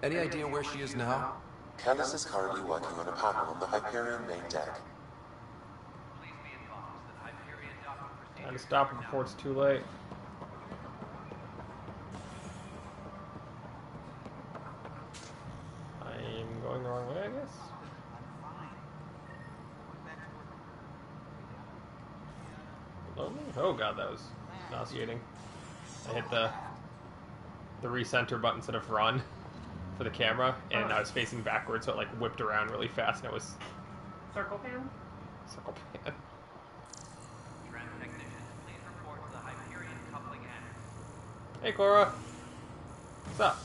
Any idea where she is now? Kellis is currently working on a panel on the Hyperion main deck. Trying to stop it before it's too late. I'm going the wrong way, I guess. Below me? Oh god, that was nauseating. I hit the recenter button instead of run for the camera, and I was facing backwards, so it like whipped around really fast, and it was Circle pan? circle pan. Tram technicians, please report to the Hyperion coupling annex. Hey Cora, what's up?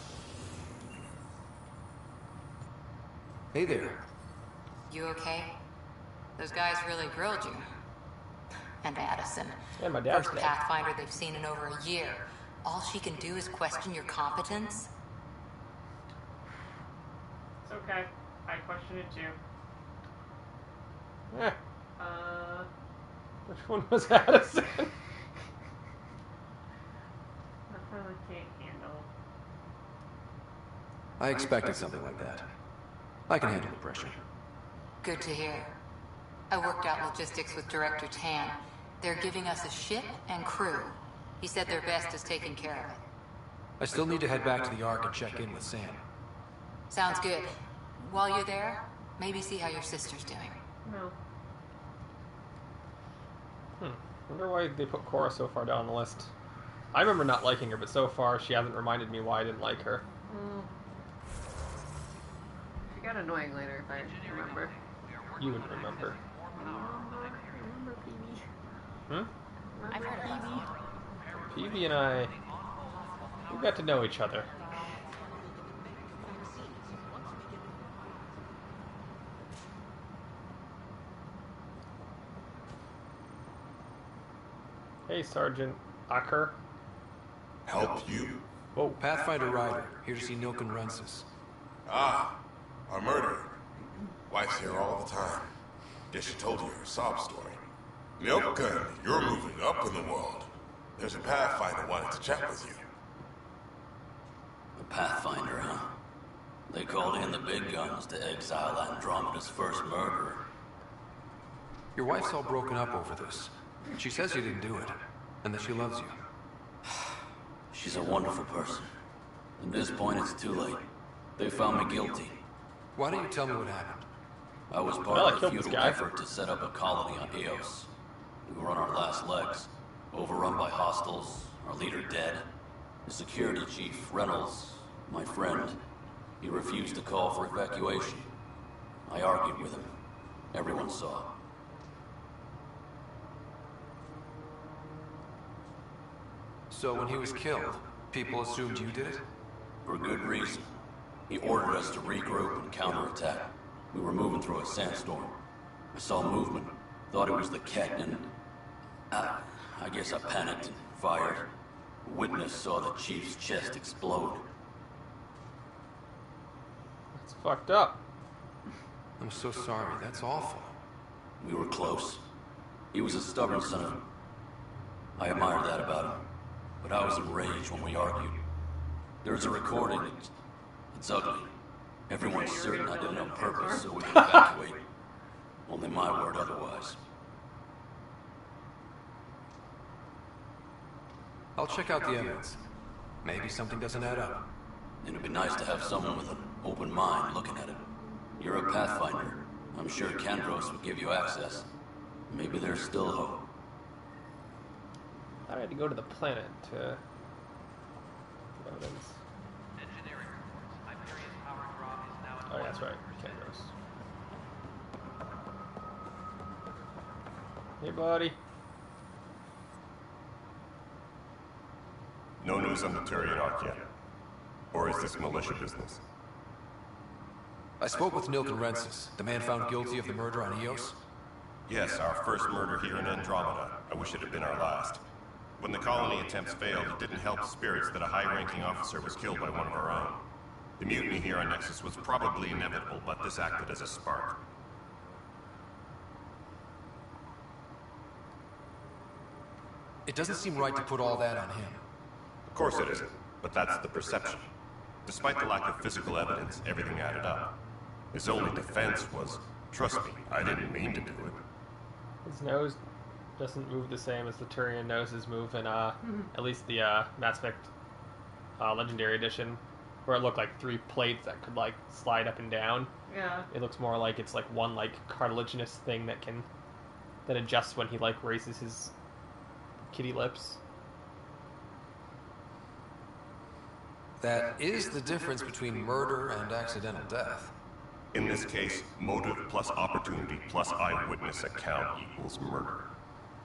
Hey there. You okay? Those guys really grilled you. And Addison. Yeah, my dad's First dead. Pathfinder they've seen in over a year. All she can do is question your competence? It's okay. I question it too. Eh, which one was Addison? I probably can't handle. I expected something like that. I can handle the pressure. Good to hear. I worked out logistics with Director Tan. They're giving us a ship and crew. He said their best is taking care of it. I still need to head back to the Ark and check in with Sam. Sounds good. While you're there, maybe see how your sister's doing. No. Wonder why they put Cora so far down the list. I remember not liking her, but so far she hasn't reminded me why I didn't like her. She got annoying later, if I remember. You wouldn't remember. I remember Peavy. I've heard of her. Peavy and I, we got to know each other. Hey, Sergeant Acker. Help you? Oh, Pathfinder Ryder, here to see Nilk and Rensis. Ah, a murderer. Wife's here all the time. Guess she told you her sob story. Nilk, you're moving up in the world. There's a Pathfinder wanting to chat with you. A Pathfinder, huh? They called in the big guns to exile Andromeda's first murderer. Your wife's all broken up over this. She says you didn't do it, and that she loves you. She's a wonderful person. At this point, it's too late. They found me guilty. Why don't you tell me what happened? I was part of a futile effort to set up a colony on Eos. We were on our last legs, overrun by hostiles, our leader dead. The security chief, Reynolds, my friend, he refused to call for evacuation. I argued with him. Everyone saw. So when he was killed, people assumed you did it? For good reason. He ordered us to regroup and counterattack. We were moving through a sandstorm. I saw movement, thought it was the Ket, and I guess I panicked and fired. A witness saw the chief's chest explode. That's fucked up. I'm so sorry, that's awful. We were close. He was a stubborn son of a... I admired that about him. But I was enraged when we argued. There's a recording. It's ugly. Everyone's certain I did it on purpose so we can evacuate. Only my word otherwise. I'll check out the evidence. Maybe something doesn't add up. It'd be nice to have someone with an open mind looking at it. You're a Pathfinder. I'm sure Kandros would give you access. Maybe there's still hope. I had to go to the planet to evidence. Oh, yeah, that's right. Kandros. Hey, buddy. No news on the Turian Ark yet? Or is this militia business? I spoke with Nilk and Rensis, the man found guilty of the murder on Eos. Yes, our first murder here in Andromeda. I wish it had been our last. When the colony attempts failed, it didn't help spirits that a high-ranking officer was killed by one of our own. The mutiny here on Nexus was probably inevitable, but this acted as a spark. It doesn't seem right to put all that on him. Of course it isn't, but that's the perception. Despite the lack of physical evidence, everything added up. His only defense was, trust me, I didn't mean to do it. His nose doesn't move the same as the Turian noses move in, at least the Mass Effect Legendary Edition, where it looked like 3 plates that could, like, slide up and down. Yeah. It looks more like it's, like, one, like, cartilaginous thing that adjusts when he, like, raises his kitty lips. That is the difference between murder and accidental death. In this case, motive plus opportunity plus eyewitness account equals murder.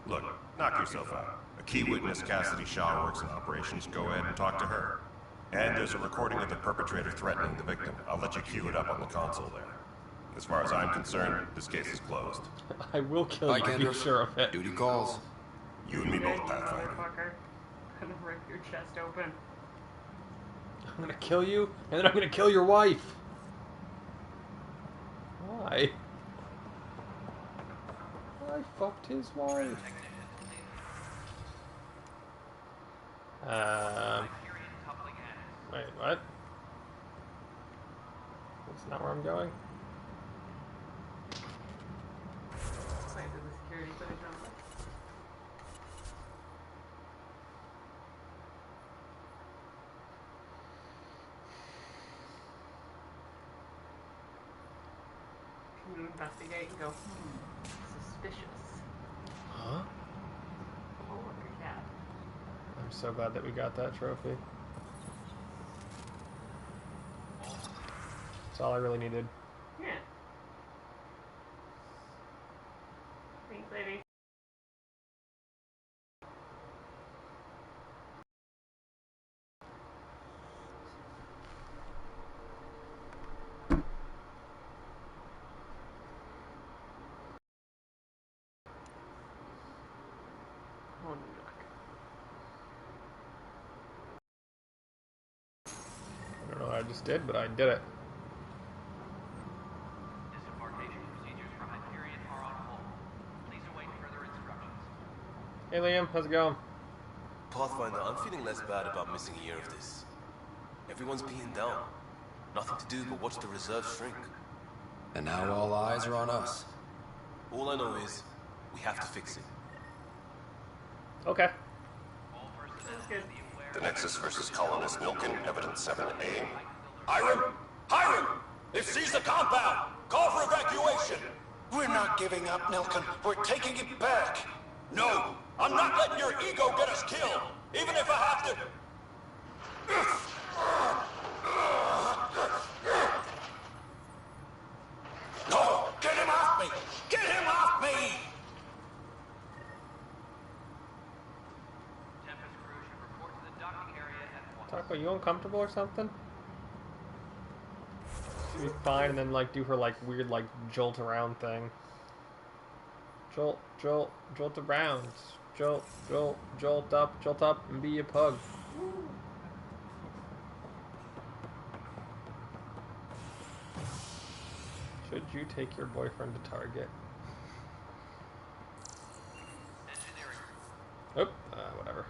Look, knock yourself out. A key witness, Cassidy Shaw, works in operations. Go ahead and talk to her. And there's a recording of the perpetrator threatening the victim. I'll let you cue it up on the console there. As far as I'm concerned, this case is closed. I will kill you, be sure of it. Duty calls. You and me both, Pathfinder. Motherfucker. I'm gonna rip your chest open. I'm gonna kill you, and then I'm gonna kill your wife. Why? I fucked his wife. Wait, what? That's not where I'm going. Wait, did the security footage on this? You investigate and go, suspicious. Huh? Oh, look at that. I'm so glad that we got that trophy. That's all I really needed. Yeah. don't know what I just did, but I did it. Disembarkation procedures for Hyperion are on hold. Please await further instructions. Hey Liam, how's it going? Pathfinder, I'm feeling less bad about missing a year of this. Everyone's beaten down. Nothing to do but watch the reserve shrink. And now all eyes are on us. All I know is, we have to fix it. Okay. The Nexus versus Colonist Milken, Evidence 7A. Hiram! Hiram! They've seized the compound! Call for evacuation! We're not giving up, Milken. We're taking it back. No! I'm not letting your ego get us killed! Even if I have to... No! Get him off me! Get him off me! Talk about you uncomfortable or something? She'll be fine, and then like do her like weird like jolt around thing. Jolt, jolt, jolt around. Jolt, jolt, jolt up, and be a pug. Should you take your boyfriend to Target? Oop, whatever.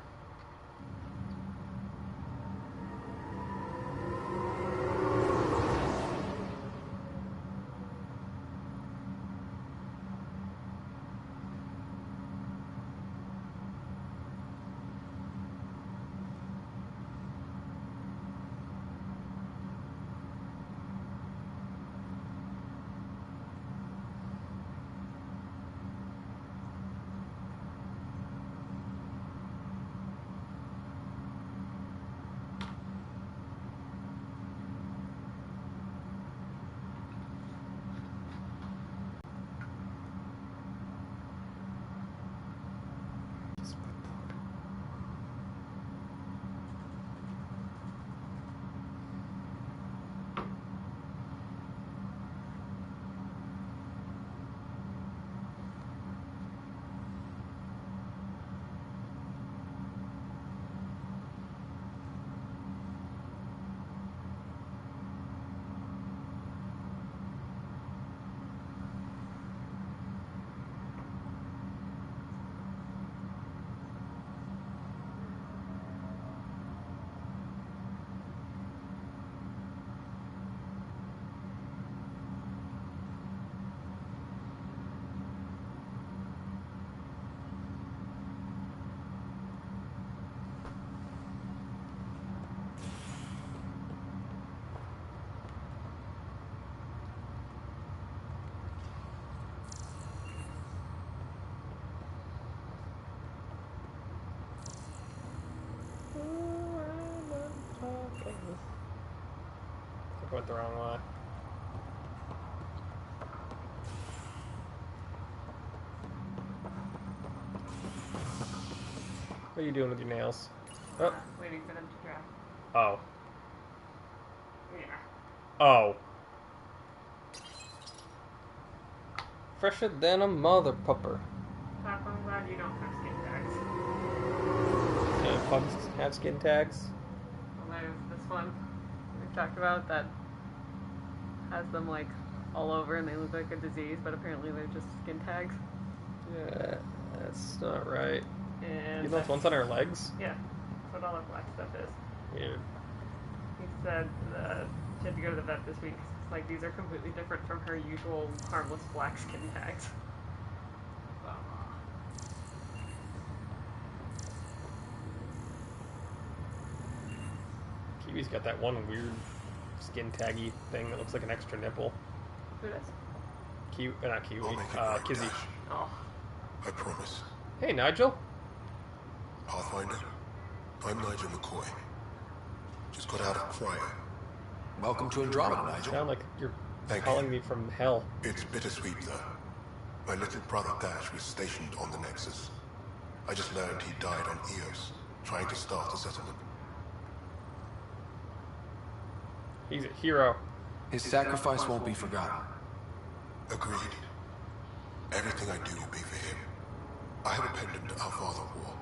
I went the wrong way. What are you doing with your nails? Oh. Waiting for them to dry. Oh. Yeah. Oh. Fresher than a mother pupper. Pop, I'm glad you don't have skin tags. Pugs have skin tags? Well, there's this one we talked about that has them like all over and they look like a disease, but apparently they're just skin tags. Yeah, that's not right. And you know those ones on her legs? Yeah, that's what all the black stuff is. Weird. He said she had to go to the vet this week. It's like these are completely different from her usual harmless black skin tags. Kiwi's got that one weird skin taggy thing that looks like an extra nipple. Who does? Kiwi, not Kiwi, Kizzy. Oh. I promise. Hey, Nigel. Pathfinder, I'm Nigel McCoy. Just got out of cryo. Welcome to Andromeda, Nigel. Sound like you're Thank calling you. me from hell. It's bittersweet, though. My little brother Dash was stationed on the Nexus. I just learned he died on Eos, trying to start a settlement. He's a hero. His sacrifice won't be forgotten. Agreed. Everything I do will be for him. I have a pendant our father wore.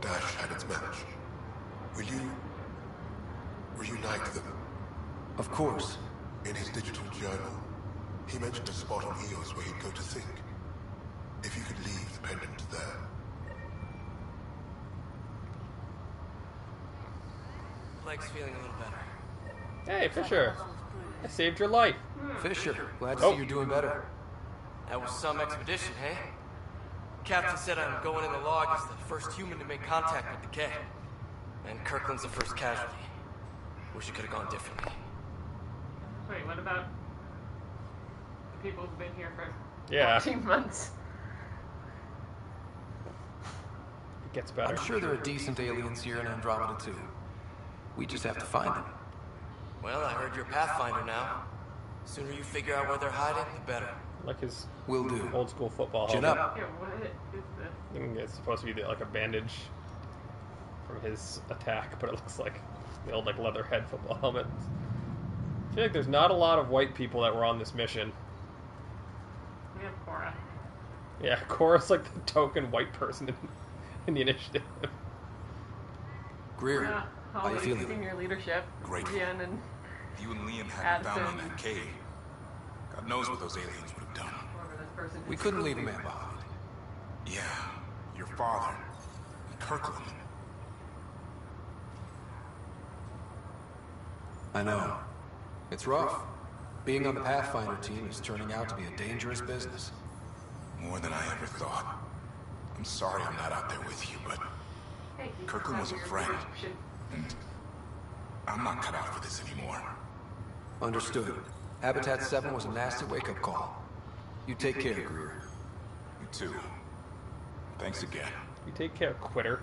Dash had its match. Will you unite them. Of course. In his digital journal, he mentioned a spot on Eos where he'd go to think. If you could leave the pendant there. Leg's feeling a little better. Hey, Fisher. I saved your life. Fisher, glad to see you're doing better. That was some expedition, hey? Captain said I'm going in the log as the first human to make contact with the K. And Kirkland's the first casualty. Wish it could have gone differently. Wait, what about the people who've been here for 14 months? It gets better. I'm sure there are decent aliens here in Andromeda too. We just have to find them. Well, I heard you're a Pathfinder now. Sooner you figure out where they're hiding, the better. Like his Will do. old school football Chin helmet. up. Yeah, what is this? I think it's supposed to be like a bandage from his attack, but it looks like the old like leather head football helmet. I feel like there's not a lot of white people that were on this mission. We have Cora. Yeah, Cora's like the token white person in the initiative. Greer, How are you feeling? Senior leadership. Great. Jen and If you and Liam hadn't found me in Addison. that cave, God knows what those aliens would have done. whoever this person We is. couldn't leave a man behind. Yeah, your father, and Kirkland. I know. It's rough. Being on the Pathfinder team is turning out to be a dangerous business. More than I ever thought. I'm sorry I'm not out there with you, but Hey, you Kirkland was a have your friend. prescription. And I'm not cut out for this anymore. Understood. Habitat 7 was a nasty wake-up call. You take care, Greer. You too. Thanks again. You take care, quitter.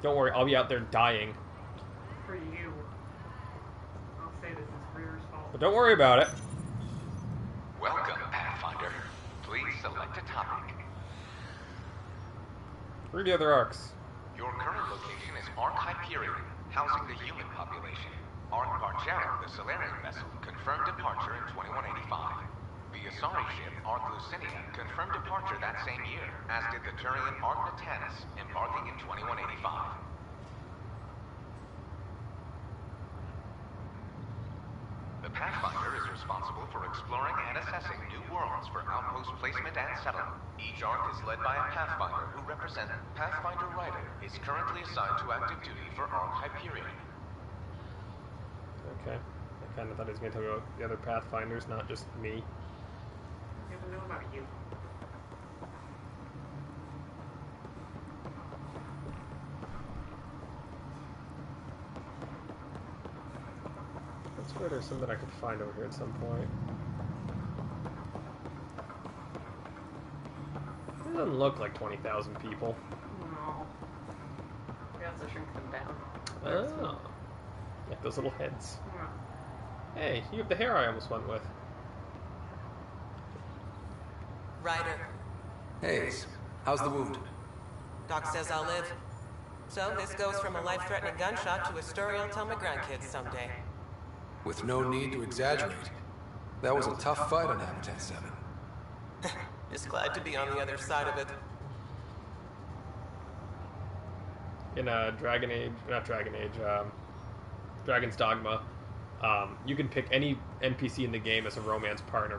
Don't worry, I'll be out there dying. For you. I'll say this is Greer's fault. But don't worry about it. Welcome, Pathfinder. Please select a topic. Read the other arcs. Your current location is Ark Hyperion, housing the human population. Ark Bargera, the Solarian vessel, confirmed departure in 2185. The Asari ship, Ark Lucinia, confirmed departure that same year, as did the Turian Ark Natanus, embarking in 2185. The Pathfinder is responsible for exploring and assessing new worlds for outpost placement and settlement. Each arc is led by a Pathfinder who represents Pathfinder Ryder is currently assigned to active duty for Ark Hyperion. Okay. I kind of thought he was going to talk about the other Pathfinders, not just me. I don't know about you. I swear there's something I could find over here at some point. It doesn't look like 20,000 people. No. We have to shrink them down. Oh. Like those little heads. Yeah. Hey, you have the hair I almost went with. Ryder, Hayes, how's the wound? Doc says I'll live. So this goes from a life-threatening gunshot to a story I'll tell my grandkids someday. With no need to exaggerate. That was a tough fight on Habitat 7. Just glad to be on the other side of it. In Dragon's Dogma, you can pick any NPC in the game as a romance partner,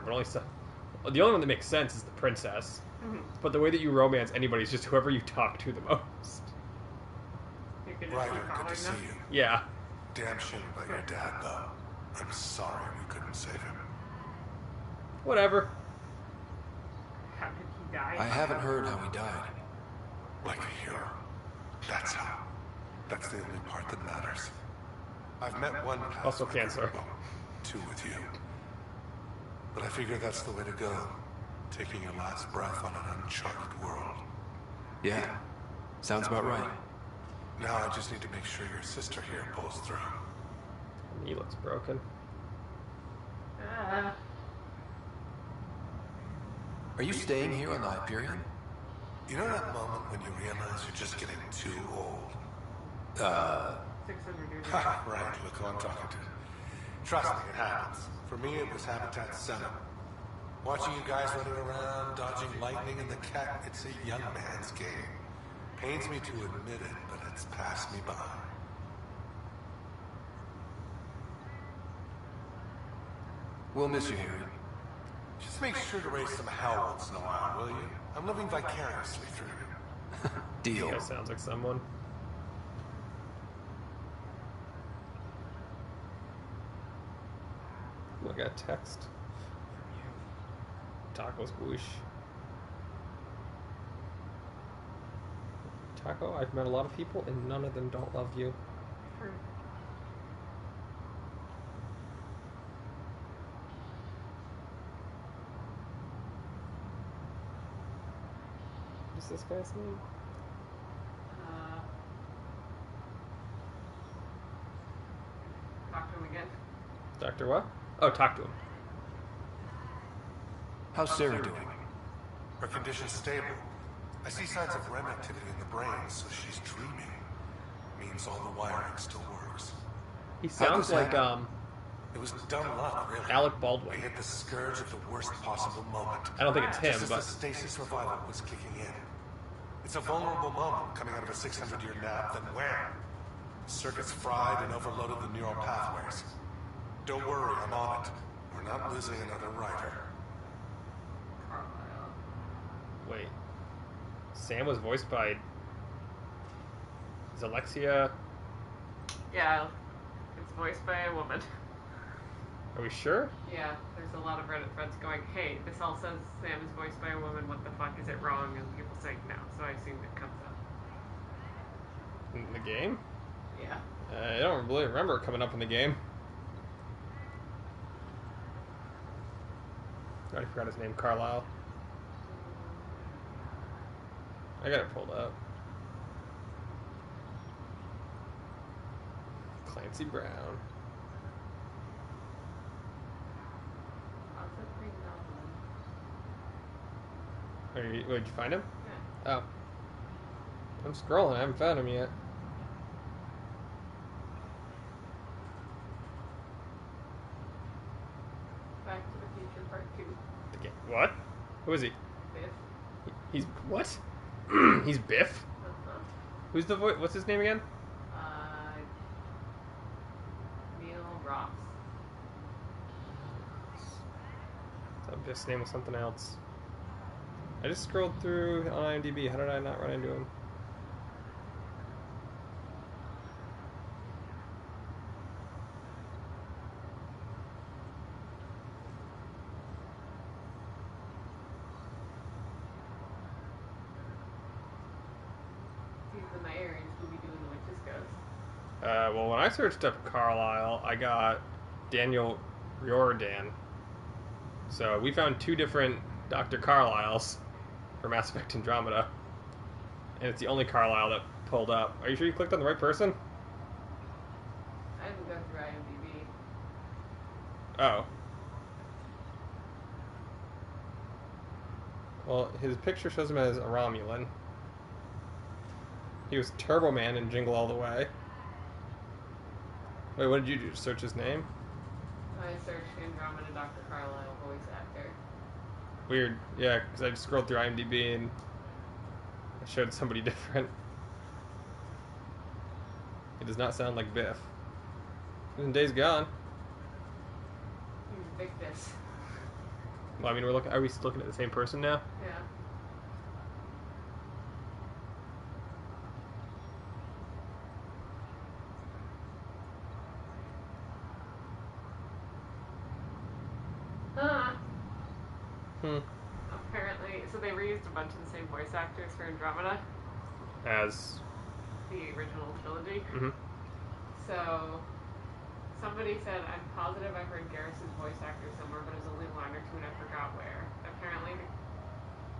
but the only one that makes sense is the princess. Mhm. But the way that you romance anybody is just whoever you talk to the most. You can just Ryder, keep good to following see them. you. Yeah. Damn shame about your dad, though. I'm sorry we couldn't save him. Whatever. How did he die? I haven't heard how he died. Like a hero. That's how. That's the only part that matters. I've met one Pathfinder. Also cancer. Well, two with you. But I figure that's the way to go. Taking your last breath on an uncharted world. Yeah, sounds about right. Now I just need to make sure your sister here pulls through. Her knee looks broken. Are you staying here on the Hyperion? You know that moment when you realize you're just getting too old? 600 years Ha, right, look who I'm talking to. Trust me, it happens. For me, it was Habitat 7. Watching you guys running around, dodging lightning and the cat, it's a young man's game. Pains me to admit it, but it's passed me by. We'll miss you, Harry. Just make sure to raise some hell once in a while, will you? I'm living vicariously through you. Deal. That sounds like someone. Ooh, I got a text from you. Taco Squoosh. Taco, I've met a lot of people and none of them don't love you. True. What's this guy's name? Talk to him again. Dr. what? Oh, talk to him. How's Sarah doing? Her condition's stable. I see signs of REM activity in the brain, so she's dreaming. Means all the wiring still works. He sounds like, It was dumb luck, really. Alec Baldwin. We hit the scourge at the worst possible moment. I don't think it's him, Just as but... the stasis revival was kicking in. It's a vulnerable moment coming out of a 600-year nap, then wham! Circuits fried and overloaded the neural pathways. Don't worry, I'm on it. We're not losing another writer. Wait. Sam was voiced by... Is Alexia... Yeah, it's voiced by a woman. Are we sure? Yeah, there's a lot of Reddit threads going, hey, this all says Sam is voiced by a woman, what the fuck, is it wrong? And people saying no, so I assume it comes up. In the game? Yeah. I don't really remember it coming up in the game. I already forgot his name, Carlisle. I got it pulled up. Clancy Brown. Wait, did you find him? Yeah. Oh. I'm scrolling, I haven't found him yet. Back to the Future Part 2. The game. What? Who is he? Biff. He's what? He's Biff? Who's the voice? What's his name again? Neil Ross. I thought Biff's name was something else. I just scrolled through on IMDb. How did I not run into him? He's the mayor in Scooby-Doo and the Witch's Ghost. Well, when I searched up Carlisle, I got Daniel Riordan. So we found two different Dr. Carlisles for Mass Effect Andromeda. And it's the only Carlisle that pulled up. Are you sure you clicked on the right person? I didn't go through IMDb. Oh. Well, his picture shows him as a Romulan. He was Turbo Man in Jingle All the Way. Wait, what did you do? Just search his name? I searched Andromeda Dr. Carlisle voice actor. Weird. Yeah, because I just scrolled through IMDb and it showed somebody different. It does not sound like Biff. And Days Gone. He's Victus. Well, I mean, are we looking at the same person now? Yeah. Apparently, so they reused a bunch of the same voice actors for Andromeda. As? The original trilogy. Mm-hmm. So, somebody said, I'm positive I've heard Garrus's voice actor somewhere, but it was only a line or two and I forgot where. Apparently,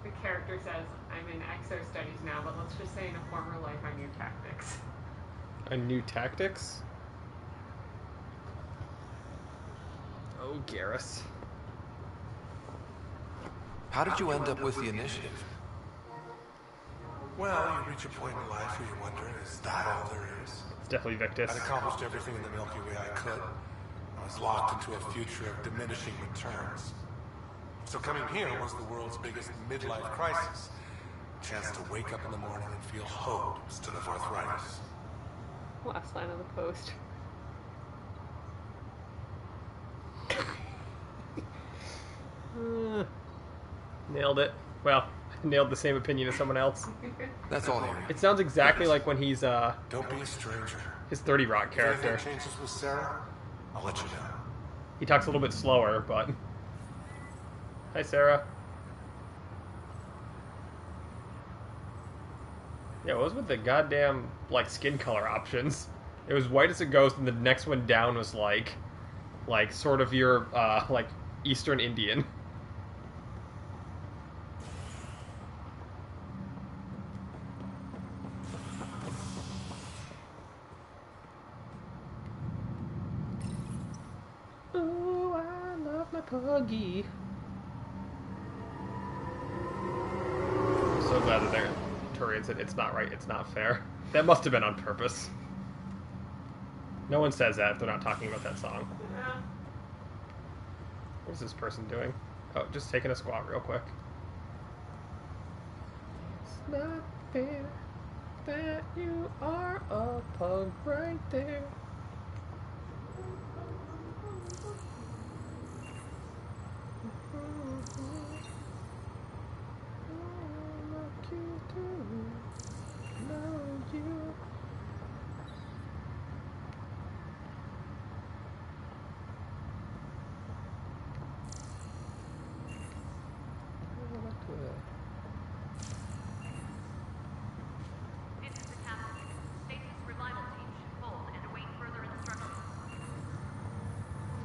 the character says, I'm in exo studies now, but let's just say in a former life I knew tactics. I knew tactics? Oh, Garrus. How did you end up with the initiative? Well, you reach a point in life where you wonder, is that all there is? It's definitely Victus. I'd accomplished everything in the Milky Way I could. I was locked into a future of diminishing returns. So coming here was the world's biggest midlife crisis. A chance to wake up in the morning and feel hope instead of arthritis. Last line of the post. Nailed it. Well, nailed the same opinion as someone else. That's all, Harry. It sounds exactly like when he's Don't be a stranger. his 30 Rock If character. anything changes with Sarah, I'll let you know. He talks a little bit slower, but... Hi, Sarah. Yeah, what was with the goddamn, like, skin color options? It was white as a ghost, and the next one down was, like sort of your, like, Eastern Indian. Oh, I love my puggy. I'm so glad that they're Turian said it's not right, it's not fair. That must have been on purpose. No one says that if they're not talking about that song. What is this person doing? Oh, just taking a squat real quick. It's not fair that you are a pug right there.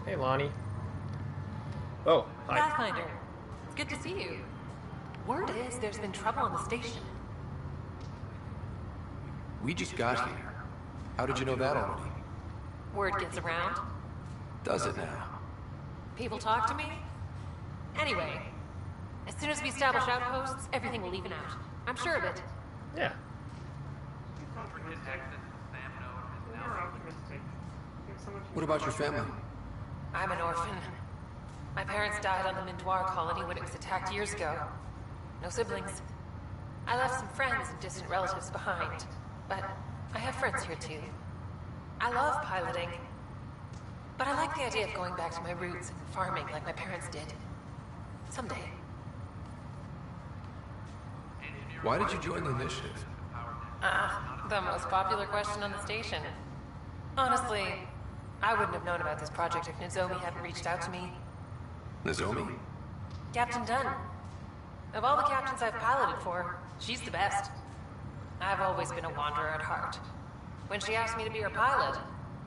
Hey, Lonnie. Oh, hi. Pathfinder, it's good to see you. Word is there's been trouble on the station. We just got here. How did you know that already? Word gets around. Does it now? People talk to me. Anyway, as soon as we establish outposts, everything will even out. I'm sure of it. Yeah. What about your family? I'm an orphan. My parents died on the Mindoir colony when it was attacked years ago. No siblings. I left some friends and distant relatives behind, but I have friends here too. I love piloting, but I like the idea of going back to my roots and farming like my parents did. Someday. Why did you join the initiative? The most popular question on the station. Honestly, I wouldn't have known about this project if Nozomi hadn't reached out to me. Nozomi? Captain Dunn. Of all the captains I've piloted for, she's the best. I've always been a wanderer at heart. When she asked me to be her pilot,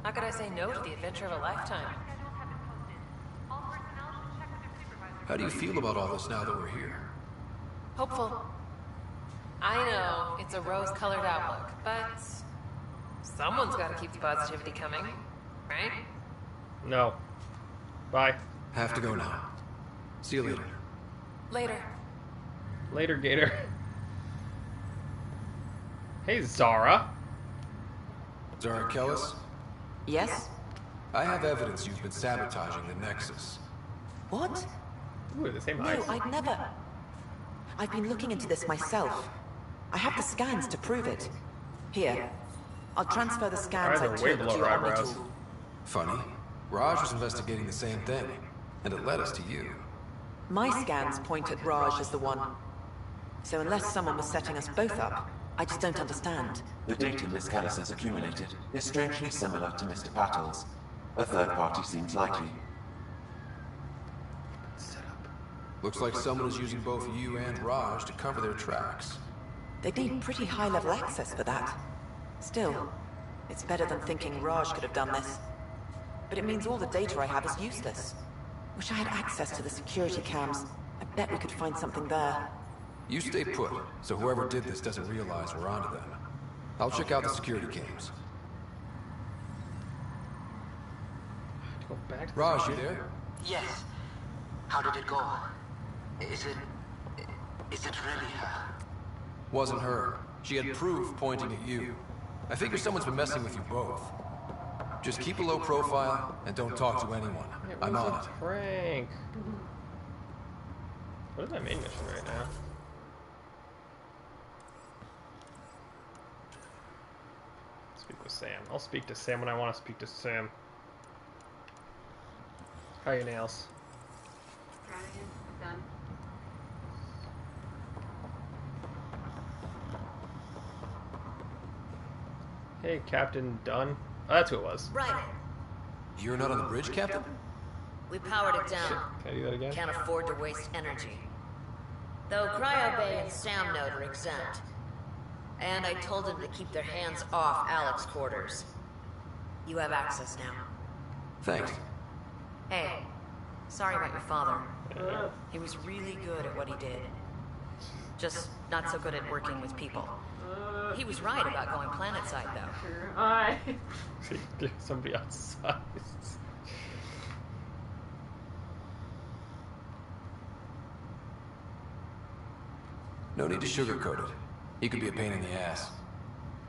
how could I say no to the adventure of a lifetime? How do you feel about all this now that we're here? Hopeful. I know it's a rose-colored outlook, but someone's got to keep the positivity coming, right? No. Bye. Have to go now. See you later. Later. Later, Gator. Hey, Zara. Zara Kellis? Yes? I have evidence you've been sabotaging the Nexus. What? Ooh, the same No, eyes. I'd never. I've been looking into this myself. I have the scans to prove it. Here, I'll transfer the scans I Eyes are way took below to your her Omni eyebrows. tool. Funny. Raj was investigating the same thing, and it led us to you. My scans point at Raj as the one. So unless someone was setting us both up, I just don't understand. The data Miss Callis has accumulated is strangely similar to Mr. Pattle's. A third party seems likely. Looks like someone is using both you and Raj to cover their tracks. They'd need pretty high-level access for that. Still, it's better than thinking Raj could have done this. But it means all the data I have is useless. Wish I had access to the security cams. I bet we could find something there. You stay put, so whoever did this doesn't realize we're onto them. I'll check out the security cams. Go back to Raj, you there? Yes. How did it go? Is it really her? Wasn't her. She had proof pointing at you. I figure someone's been messing with you both. Just keep a low profile and don't talk to anyone. I'm on it. Frank. What is my main mission right now? Speak with Sam. I'll speak to Sam when I want to speak to Sam. How are your nails? Done. Hey, Captain Dunn. Oh, that's who it was. Right. You're not on the bridge, Captain? We powered it down. Can I do that again? Can't afford to waste energy. Though Cryo Bay and Sam Node are exempt. And I told them to keep their hands off Alec's quarters. You have access now. Thanks. Hey, sorry about your father. He was really good at what he did. Just not so good at working with people. He was right about going planetside, though. See, somebody else's size. No need to sugarcoat it. He could be a pain in the ass.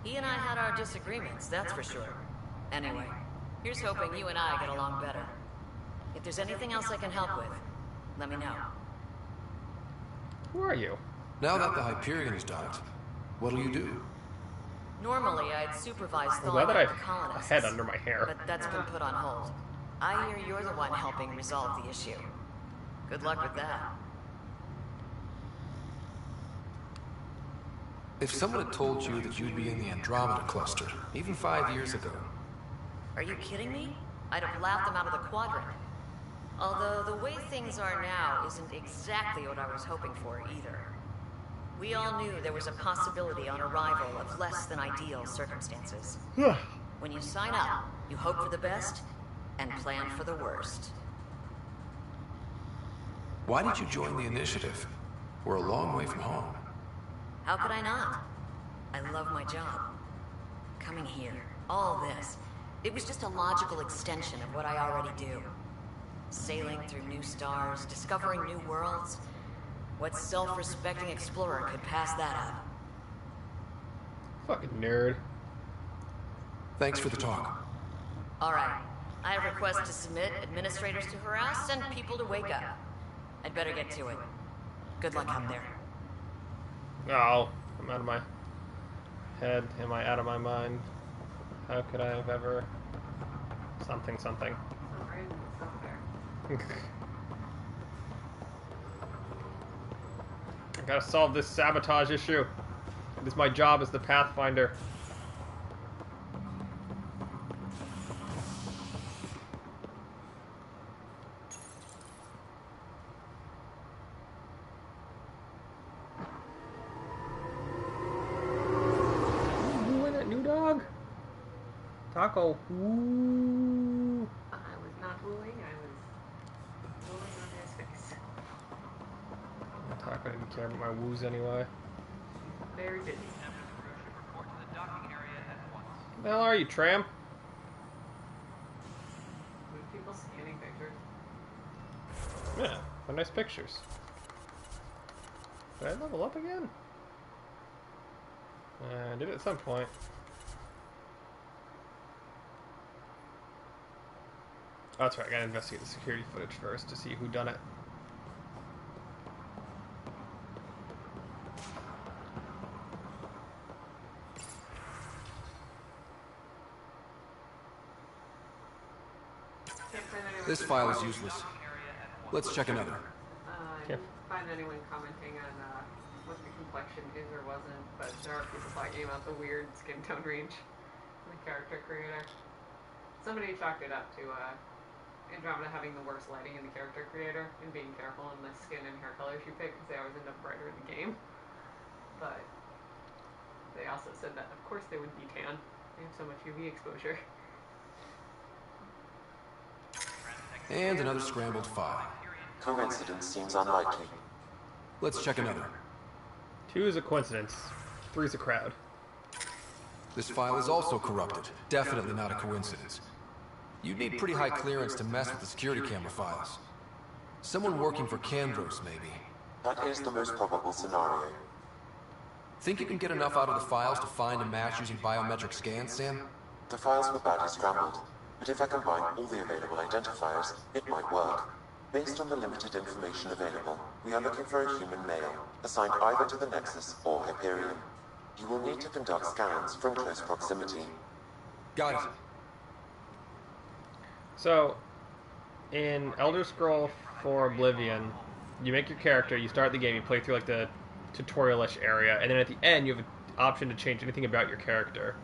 He and I had our disagreements, that's for sure. Anyway, here's hoping you and I get along better. If there's anything else I can help with, let me know. Who are you? Now that the Hyperion's docked, what'll you do? Normally, I'd supervise I'm thawing glad that out I the have colonists. a head under my hair. But that's been put on hold. I hear you're the one helping resolve the issue. Good luck with that. If someone had told you that you'd be in the Andromeda cluster, even 5 years ago... Are you kidding me? I'd have laughed them out of the quadrant. Although the way things are now isn't exactly what I was hoping for either. We all knew there was a possibility on arrival of less than ideal circumstances. When you sign up, you hope for the best and plan for the worst. Why did you join the initiative? We're a long way from home. How could I not? I love my job. Coming here, all this, it was just a logical extension of what I already do. Sailing through new stars, discovering new worlds. What self-respecting explorer could pass that up? Fucking nerd. Thanks for the talk. Alright. I have requests to submit, administrators to harass, and people to wake up. I'd better get to it. Good luck out there. Oh, I'm out of my head. Am I out of my mind? How could I have ever... Something. I gotta solve this sabotage issue. It is my job as the Pathfinder. Ooh, that new dog? Taco. Ooh. I was not wooing, I was wooing on his face. Taco didn't care about my woos anyway. Very busy. Report to the docking area at once. Who the hell are you, Tram? With people scanning pictures. Yeah, they're nice pictures. Did I level up again? I did at some point. Oh, that's right, I gotta investigate the security footage first to see who done it. This file is useless. Let's check another. I didn't find anyone commenting on what the complexion is or wasn't, but there are people talking about the weird skin tone range in the character creator. Somebody chalked it up to Andromeda having the worst lighting in the character creator and being careful in the skin and hair colors you pick because they always end up brighter in the game. But they also said that, of course, they would be tan. They have so much UV exposure. And another scrambled file. Coincidence seems unlikely. Let's check another. 2 is a coincidence. 3 is a crowd. This file is also corrupted. Definitely not a coincidence. You'd need pretty high clearance to mess with the security camera files. Someone working for Candros, maybe. That is the most probable scenario. Think you can get enough out of the files to find a match using biometric scans, Sam? The files were badly scrambled, but if I combine all the available identifiers, it might work. Based on the limited information available, we are looking for a human male, assigned either to the Nexus or Hyperion. You will need to conduct scans from close proximity. Got it. So, in Elder Scroll 4 Oblivion, you make your character, you start the game, you play through like the tutorial-ish area, and then at the end you have an option to change anything about your character.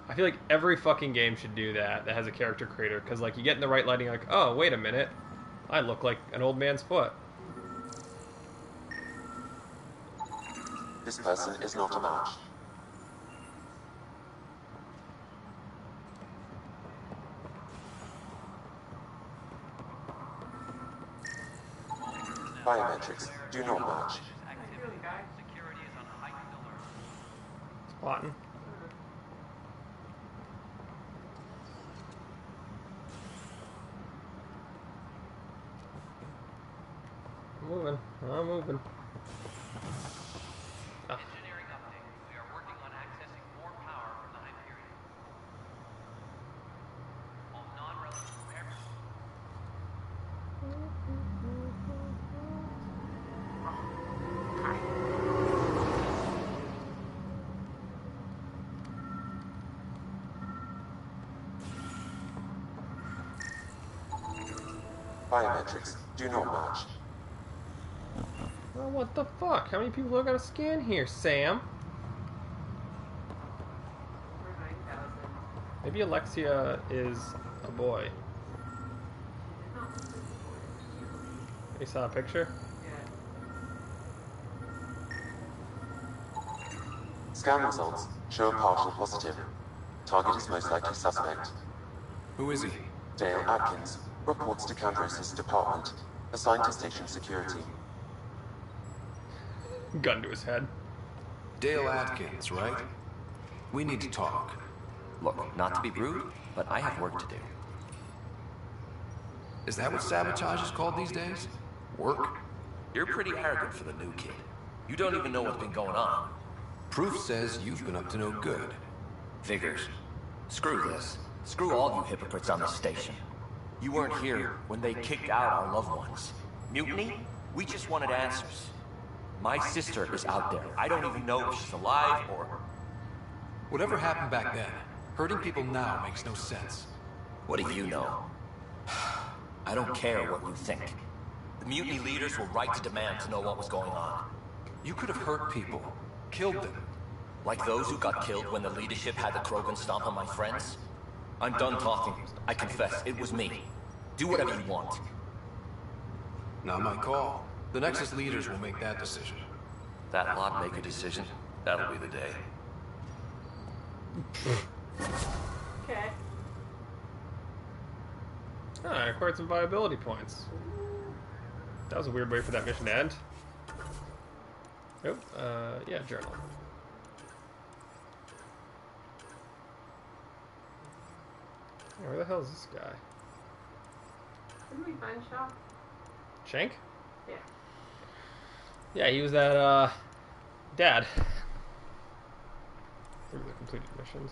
I feel like every fucking game should do that has a character creator, because like you get in the right lighting, like, oh wait a minute, I look like an old man's foot. This person is not a match. Biometrics do not match. Spotting. I'm moving. Ah. Engineering update. We are working on accessing more power from the Hyperion. All non-relevant repair. Biometrics do not match. Oh, what the fuck? How many people are gonna scan here, Sam? Maybe Alexia is a boy. You saw a picture? Scan results show a partial positive. Target is most likely suspect. Who is he? Dale Atkins reports to Candros' department, assigned to station security. Gun to his head. Dale Atkins, right? We need to talk. Look, not to be rude, but I have work to do. Is that what sabotage is called these days? Work? You're pretty arrogant for the new kid. You don't even know what's been going on. Proof says you've been up to no good. Figures. Screw this. Screw all you hypocrites on the station. You weren't here when they kicked out our loved ones. Mutiny? We just wanted answers. My sister is out there. I don't even know if she's alive or... Whatever happened back then, hurting people now makes no sense. What do you know? I don't care what you think. The mutiny leaders were right to demand to know what was going on. You could have hurt people, killed them. Like those who got killed when the leadership had the Krogan stomp on my friends? I'm done talking. I confess, it was me. Do whatever you want. Not my call. The Nexus leaders will make that decision. That lot make a decision. That'll be the day. Okay. I acquired some viability points. That was a weird way for that mission to end. Oh, yeah, journal. Oh, where the hell is this guy? Didn't we find Shaw? Shank? Yeah. Yeah, he was that, dad. Through the completed missions.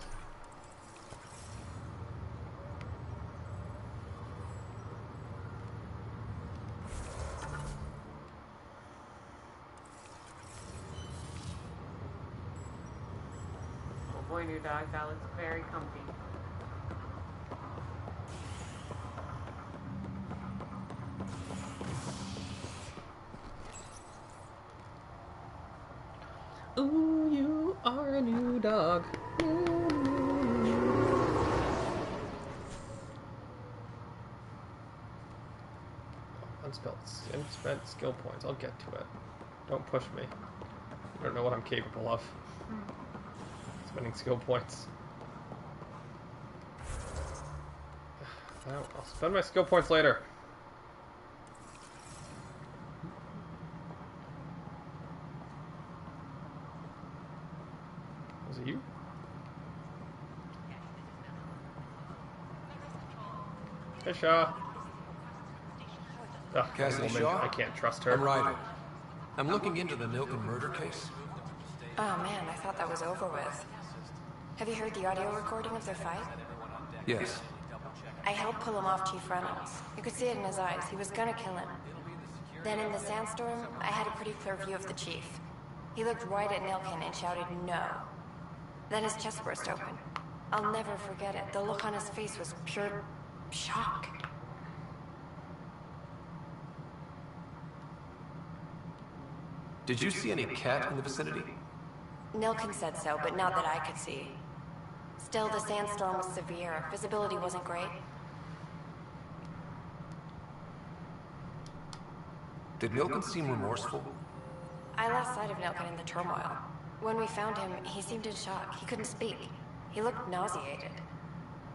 Oh boy, new dog, that looks very comfy. Ooh, you are a new dog. Unspent skill points. I'll get to it. Don't push me. You don't know what I'm capable of. Spending skill points. I'll spend my skill points later. Was it you? Hey, Shaw. Ugh, Cassidy woman, Shaw? I can't trust her. I'm Ryder. I'm looking into the Nilken murder case. Oh man, I thought that was over with. Have you heard the audio recording of their fight? Yes. I helped pull him off Chief Reynolds. You could see it in his eyes. He was gonna kill him. Then in the sandstorm, I had a pretty clear view of the Chief. He looked right at Nilken and shouted, "No." Then his chest burst open. I'll never forget it. The look on his face was pure shock. Did you see any cat in the vicinity? Nilken said so, but not that I could see. Still, the sandstorm was severe. Visibility wasn't great. Did Nilkin seem remorseful? I lost sight of Nilkin in the turmoil. When we found him, he seemed in shock. He couldn't speak. He looked nauseated.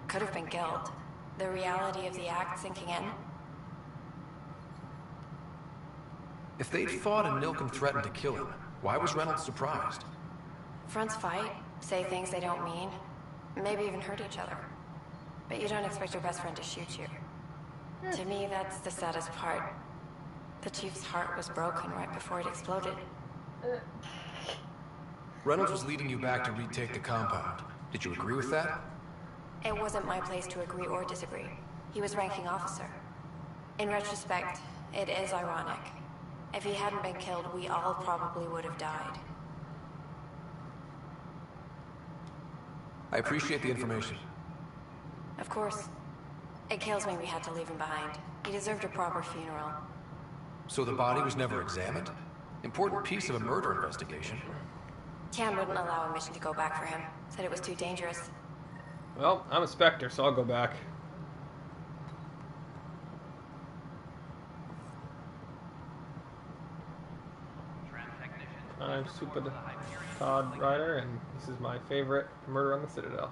Could have been guilt. The reality of the act sinking in. If they'd fought and Nilkin threatened to kill him, why was Reynolds surprised? Fronts fight, say things they don't mean, maybe even hurt each other. But you don't expect your best friend to shoot you. To me, that's the saddest part. The Chief's heart was broken right before it exploded. Reynolds was leading you back to retake the compound. Did you agree with that? It wasn't my place to agree or disagree. He was ranking officer. In retrospect, it is ironic. If he hadn't been killed, we all probably would have died. I appreciate the information. Of course. It kills me we had to leave him behind. He deserved a proper funeral. So the body was never examined? Important piece of a murder investigation. Cam wouldn't allow a mission to go back for him. Said it was too dangerous. Well, I'm a Spectre, so I'll go back. I'm Super Todd Ryder, and this is my favorite Murder on the Citadel.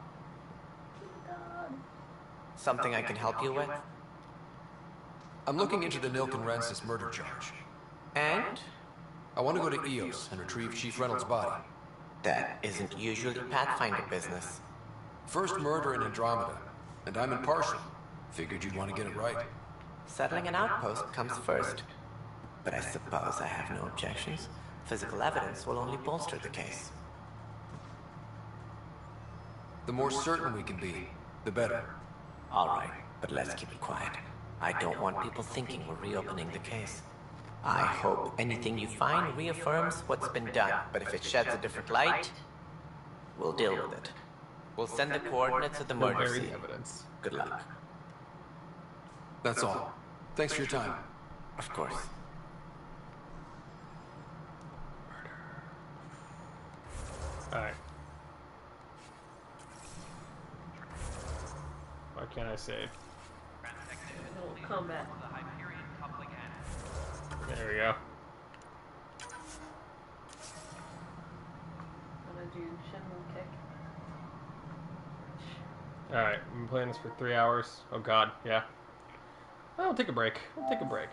Something I can help you with? I'm looking into the Nilkin Rensis murder charge. And? I want to go to EOS and retrieve Chief Reynolds' body. That isn't usually Pathfinder business. First murder in Andromeda, and I'm impartial. Figured you'd want to get it right. Settling an outpost comes first. But I suppose I have no objections. Physical evidence will only bolster the case. The more certain we can be, the better. All right, but let's keep it quiet. I don't want people thinking we're reopening the case. I hope anything you find reaffirms what's been done, but if it sheds a different light, we'll deal with it. We'll send the coordinates of the murder scene. Evidence. Good luck. That's all. Thanks for your time. Of course. Alright. Why can't I save? Combat. There we go. Wanna do Shenmue kick? Alright, I've been playing this for 3 hours. Oh god, yeah. Well, we'll take a break. We'll take a break.